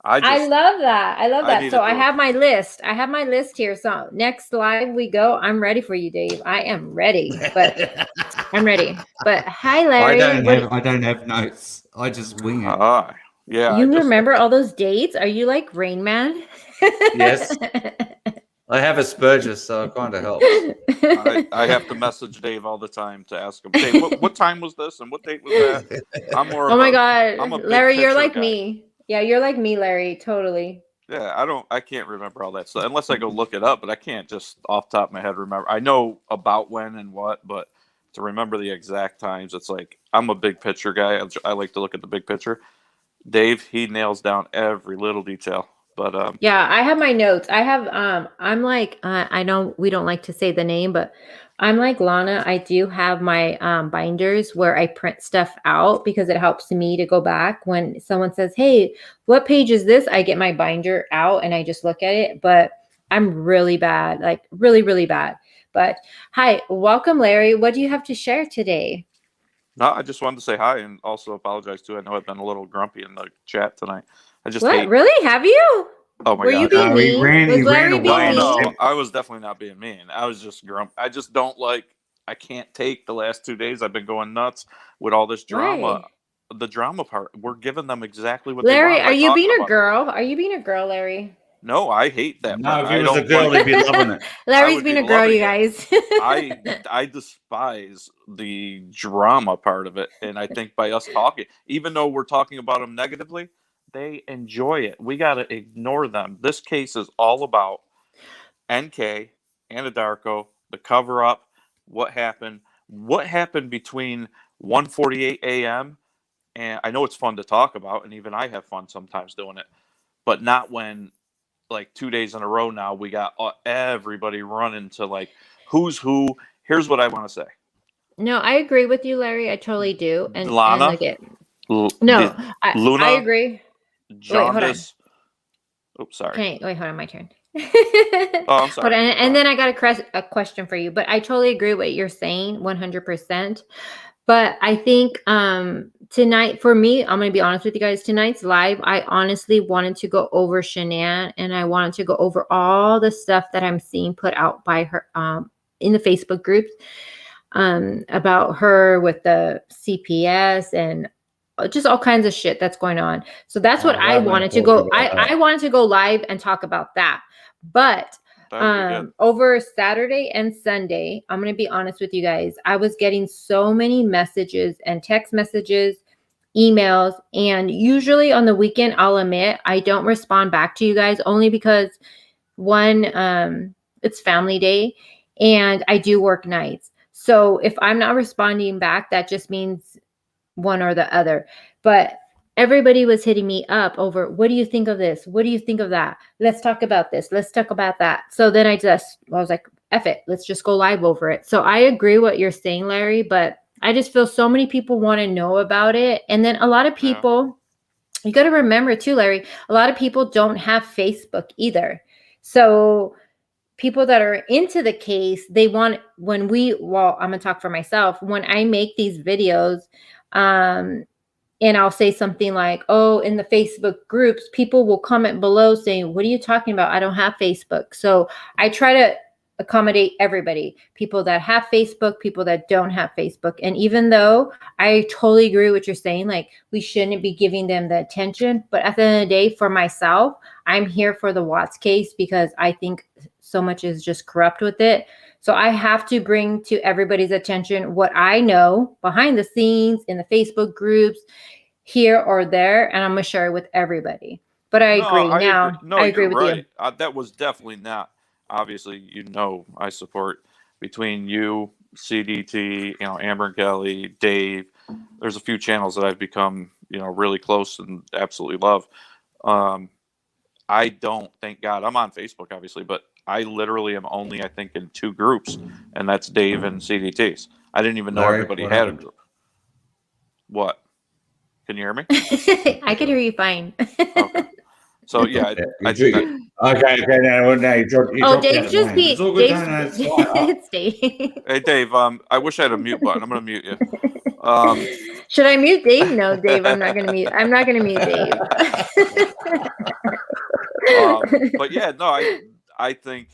I love that. I love I that. need So to I do it. have my list. I have my list here. So next live we go. I'm ready for you, Dave. I am ready. But I'm ready. But hi, Larry. I don't have notes. I just wing it. Yeah. You remember all those dates? Are you like Rain Man? Yes. I have Asperger's, so it kind of helps. I have to message Dave all the time to ask him, Dave, what time was this and what date was that? I'm more. Oh my God, I'm a big Larry, you're picture like guy. me. Yeah, you're like me, Larry. Totally. Yeah, I can't remember all that stuff unless I go look it up, but I can't just off the top of my head remember. I know about when and what, but to remember the exact times, it's like I'm a big picture guy. I like to look at the big picture. Dave, he nails down every little detail. But yeah, I have my notes. I have I'm like I know we don't like to say the name, but I'm like Lana. I do have my binders where I print stuff out because it helps me to go back when someone says, "Hey, what page is this?" I get my binder out and I just look at it, but I'm really bad, like really, really bad. But hi, welcome, Larry. What do you have to share today? no, I just wanted to say hi and also apologize too. I know I've been a little grumpy in the chat tonight. I just What? hate. Really? Have you? Oh my Were God! you being mean? Was Larry being No, mean? no, I was definitely not being mean. I was just grumpy. I just don't like. I can't take the last 2 days. I've been going nuts with all this drama. Why? The drama part. We're giving them exactly what Larry, they want by are you talking being a about it. girl? Are you being a girl, Larry? No, I hate that part. No, if he was a girl, he'd be loving it. Larry's being a girl, you guys. I despise the drama part of it, and I think by us talking, even though we're talking about them negatively, they enjoy it. We got to ignore them. This case is all about NK, Anadarko, the cover up, what happened between 1:48 a.m. and I know it's fun to talk about, and even I have fun sometimes doing it, but not when like 2 days in a row now we got everybody running to like who's who. Here's what I want to say. No, I agree with you, Larry. I totally do. And Lana, look at no, Luna, I agree. Jaundice. Wait, Oops, sorry. wait, hold on, my turn. Oh, I'm sorry. Hold on, and then I got a question for you. But I totally agree with what you're saying, 100%. But I think tonight, for me, I'm going to be honest with you guys. Tonight's live, I honestly wanted to go over Shanann, and I wanted to go over all the stuff that I'm seeing put out by her in the Facebook groups about her with the CPS and just all kinds of shit that's going on. So that's what I wanted to go. I wanted to go live and talk about that. But over Saturday and Sunday, I'm going to be honest with you guys. I was getting so many messages and text messages, emails, and usually on the weekend, I'll admit I don't respond back to you guys only because one, it's family day and I do work nights. So if I'm not responding back, that just means one or the other. But everybody was hitting me up over, what do you think of this? What do you think of that? Let's talk about this. Let's talk about that. So then I was like, F it. Let's just go live over it. So I agree what you're saying, Larry, but I just feel so many people want to know about it. And then a lot of people, you got to remember too, Larry, a lot of people don't have Facebook either. So people that are into the case, they want, I'm going to talk for myself. When I make these videos, and I'll say something like, oh, in the Facebook groups, people will comment below saying, what are you talking about? I don't have Facebook. So I try to accommodate everybody, people that have Facebook, people that don't have Facebook. And even though I totally agree with what you're saying, like we shouldn't be giving them the attention, but at the end of the day, for myself, I'm here for the Watts case because I think so much is just corrupt with it. So I have to bring to everybody's attention what I know behind the scenes in the Facebook groups, here or there, and I'm gonna share it with everybody. But I No, agree. I agree. Now, No, I you're agree with you. right. That was definitely not. Obviously, I support between you, CDT, Amber and Kelly, Dave. There's a few channels that I've become, really close and absolutely love. Um, I don't, thank God, I'm on Facebook, obviously, but I literally am only, I think, in two groups, and that's Dave and CDT's. I didn't even know Larry, everybody what had a happened? group. What? Can you hear me? I can hear you fine. Okay. So yeah, Yeah, I think that. okay, now you Oh, dropped out Dave's of just mine. It's be all good. Dave's. No, it's fine. It's Dave. Hey Dave, I wish I had a mute button. I'm gonna mute you. Um, Should I mute Dave? No, Dave. I'm not gonna mute. I'm not gonna mute Dave. but yeah, no, I think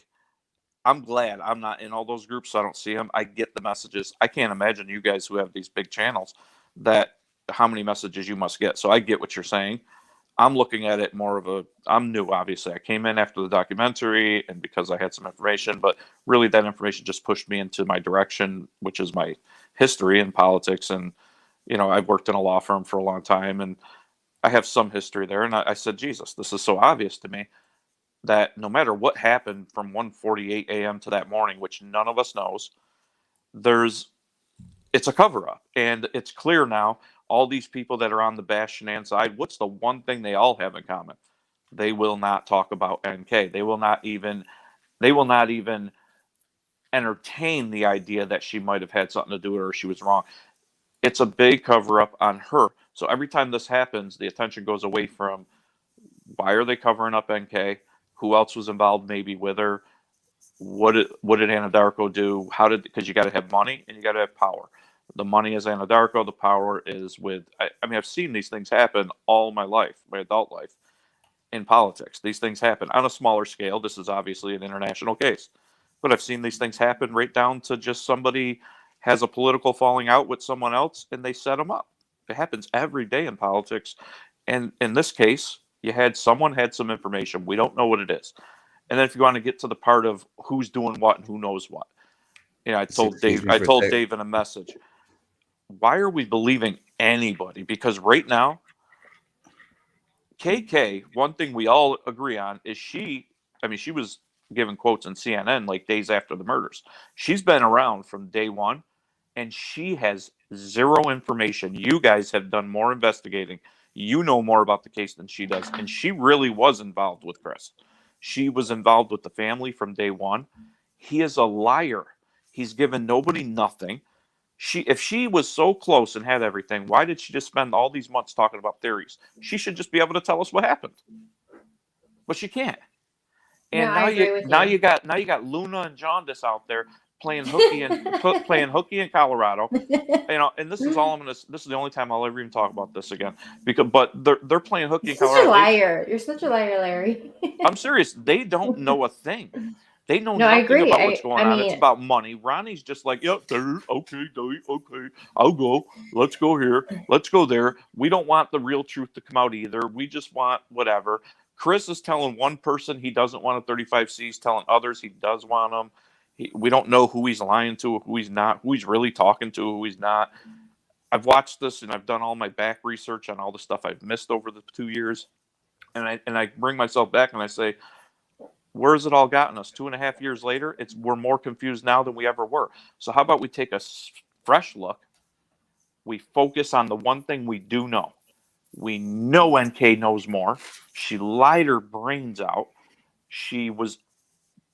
I'm glad I'm not in all those groups, so I don't see them. I get the messages. I can't imagine you guys who have these big channels that how many messages you must get. So I get what you're saying. I'm looking at it more of I'm new, obviously. I came in after the documentary and because I had some information, but really that information just pushed me into my direction, which is my history in politics. And, I've worked in a law firm for a long time and I have some history there. And I said, Jesus, this is so obvious to me that no matter what happened from 1:48 a.m. to that morning, which none of us knows, it's a cover up. And it's clear now, all these people that are on the Bash Shanann side, what's the one thing they all have in common? They will not talk about NK. They will not even entertain the idea that she might have had something to do with it or she was wrong. It's a big cover up on her. So every time this happens, the attention goes away from why are they covering up NK? Who else was involved maybe with her? What did Anadarko do? Because you got to have money and you got to have power. The money is Anadarko. The power is with. I mean, I've seen these things happen all my life, my adult life, in politics. These things happen on a smaller scale. This is obviously an international case, but I've seen these things happen right down to just somebody has a political falling out with someone else and they set them up. It happens every day in politics, and in this case, someone had some information. We don't know what it is. And then if you want to get to the part of who's doing what and who knows what, I told Excuse Dave. me I for a told second. Dave in a message. Why are we believing anybody? Because right now, KK. One thing we all agree on is she. I mean, she was giving quotes on CNN like days after the murders. She's been around from day one, and she has zero information. You guys have done more investigating. You know more about the case than she does, and she really was involved with Chris. She was involved with the family from day one. He is a liar. He's given nobody nothing. If she was so close and had everything, why did she just spend all these months talking about theories? She should just be able to tell us what happened. But she can't. No, And I agree with you. now you got Luna and Jaundice out there playing hooky and playing hooky in Colorado. And this is all I'm gonna. This is the only time I'll ever even talk about this again. But they're playing hooky You're in such a Colorado. liar. You're such a liar, Larry. I'm serious. They don't know a thing. They know No, I nothing agree. about what's I going on. It's mean, about money. Ronnie's just like, yep, okay, Dave, okay, I'll go. Let's go here. Let's go there. We don't want the real truth to come out either. We just want whatever. Chris is telling one person he doesn't want a 35C. He's telling others he does want them. We don't know who he's lying to, who he's not, who he's really talking to, who he's not. I've watched this and I've done all my back research on all the stuff I've missed over the 2 years. And I bring myself back and I say, where's it all gotten us? 2.5 years later, we're more confused now than we ever were. So how about we take a fresh look? We focus on the one thing we do know. We know NK knows more. She lied her brains out. She was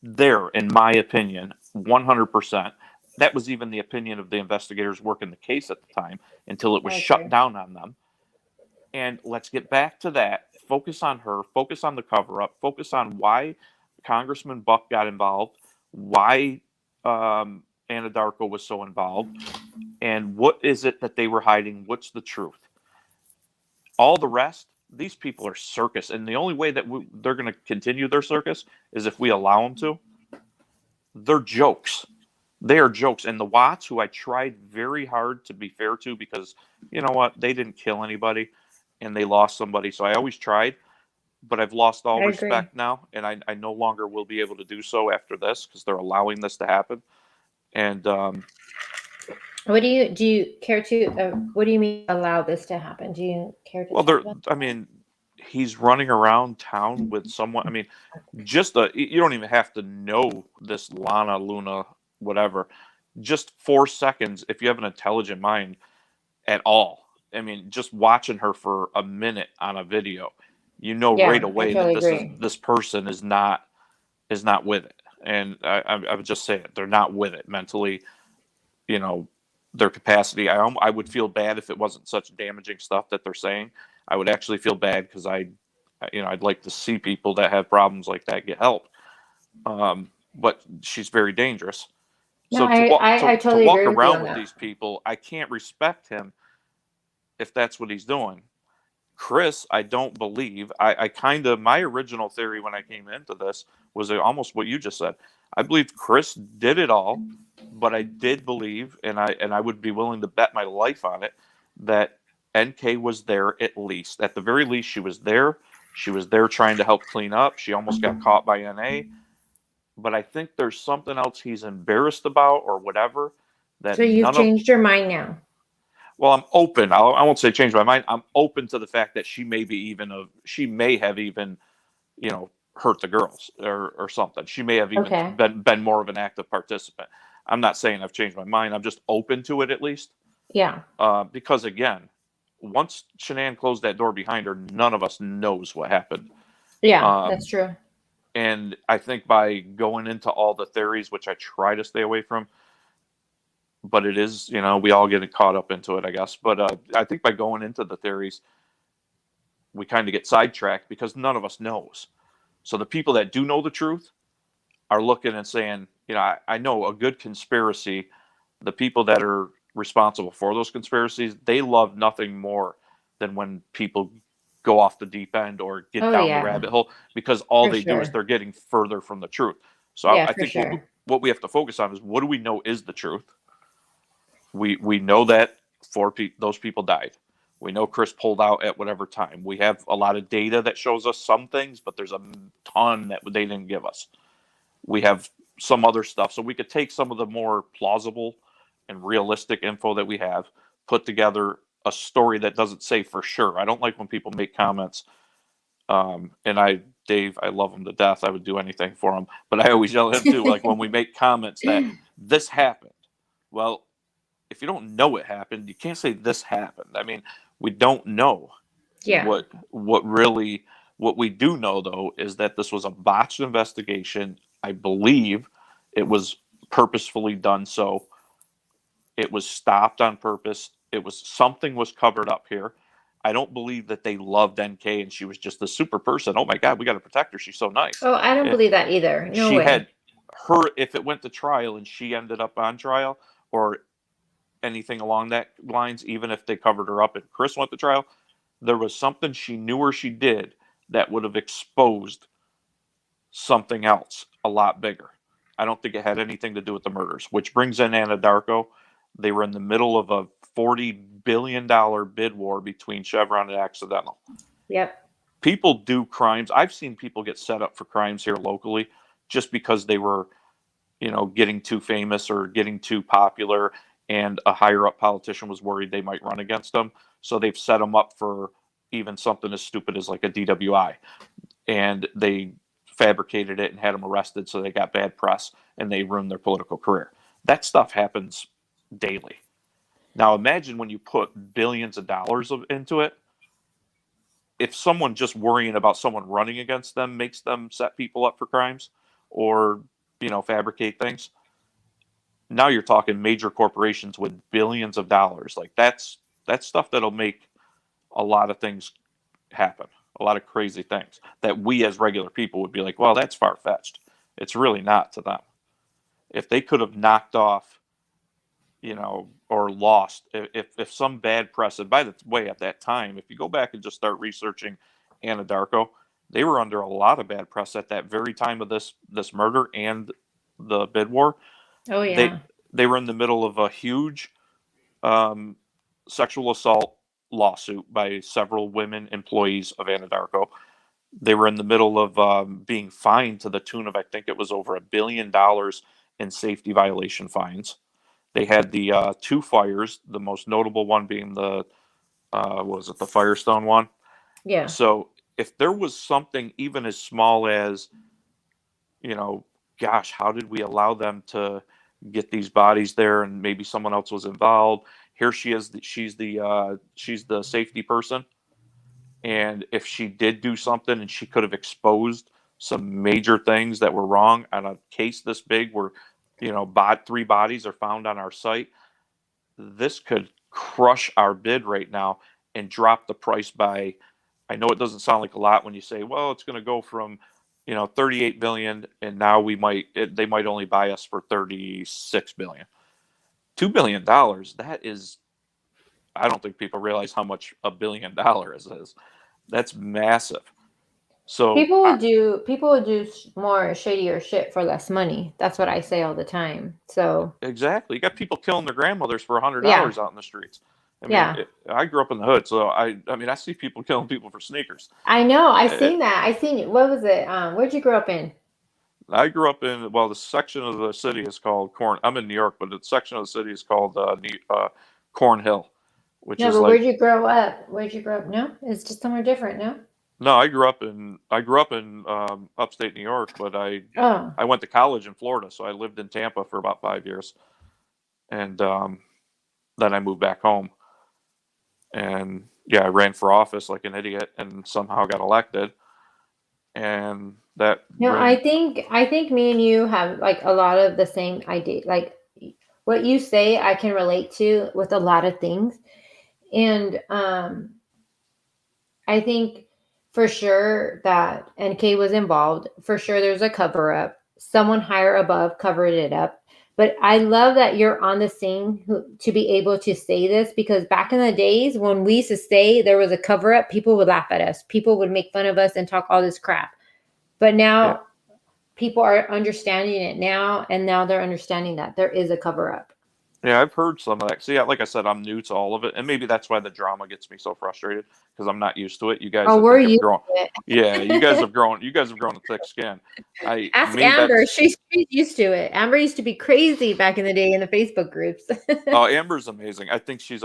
there, in my opinion, 100%. That was even the opinion of the investigators working the case at the time until it was I shut agree. down on them. And let's get back to that. Focus on her. Focus on the cover up. Focus on why Congressman Buck got involved, why Anadarko was so involved, and what is it that they were hiding? What's the truth? All the rest, these people are circus, and the only way that they're going to continue their circus is if we allow them to. They're jokes. They are jokes. And the Watts, who I tried very hard to be fair to, because you know what, they didn't kill anybody, and they lost somebody, so I always tried. But I've lost all I agree. respect now, and I no longer will be able to do so after this because they're allowing this to happen. And What do you care to? What do you mean allow this to happen? Do you care to Well, talk about? I mean, he's running around town with someone. I mean, you don't even have to know this Lana, Luna, whatever. Just 4 seconds, if you have an intelligent mind at all. I mean, just watching her for a minute on a video, you know right Yeah, I away that totally agree. this person is not with it. And I would just say it. They're not with it mentally. You know, their capacity. I would feel bad if it wasn't such damaging stuff that they're saying. I would actually feel bad because I'd like to see people that have problems like that get help. But she's very dangerous. No, So to walk I to totally walk agree with you around on with that. these people, I can't respect him if that's what he's doing. Chris, I don't believe. I kind of, my original theory when I came into this was almost what you just said. I believed Chris did it all, but I did believe, and I would be willing to bet my life on it, that NK was there at least. At the very least, she was there. She was there trying to help clean up. She almost got caught by NA. But I think there's something else he's embarrassed about or whatever that So you've none of. changed your mind now. Well, I'm open. I won't say change my mind. I'm open to the fact that she may have even, hurt the girls or something. She may have even Okay. been more of an active participant. I'm not saying I've changed my mind. I'm just open to it at least. Yeah. Because again, once Shanann closed that door behind her, none of us knows what happened. Yeah, that's true. And I think by going into all the theories, which I try to stay away from, but it is, we all get caught up into it, I guess. But I think by going into the theories, we kind of get sidetracked because none of us knows. So the people that do know the truth are looking and saying, I know a good conspiracy, the people that are responsible for those conspiracies, they love nothing more than when people go off the deep end or get Oh down the yeah, rabbit hole, because all for they do is sure. they're getting further from the truth. So Yeah, I for think sure. what we have to focus on is, what do we know is the truth? We know that those people died. We know Chris pulled out at whatever time. We have a lot of data that shows us some things, but there's a ton that they didn't give us. We have some other stuff, so we could take some of the more plausible and realistic info that we have, put together a story that doesn't say for sure. I don't like when people make comments. And Dave, I love him to death. I would do anything for him, but I always yell at him too. Like when we make comments that this happened. Well, if you don't know it happened, you can't say this happened. I mean, we don't know Yeah. what we do know though is that this was a botched investigation. I believe it was purposefully done, so it was stopped on purpose. Something was covered up here. I don't believe that they loved NK and she was just a super person. Oh my God, we got to protect her. She's so nice. Oh, I don't Eh, believe that either. No She way. had her, if it went to trial and she ended up on trial or anything along that lines, even if they covered her up and Chris went to trial, there was something she knew or she did that would have exposed something else a lot bigger. I don't think it had anything to do with the murders, which brings in Anadarko. They were in the middle of a $40 billion bid war between Chevron and Accidental. Yep. People do crimes. I've seen people get set up for crimes here locally just because they were, getting too famous or getting too popular, and a higher up politician was worried they might run against them. So they've set them up for even something as stupid as like a DWI. And they fabricated it and had them arrested, so they got bad press and they ruined their political career. That stuff happens daily. Now imagine when you put billions of dollars into it. If someone just worrying about someone running against them makes them set people up for crimes or, fabricate things, now you're talking major corporations with billions of dollars. Like that's stuff that'll make a lot of things happen, a lot of crazy things that we as regular people would be like, well, that's far fetched. It's really not to them. If they could have knocked off, or lost, if some bad press, and by the way, at that time, if you go back and just start researching Anadarko, they were under a lot of bad press at that very time of this murder and the bid war. Oh They yeah. they were in the middle of a huge um, sexual assault lawsuit by several women employees of Anadarko. They were in the middle of being fined to the tune of, I think it was over $1 billion in safety violation fines. They had the two fires, the most notable one being the was it the Firestone one? Yeah. So if there was something even as small as, you know, gosh, how did we allow them to get these bodies there, and maybe someone else was involved? Here she is. She's the safety person, and if she did do something, and she could have exposed some major things that were wrong on a case this big, where, you know, three bodies are found on our site, this could crush our bid right now and drop the price by, I know it doesn't sound like a lot when you say, well, it's going to go from, you know, 38 billion, and now they might only buy us for 36 billion. $2 billion. That is, I don't think people realize how much $1 billion is. That's massive. So People would do more shadier shit for less money. That's what I say all the time. So exactly, you got people killing their grandmothers for $100 yeah, out in the streets. I mean, yeah. I grew up in the hood, so I mean, I see people killing people for sneakers. I know. I've Uh, seen that. I seen what was it? Where'd you grow up in? I grew up in, well, the section of the city is called Corn. I'm in New York, but the section of the city is called Corn Hill, which No, is but like, where'd you grow up? Where'd you grow up? No, it's just somewhere different. No. no, I grew up in upstate New York, but Oh, I went to college in Florida, so I lived in Tampa for about 5 years, and then I moved back home, and yeah, I ran for office like an idiot, and somehow got elected, and that no. ruined. I think me and you have like a lot of the same idea. Like what you say, I can relate to with a lot of things, and I think for sure that NK was involved. For sure, there's a cover up. Someone higher above covered it up. But I love that you're on the scene to be able to say this, because back in the days when we used to say there was a cover up, people would laugh at us. People would make fun of us and talk all this crap. But Yeah. now people are understanding it now, and now they're understanding that there is a cover up. Yeah, I've heard some of that. See, like I said, I'm new to all of it, and maybe that's why the drama gets me so frustrated, because I'm not used to it. You guys, Oh, I we're think, have used grown. to it. Yeah, you guys have grown. You guys have grown a thick skin. Ask Me, Amber. that's. She's used to it. Amber used to be crazy back in the day in the Facebook groups. Oh, Amber's amazing. I think she's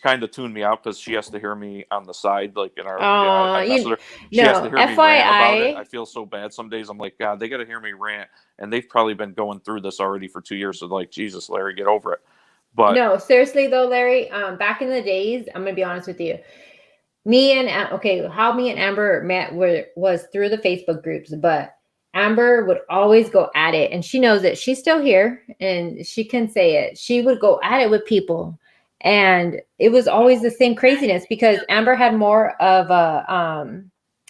kind of tuned me out, because she has to hear me on the side, like in our. Yeah, Oh, I mess with her. She has to no. hear me rant about it. I FYI, feel so bad some days. I'm like, God, they got to hear me rant, and they've probably been going through this already for 2 years. So like, Jesus, Larry, get over it. But no, seriously though, Larry, back in the days, I'm gonna be honest with you. How me and Amber met was through the Facebook groups, but Amber would always go at it, and she knows it. She's still here, and she can say it. She would go at it with people, and it was always the same craziness, because Amber had more of a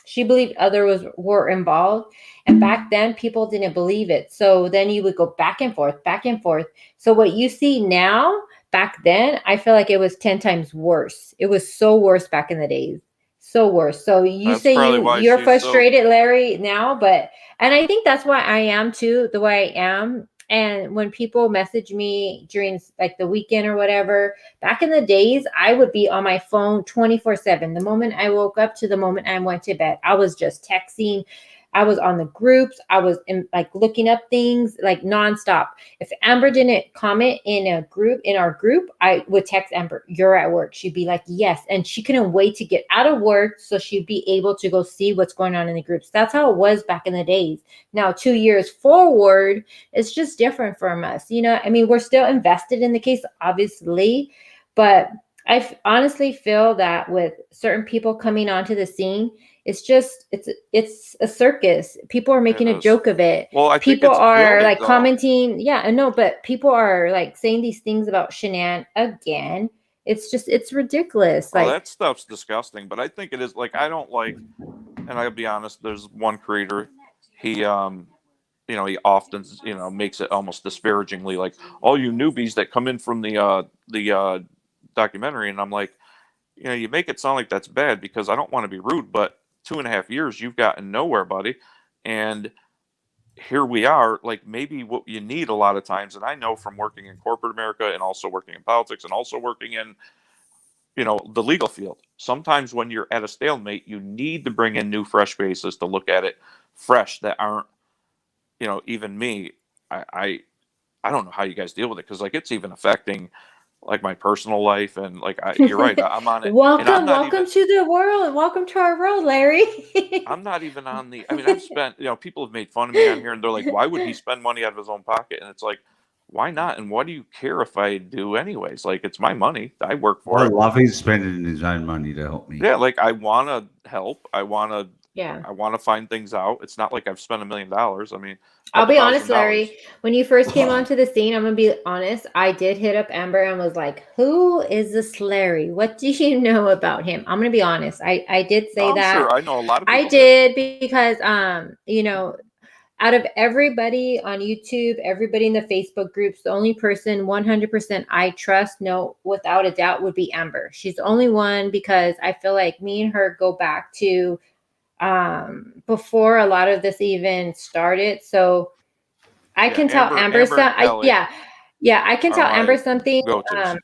she believed others were involved, and back then people didn't believe it. So then you would go back and forth, back and forth. So what you see now, back then, I feel like it was 10 times worse. It was so worse back in the days. So worse. So you that's say probably why you're she's so. frustrated, Larry, now, but and I think that's why I am too, the way I am. And when people message me during like the weekend or whatever, back in the days, I would be on my phone 24/7. The moment I woke up to the moment I went to bed, I was just texting. I was on the groups. I was like looking up things like nonstop. If Amber didn't comment in our group, I would text Amber, "You're at work." She'd be like, "Yes." And she couldn't wait to get out of work so she'd be able to go see what's going on in the groups. That's how it was back in the days. Now, 2 years forward, it's just different from us. I mean, we're still invested in the case, obviously, but honestly feel that with certain people coming onto the scene, it's a circus. People are It making a is. joke of it. Well, I think People it's are building like though. commenting. Yeah, I know, but people are like saying these things about Shanann again. It's ridiculous. Oh, Like, that stuff's disgusting. But I think it is, like, I don't like, and I'll be honest. There's one creator. He he often makes it almost disparagingly, like, all you newbies that come in from the documentary, and I'm like, you make it sound like that's bad, because I don't want to be rude, but 2.5 years you've gotten nowhere, buddy, and here we are. Like, maybe what you need a lot of times, and I know from working in corporate America, and also working in politics, and also working in the legal field, sometimes when you're at a stalemate, you need to bring in new fresh faces to look at it fresh, that aren't, even me. I I don't know how you guys deal with it, because like it's even affecting like my personal life, and like you're right, I'm on it, and I'm Welcome, not even welcome to the world. Welcome to our world, Larry. I'm not even on the. I mean, I've spent. People have made fun of me on here, and they're like, "Why would he spend money out of his own pocket?" And it's like, why not? And what do you care if I do anyways? Like, it's my money. I work I for it. love he's spending his own money to help me. Yeah, like I want to help. I want to. Yeah. I want to find things out. It's not like I've spent $1 million. I mean, a I'll couple be honest, $1,000. Larry. When you first came onto the scene, I'm gonna be honest. I did hit up Amber and was like, "Who is this Larry? What do you know about him?" I'm gonna be honest. I did No, say I'm that. sure. I know a lot of I people did. did because out of everybody on YouTube, everybody in the Facebook groups, the only person 100% I trust, no, without a doubt, would be Amber. She's the only one, because I feel like me and her go back to before a lot of this even started. So I Yeah, can tell Amber Amber some. and Kelly Yeah, I can are tell Amber my something. go-tos.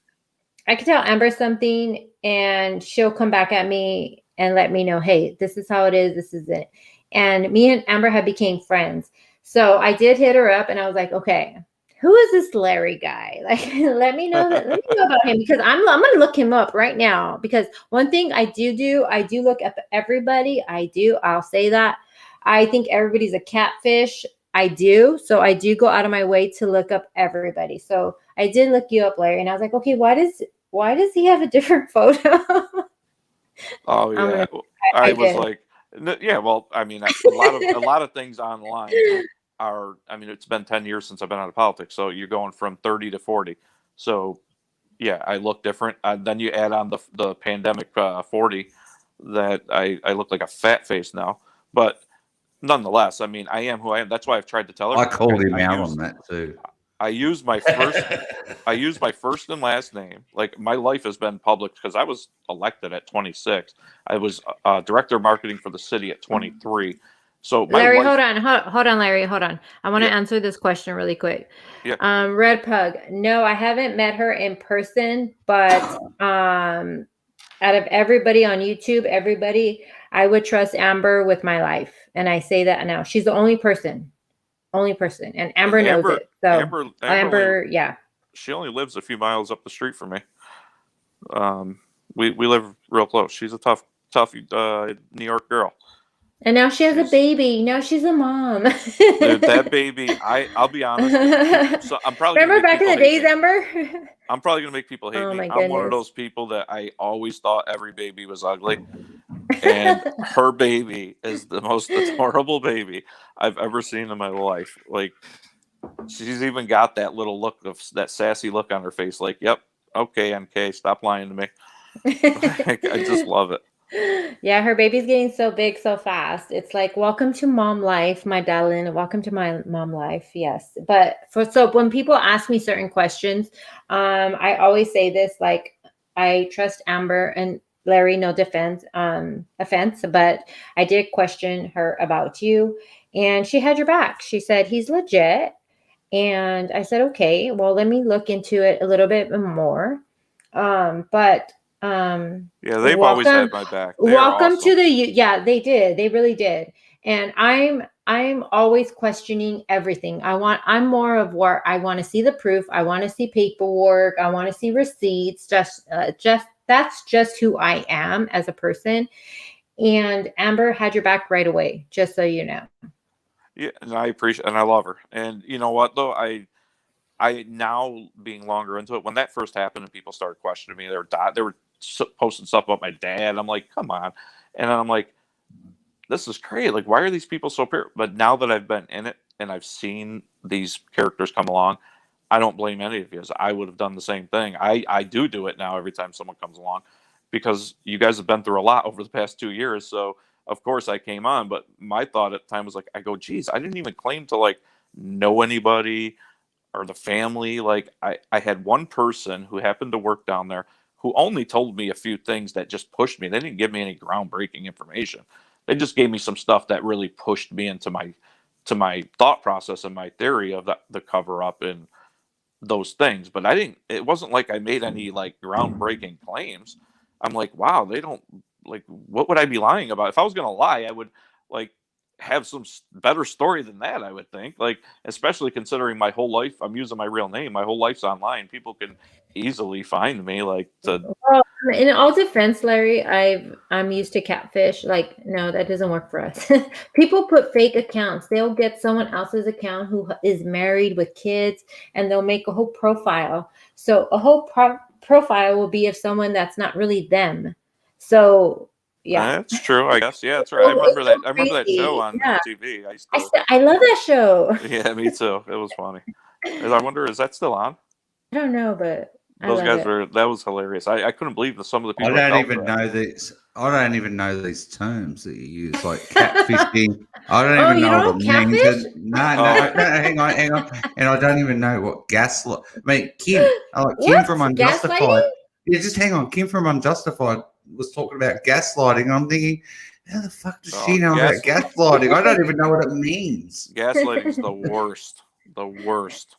I can tell Amber something, and she'll come back at me and let me know, hey, this is how it is. This is it. And me and Amber have became friends. So I did hit her up, and I was like, okay, who is this Larry guy? Like, let me know that. Let me know about him, because I'm gonna look him up right now. Because one thing I do look up everybody. I do. I'll say that. I think everybody's a catfish. I do. So I do go out of my way to look up everybody. So I did look you up, Larry, and I was like, okay, why does he have a different photo? Oh I'm yeah, gonna. I I was did. like, yeah. Well, I mean, a lot of things online are. I mean, it's been 10 years since I've been out of politics, so you're going from 30 to 40. So yeah, I look different. Then you add on the pandemic 40, that I look like a fat face now. But nonetheless, I mean, I am who I am. That's why I've tried to tell I everyone. Like called him out on that too. I use my first I use my first and last name. Like, my life has been public because I was elected at 26. I was director of marketing for the city at 23. So my Larry, life, hold on, Larry, hold on. I want to yeah, answer this question really quick. yeah, Red Pug. No, I haven't met her in person, but out of everybody on YouTube, everybody, I would trust Amber with my life, and I say that now. She's the only person, and and Amber knows it. So Amber only Amber, yeah. she only lives a few miles up the street from me. We live real close. She's a tough New York girl. And now she has a She's baby. Now she's a mom. Dude, that baby. I'll be honest. So I'm probably gonna Remember make back in people the hate days, me. Amber? I'm probably gonna make people hate Oh me. my I'm one of goodness. those people that I always thought every baby was ugly, and her baby is the most adorable baby I've ever seen in my life. Like, she's even got that little look of that sassy look on her face. Like, yep, okay, MK, stop lying to me. Like, I just love it. Yeah, her baby's getting so big so fast. It's like, welcome to mom life, my darling. Welcome to my mom life. Yes. But so when people ask me certain questions, I always say this, like, I trust Amber and Larry, no offense, but I did question her about you, and she had your back. She said he's legit. And I said, okay, well, let me look into it a little bit more. But Yeah, they've always welcome, had my back. They are welcome awesome. to yeah, they did. They really did. And I'm always questioning everything. I'm more of what I want to see the proof. I want to see paperwork. I want to see receipts. Just that's just who I am as a person. And Amber had your back right away, just so you know. Yeah, and I appreciate, and I love her. And you know what though, I now being longer into it, when that first happened and people started questioning me, they were posting stuff about my dad. I'm like, come on, and I'm like, this is crazy. Like, why are these people so pure? But now that I've been in it and I've seen these characters come along, I don't blame any of you. I would have done the same thing. I do it now every time someone comes along, because you guys have been through a lot over the past 2 years. So of course I came on, but my thought at the time was like, I go, geez, I didn't even claim to like know anybody or the family. Like, I had one person who happened to work down there who only told me a few things that just pushed me. They didn't give me any groundbreaking information. They just gave me some stuff that really pushed me into my thought process and my theory of the cover up and those things. But I didn't. It wasn't like I made any like groundbreaking claims. I'm like, wow, they don't like. What would I be lying about? If I was gonna lie, I would like have some better story than that, I would think. Like, especially considering my whole life, I'm using my real name. My whole life's online. People can easily find me. Like, Well, in all defense, Larry, I'm used to catfish. Like, no, that doesn't work for us. People put fake accounts. They'll get someone else's account who is married with kids, and they'll make a whole profile. So a whole profile will be of someone that's not really them. So yeah, that's true. I guess. Yeah, that's right. I remember that. I remember that show on yeah. TV. I used to. I love that show. Yeah, me too. It was funny. I wonder, is that still on? I don't know, but I Those love guys it. were. That was hilarious. I couldn't believe that some of the I people. that don't fell even for know these. I don't even know these terms that you use, like catfishing. I don't Oh, even you know don't what it means. catfish? No, Oh. hang on. And I don't even know what gaslight. I mean, Kim What? from Unjustified. Gaslighting? Yeah, just hang on. Kim from Unjustified was talking about gaslighting. I'm thinking, how the fuck does she know about gaslighting? I don't even know what it means. Gaslighting's the worst. The worst.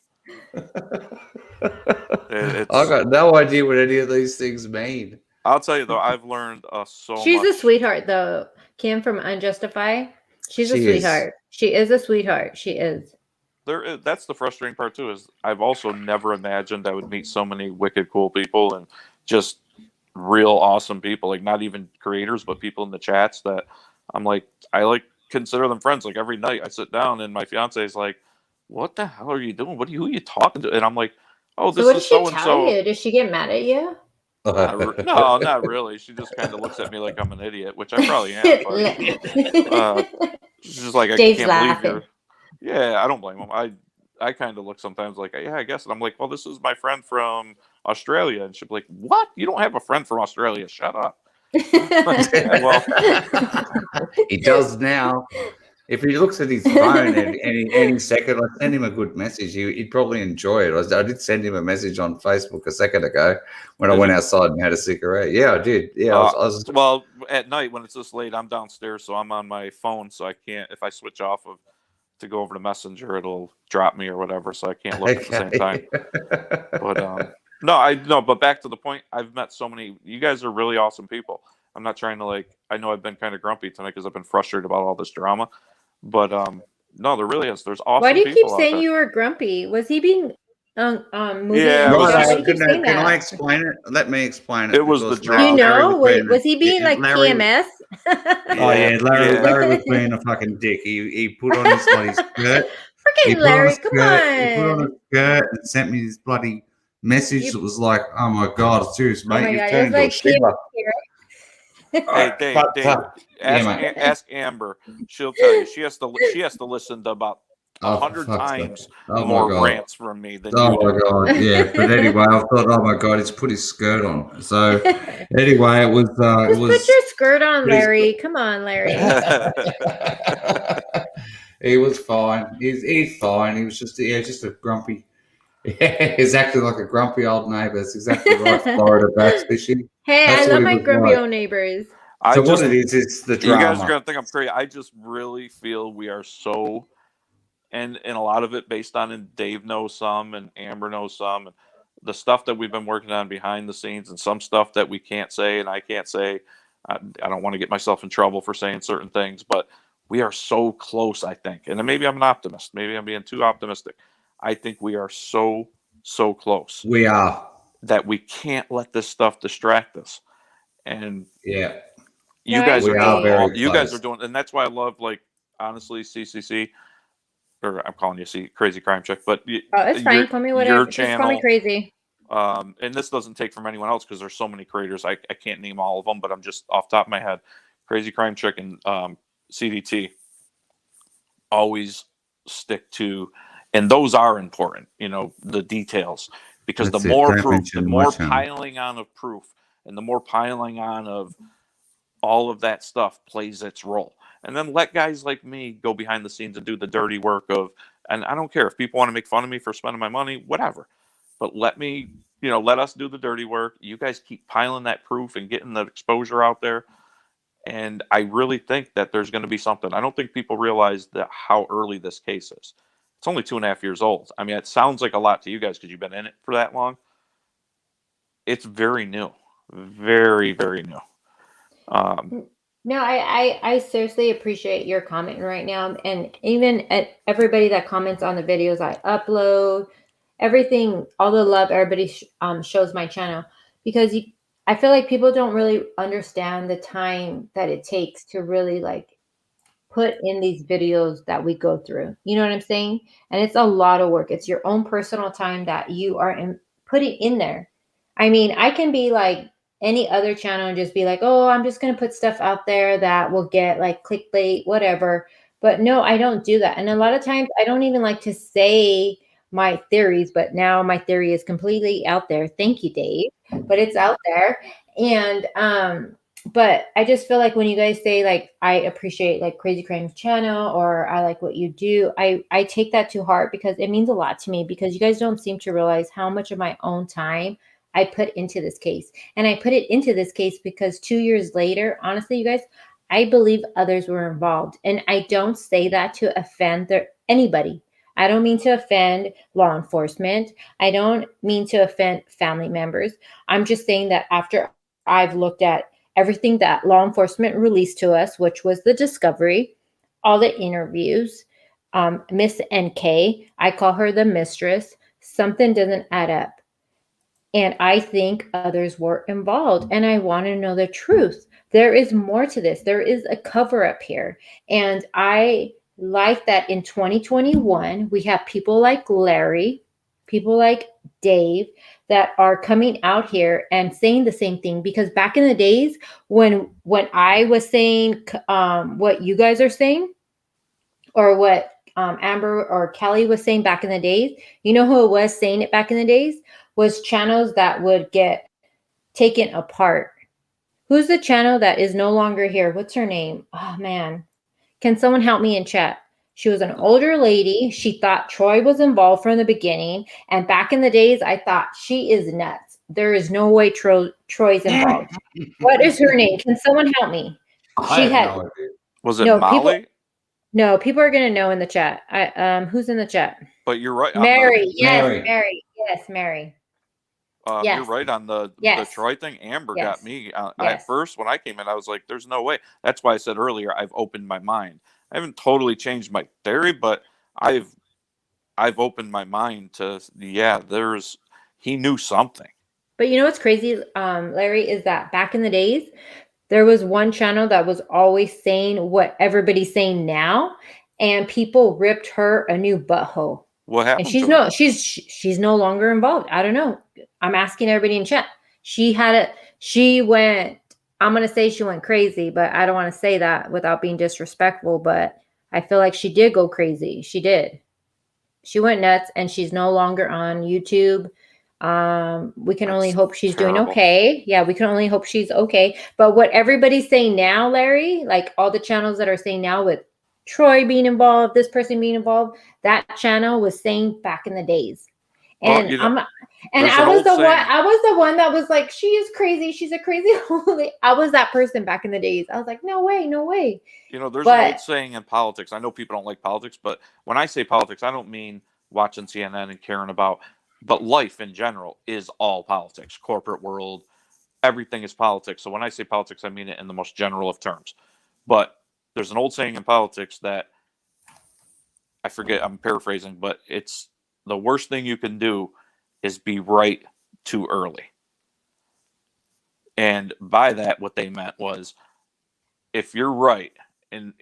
I got no idea what any of these things mean. I'll tell you though, I've learned so She's much. a sweetheart, though. Kim from Unjustified. She's a She is. sweetheart. She is a sweetheart. She is. That's the frustrating part too. Is I've also never imagined I would meet so many wicked cool people and just real awesome people. Like, not even creators, but people in the chats that I'm like, I consider them friends. Like, every night I sit down and my fiance is like, "What the hell are you doing? Who are you talking to?" And I'm like, "Oh, So this what did is she so and tell so." you? Did she get mad at you? No, not really. She just kind of looks at me like I'm an idiot, which I probably am. But she's just like, "I Dave's can't laughing. believe you're." Yeah, I don't blame him. I kind of look sometimes like, "Yeah, I guess." And I'm like, "Well, this is my friend from Australia," and she'll be like, "What? You don't have a friend from Australia? Shut up." Yeah, well, He does now. If he looks at his phone any second, I send him a good message. He'd probably enjoy it. I did send him a message on Facebook a second ago when I went outside and had a cigarette. Yeah, I did. Yeah, I was well, at night when it's this late, I'm downstairs, so I'm on my phone, so I can't. If I switch off to go over to Messenger, it'll drop me or whatever, so I can't look at the same time. But no. But back to the point, I've met so many. You guys are really awesome people. I'm not trying to I know I've been kind of grumpy tonight because I've been frustrated about all this drama, but no, there really is. There's awesome. Why do you keep people out saying there. you were grumpy? Was he being movie? Yeah, on it was Why just- do you keep saying Can I that? explain it? Let me explain it. It was the because drama. You Larry know, being was he being like Larry- PMS? Oh yeah, Larry was being a fucking dick. He put on his bloody skirt. Freaking Larry, come He put on on. a skirt and sent me this bloody message that was like, "Oh my god, serious Oh my mate, you've God, turned it's into a like Shiva." Hey, Dave, But, Dave, yeah, ask Amber. She'll tell you. She has to listen to about Oh, 100 fuck's times sake. Oh, my more God. rants from me than Oh you do. my god, yeah. But anyway, I thought, oh my god, he's put his skirt on. So anyway, it was. Just put your skirt on, pretty- Larry. Come on, Larry. He was fine. He's fine. He was just a grumpy. He's acting like a grumpy old neighbour. That's exactly right. Florida bass fishing. Hey, That's I what love he my was grumpy like. old neighbors. So what it is the drama. You guys are gonna think I'm crazy. I just really feel we are so, and a lot of it based on, and Dave knows some, and Amber knows some, and the stuff that we've been working on behind the scenes, and some stuff that we can't say, and I can't say. I don't want to get myself in trouble for saying certain things, but we are so close, I think. And then maybe I'm an optimist. Maybe I'm being too optimistic. I think we are so close. We are. That we can't let this stuff distract us. And yeah, you No, guys I are agree. doing Very you guys close. are doing, and that's why I love, like, honestly, CCC, or I'm calling you Crazy Crime Chick, but Oh, it's fine. Call me whatever. Your Just call channel, me crazy. and this doesn't take from anyone else because there's so many creators. I can't name all of them, but I'm just off the top of my head. Crazy Crime Chick and CDT always stick to, and those are important, the details, because That's the it. more Don't proof, mention the my more channel. piling on of proof, and the more piling on of all of that stuff plays its role. And then let guys like me go behind the scenes and do the dirty work of, and I don't care if people want to make fun of me for spending my money, whatever. But let us do the dirty work. You guys keep piling that proof and getting the exposure out there. And I really think that there's going to be something. I don't think people realize that how early this case is. It's only 2.5 years old. I mean, it sounds like a lot to you guys because you've been in it for that long. It's very new. Very, very new. No, I seriously appreciate your comment right now, and even at everybody that comments on the videos I upload, everything, all the love everybody shows my channel, because I feel like people don't really understand the time that it takes to really like put in these videos that we go through. You know what I'm saying? And it's a lot of work. It's your own personal time that you are putting in there. I mean, I can be like any other channel and just be like, oh, I'm just going to put stuff out there that will get like clickbait, whatever. But no, I don't do that. And a lot of times I don't even like to say my theories, but now my theory is completely out there. Thank you, Dave. But it's out there. And but I just feel like when you guys say like I appreciate like Crazy Crimes channel or I like what you do, I take that to heart because it means a lot to me, because you guys don't seem to realize how much of my own time I put into this case. And I put it into this case because 2 years later, honestly, you guys, I believe others were involved. And I don't say that to offend anybody. I don't mean to offend law enforcement. I don't mean to offend family members. I'm just saying that after I've looked at everything that law enforcement released to us, which was the discovery, all the interviews, Miss NK, I call her the mistress, something doesn't add up. And I think others were involved. And I want to know the truth. There is more to this. There is a cover up here. And I like that in 2021, we have people like Larry, people like Dave that are coming out here and saying the same thing. Because back in the days when I was saying what you guys are saying, or what Amber or Kelly was saying back in the days, you know who it was saying it back in the days? Was channels that would get taken apart. Who's the channel that is no longer here? What's her name? Oh man. Can someone help me in chat? She was an older lady. She thought Troy was involved from the beginning. And back in the days, I thought she is nuts. There is no way Troy's involved. What is her name? Can someone help me? I She have had no idea. Was it no Molly? people are gonna know in the chat. Who's in the chat? But you're right on Mary. Yes, Mary. Mary. Yes, Mary. you're Yes. right on the Yes. Troy thing. Amber Yes. got me. At Yes. first, when I came in, I was like, "There's no way." That's why I said earlier, I've opened my mind. I haven't totally changed my theory, but I've opened my mind to he knew something. But you know what's crazy, Larry, is that back in the days, there was one channel that was always saying what everybody's saying now, and people ripped her a new butthole. What And happened to her? she's no longer involved. I don't know. I'm asking everybody in chat. She went, I'm gonna say she went crazy, but I don't want to say that without being disrespectful. But I feel like she did go crazy. She did. She went nuts, and she's no longer on YouTube. We can only That's hope she's doing terrible. okay. Yeah, we can only hope she's okay. But what everybody's saying now, Larry, like all the channels that are saying now with Troy being involved, this person being involved, that channel was saying back in the days. Well, And there's I an was old the one, saying. I was the one that was like, she is crazy. She's a crazy holy. I was that person back in the days. I was like, no way, no way. There's an But old saying in politics. I know people don't like politics, but when I say politics, I don't mean watching CNN and caring about, but life in general is all politics. Corporate world, everything is politics. So when I say politics, I mean it in the most general of terms. But there's an old saying in politics that I forget, I'm paraphrasing, but it's the worst thing you can do is be right too early. And by that, what they meant was if you're right, and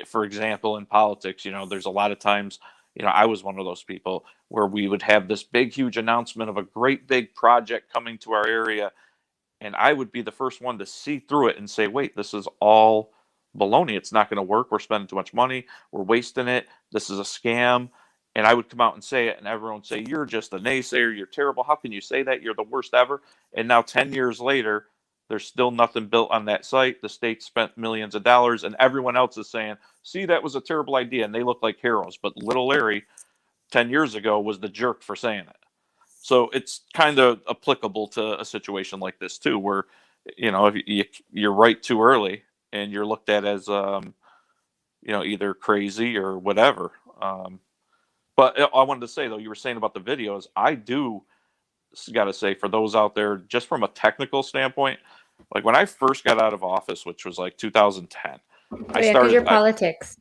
for example, in politics, there's a lot of times, I was one of those people where we would have this big, huge announcement of a great big project coming to our area, and I would be the first one to see through it and say, wait, this is all baloney. It's not going to work. We're spending too much money. We're wasting it. This is a scam. And I would come out and say it, and everyone would say, you're just a naysayer. You're terrible. How can you say that? You're the worst ever. And now 10 years later, there's still nothing built on that site. The state spent millions of dollars, and everyone else is saying, see, that was a terrible idea. And they look like heroes. But little Larry, 10 years ago, was the jerk for saying it. So it's kind of applicable to a situation like this too, where if you're right too early and you're looked at as either crazy or whatever. But I wanted to say though, you were saying about the videos, I do got to say for those out there, just from a technical standpoint, Like when I first got out of office, which was like 2010, Oh, I yeah, because started. your politics.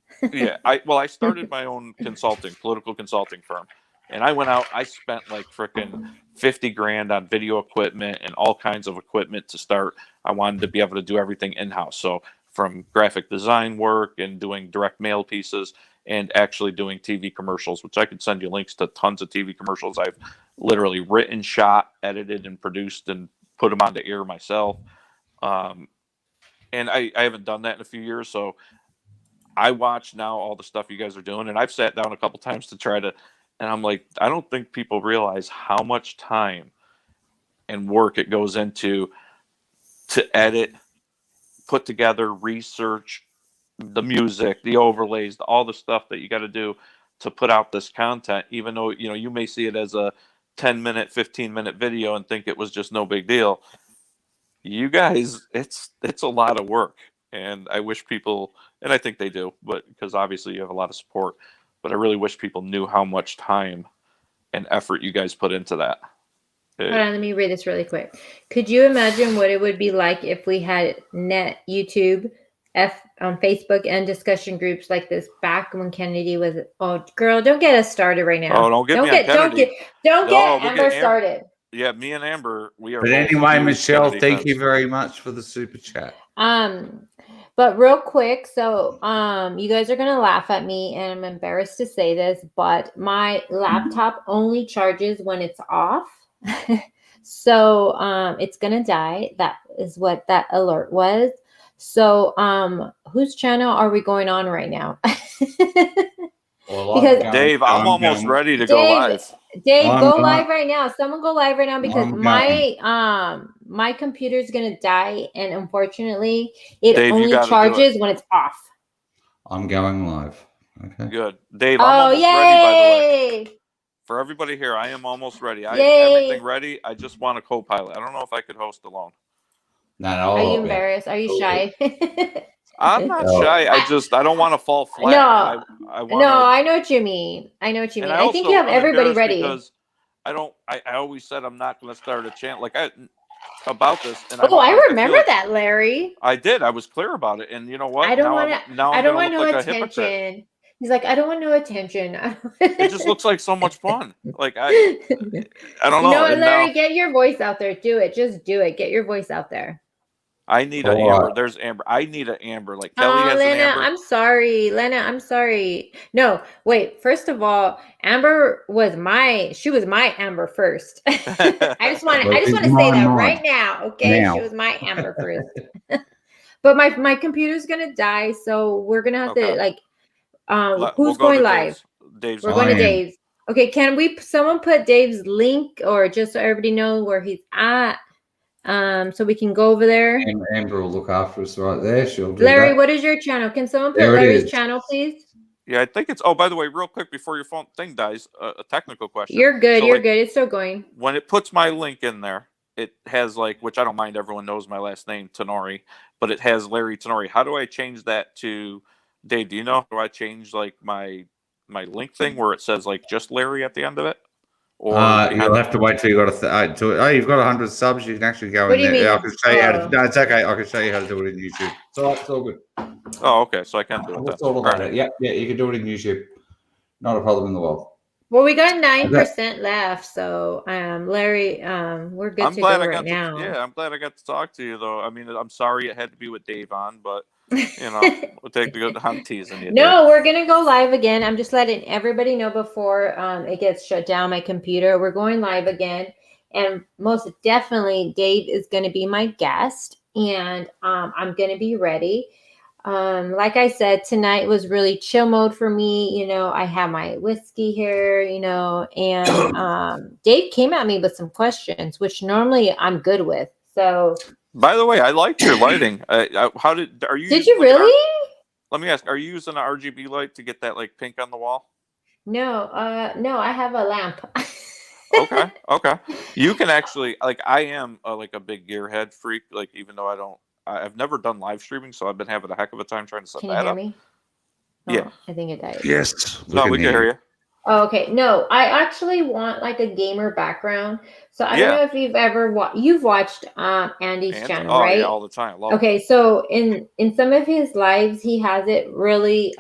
I started my own political consulting firm, and I went out. I spent like frickin' 50 grand on video equipment and all kinds of equipment to start. I wanted to be able to do everything in house. So from graphic design work and doing direct mail pieces and actually doing TV commercials, which I could send you links to tons of TV commercials I've literally written, shot, edited, and produced and put them onto air myself. And I haven't done that in a few years, so I watch now all the stuff you guys are doing, and I've sat down a couple times to try to, and I'm like, I don't think people realize how much time and work it goes into to edit, put together, research the music, the overlays, all the stuff that you got to do to put out this content. Even though you may see it as a 10-minute, 15-minute video and think it was just no big deal. You guys, it's a lot of work, and I wish people, and I think they do, but because obviously you have a lot of support, but I really wish people knew how much time and effort you guys put into that. Hold on, let me read this really quick. Could you imagine what it would be like if we had net YouTube, Facebook, and discussion groups like this back when Kennedy was? Oh, girl, don't get us started right now. Oh, don't get me on Kennedy. Don't No, get we'll Amber get started. Yeah, me and Amber, we are. But both anyway, huge Michelle, Kennedy thank fans. you very much for the super chat. But real quick, so you guys are gonna laugh at me, and I'm embarrassed to say this, but my laptop only charges when it's off. So it's gonna die. That is what that alert was. So whose channel are we going on right now? Because Dave, I'm almost ready to go live. Dave, go live right now. Someone go live right now because my computer is gonna die, and unfortunately, it Dave, only charges when it's off. I'm going live. Okay. Good, Dave. I'm almost ready. By the way, for everybody here, I am almost ready. I have everything ready. I just want a co-pilot. I don't know if I could host alone. No, are you embarrassed? Are you shy? I'm not shy. I don't want to fall flat. No, I know what you mean. I know what you mean. I think you have everybody ready. Because I always said I'm not going to start a channel about this. And I remember that, Larry. I did. I was clear about it. And you know what? I don't want no attention. He's like, I don't want no attention. It just looks like so much fun. Like I don't know. You know what, Larry? Get your voice out there. Do it. Just do it. Get your voice out there. I need an Amber. There's Amber. I need an Amber. Like Kelly has Lena, an Amber. I'm sorry. Lena, I'm sorry. No, wait. First of all, Amber was my Amber first. I just want to say that right now. Okay. She was my Amber first. But my computer's gonna die, so we're gonna have to who's going live? Dave's we're going to Dave's. Okay, can someone put Dave's link or just so everybody knows where he's at? So we can go over there. Amber will look after us right there. She'll do Larry, that. what is your channel? Can someone put Larry's channel, please? Yeah, I think it's. Oh, by the way, real quick before your phone thing dies, a technical question. You're good. So, you're good. It's still going. When it puts my link in there, it has which I don't mind. Everyone knows my last name, Tenori, but it has Larry Tenori. How do I change that to Dave? Do you know? Do I change my link thing where it says just Larry at the end of it? Or you'll have to wait till you got you've got 100 subs. You can actually go in there. I can show you how to. No, it's okay. I can show you how to do it in YouTube. It's all good. Oh, okay. So I can do it. It's all about it. Yeah, you can do it in YouTube. Not a problem in the world. Well, we got 9% left, so Larry, we're good to go right now. I'm glad I got to talk to you, though. I mean, I'm sorry it had to be with Dave on, but we'll take the good. I'm teasing you. No, we're gonna go live again. I'm just letting everybody know before it gets shut down. My computer. We're going live again, and most definitely, Dave is going to be my guest, and I'm going to be ready. Like I said, tonight was really chill mode for me. I have my whiskey here, and Dave came at me with some questions, which normally I'm good with. So, by the way, I liked your lighting. Are you? Did you really? Let me ask. Are you using an RGB light to get that pink on the wall? No, I have a lamp. Okay. You can actually I am a big gearhead freak. Even though I've never done live streaming, so I've been having a heck of a time trying to set that up. Can you hear me? Yeah. I think it died. Yes. We can hear you. Oh, okay. No, I actually want like a gamer background. So I don't Yeah, know if you've ever you've watched Andy's and channel, oh yeah, right? all the time. Love it. Okay, so in some of his lives he has it really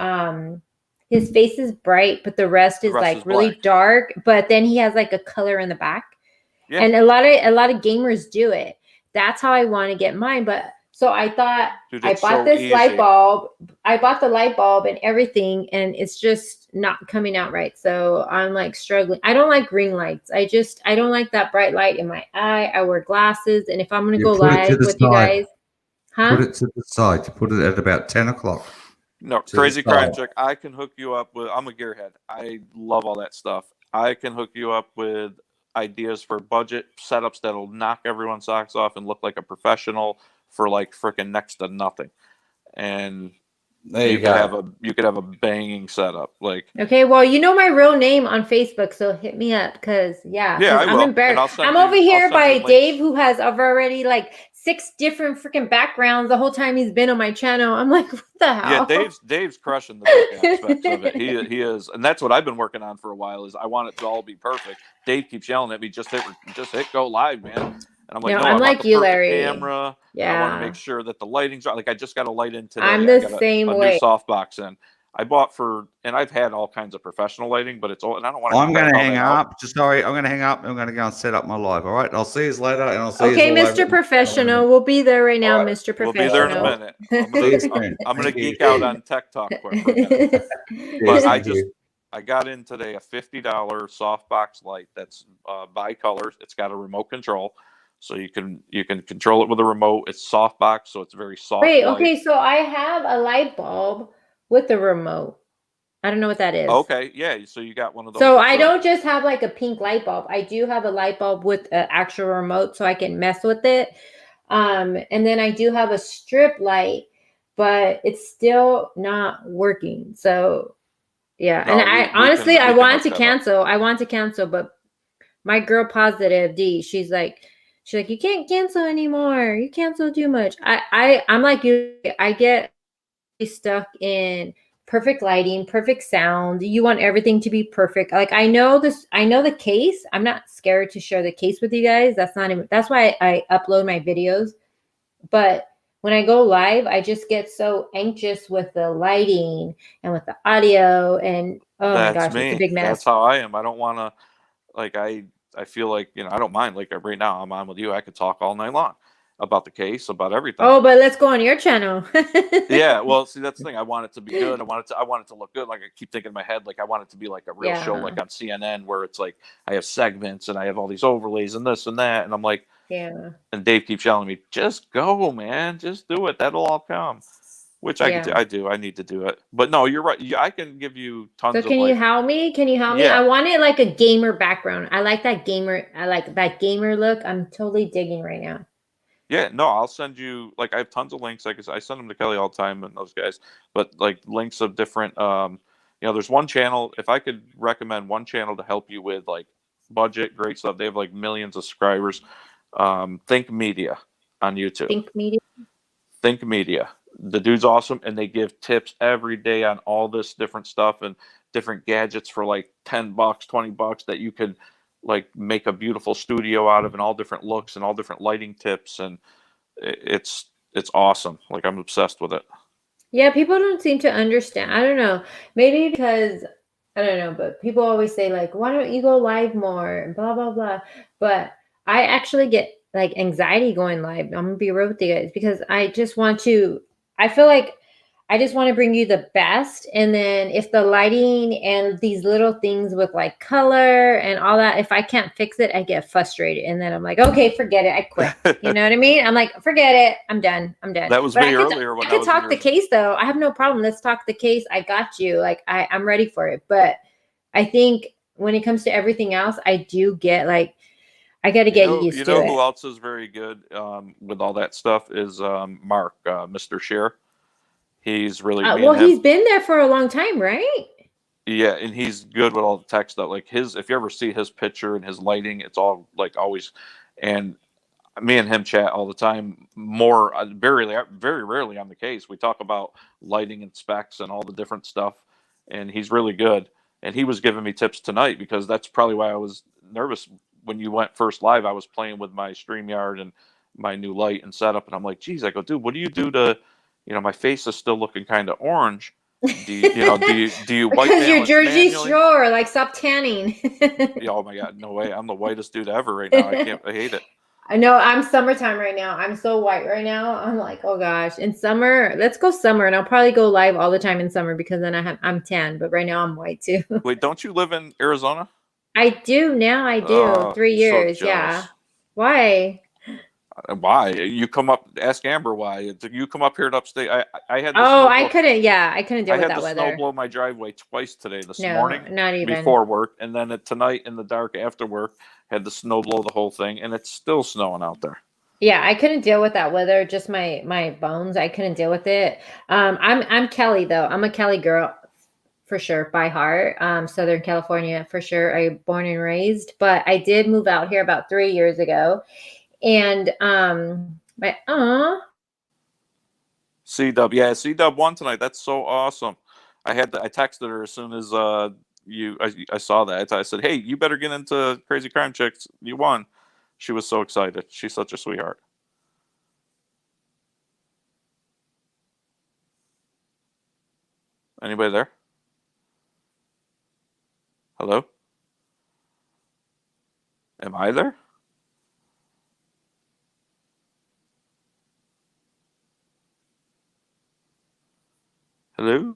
his face is bright, but the rest The is rest like is really black. dark, but then he has like a color in the back. Yeah, And a lot of gamers do it. That's how I want to get mine. But so I thought dude, I it's bought so this light easy. bulb. I bought the light bulb and everything, and it's just not coming out right. So I'm like struggling. I don't like green lights. I don't like that bright light in my eye. I wear glasses, and if I'm gonna You go put it to live the with you side. guys, Put huh? it to the side. You put it at about 10 o'clock No, to the crazy crime side. chick. I can hook you up with. I'm a gearhead. I love all that stuff. I can hook you up with ideas for budget setups that'll knock everyone's socks off and look like a professional for like freaking next to nothing. And There you go. you could have a banging setup. Like, Okay, well, you know my real name on Facebook, so hit me up yeah, because I I'm will, and embarrassed. I'm over I'll here send you by Dave, links. who has already like 6 different freaking backgrounds the whole time he's been on my channel. I'm like, what the Yeah, hell? Dave's crushing the tech aspects of it. He is, and that's what I've been working on for a while. Is I want it to all be perfect. Dave keeps yelling at me, just hit go live, man. And I'm like, No, no, I I'm want the like you, perfect Larry. camera. I want to make Yeah, sure that the lighting's right. Like I just got a light in today. I'm I the got same a new way. softbox in. I bought and I've had all kinds of professional lighting, but it's all, and I don't want to I'm going crap to all hang that out. up. Just sorry. I'm going to hang up. I'm going to go and set up my live. All right. I'll see you later, and I'll see you Okay, all over. Mr. Professional, we'll be there right now, Mr. We'll be there in a Professional. minute. See you soon. I'm gonna Thank you. geek out on tech talk quick for a minute. Cheers. But Thank you. I got in today a $50 softbox light that's bi-color. It's got a remote control, so you can control it with a remote. It's softbox, so it's very soft Wait, light. okay, so I have a light bulb with a remote. I don't know what that is. Okay, yeah. So you got one of those. So That's I right. don't just have like a pink light bulb. I do have a light bulb with an actual remote so I can mess with it. And then I do have a strip light, but it's still not working. So yeah. And No, I honestly I we can want hook to that up. cancel. I want to cancel, but my girl positive D, she's like, you can't cancel anymore. You cancel too much. I'm like you, I get stuck in perfect lighting, perfect sound. You want everything to be perfect. Like I know the case. I'm not scared to share the case with you guys. That's why I upload my videos. But when I go live, I just get so anxious with the lighting and with the audio and oh my That's gosh, it's a me. big That's mess. how I am. I don't want to like I feel like I don't mind. Like right now, I'm on with you. I could talk all night long about the case, about everything. Oh, but let's go on your channel. Yeah, well, see, that's the thing. I want it to be good. I want it to look good. Like I keep thinking in my head, like I want it to be like a real show, Yeah. like on CNN, where it's like I have segments and I have all these overlays and this and that, and I'm like, Yeah. and Dave keeps yelling at me, just go, man, just do it. That'll all come. Which I could do. Yeah. I do. I need to do it. But no, you're right. I can give you So tons of can you like, help me? Can you help me? I yeah, want it like a gamer background. I like that gamer. I like that gamer look. I'm totally digging right now. yeah. No, I'll send you like I have tons of links. Like I send them to Kelly all the time and those guys. But like links of different. There's one channel. If I could recommend one channel to help you with like budget, great stuff. They have like millions of subscribers. Think Media on YouTube. Think media. Think Media. The dude's awesome, and they give tips every day on all this different stuff and different gadgets for like $10, $20 that you could like make a beautiful studio out of, and all different looks and all different lighting tips, and it's awesome. Like I'm obsessed with it. Yeah, people don't seem to understand. I don't know. Maybe because I don't know, but people always say like, "Why don't you go live more?" and blah blah blah. But I actually get like anxiety going live. I'm gonna be real with you guys because I just want to. I feel like I just want to bring you the best. And then if the lighting and these little things with like color and all that, if I can't fix it, I get frustrated. And then I'm like, okay, forget it. I quit. You know what I mean? I'm like, forget it. I'm done. I'm done. That was But me earlier when I I could was in talk your. the case though. I have no problem. Let's talk the case. I got you. Like I'm ready for it. But I think when it comes to everything else, I do get like, I got to get You used to know it. who else is very good with all that stuff is Mark, Mr. Share. He's really me Well, and he's him. been there for a long time, right? Yeah, and he's good with all the tech stuff. Like his, if you ever see his picture and his lighting, it's all like always. And me and him chat all the time. More very rarely on the case. We talk about lighting and specs and all the different stuff. And he's really good. and he was giving me tips tonight because that's probably why I was nervous when you went first live. I was playing with my StreamYard and my new light and setup, and I'm like, geez, I go, dude, what do you do to, my face is still looking kind of orange. Do you white Because you're balance Jersey manually? Shore, like stop tanning. Oh my god, no way! I'm the whitest dude ever right now. I hate it. I know I'm summertime right now. I'm so white right now. I'm like, oh gosh, in summer, let's go summer, and I'll probably go live all the time in summer because then I'm tan. But right now I'm white too. Wait, don't you live in Arizona? I do now. I do 3 So years. Yeah. jealous. Why? Why you come up? Ask Amber why. You come up here to upstate. I had the Oh, snow I blow. couldn't. Yeah, I couldn't deal I with had that the snow weather. blow my driveway twice today. This No, morning not even. before work, and then tonight in the dark after work, had the snow blow the whole thing, and it's still snowing out there. Yeah, I couldn't deal with that weather. Just my bones. I couldn't deal with it. I'm Kelly though. I'm a Kelly girl for sure by heart. Southern California for sure. I born and raised, but I did move out here about 3 years ago, and my C-Dub, yeah, C-Dub won tonight. That's so awesome. I texted her as soon as I saw that. I said, "Hey, you better get into Crazy Crime Chicks. You won." She was so excited. She's such a sweetheart. Anybody there? Hello? Am I there? Hello?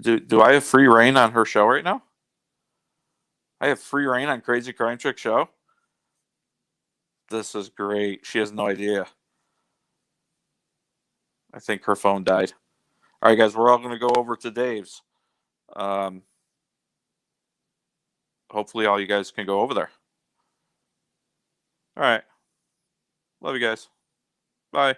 Do I have free reign on her show right now? I have free reign on Crazy Crime Chick show. This is great. She has no idea. I think her phone died. All right, guys, we're all going to go over to Dave's. Hopefully, all you guys can go over there. All right. Love you guys. Bye.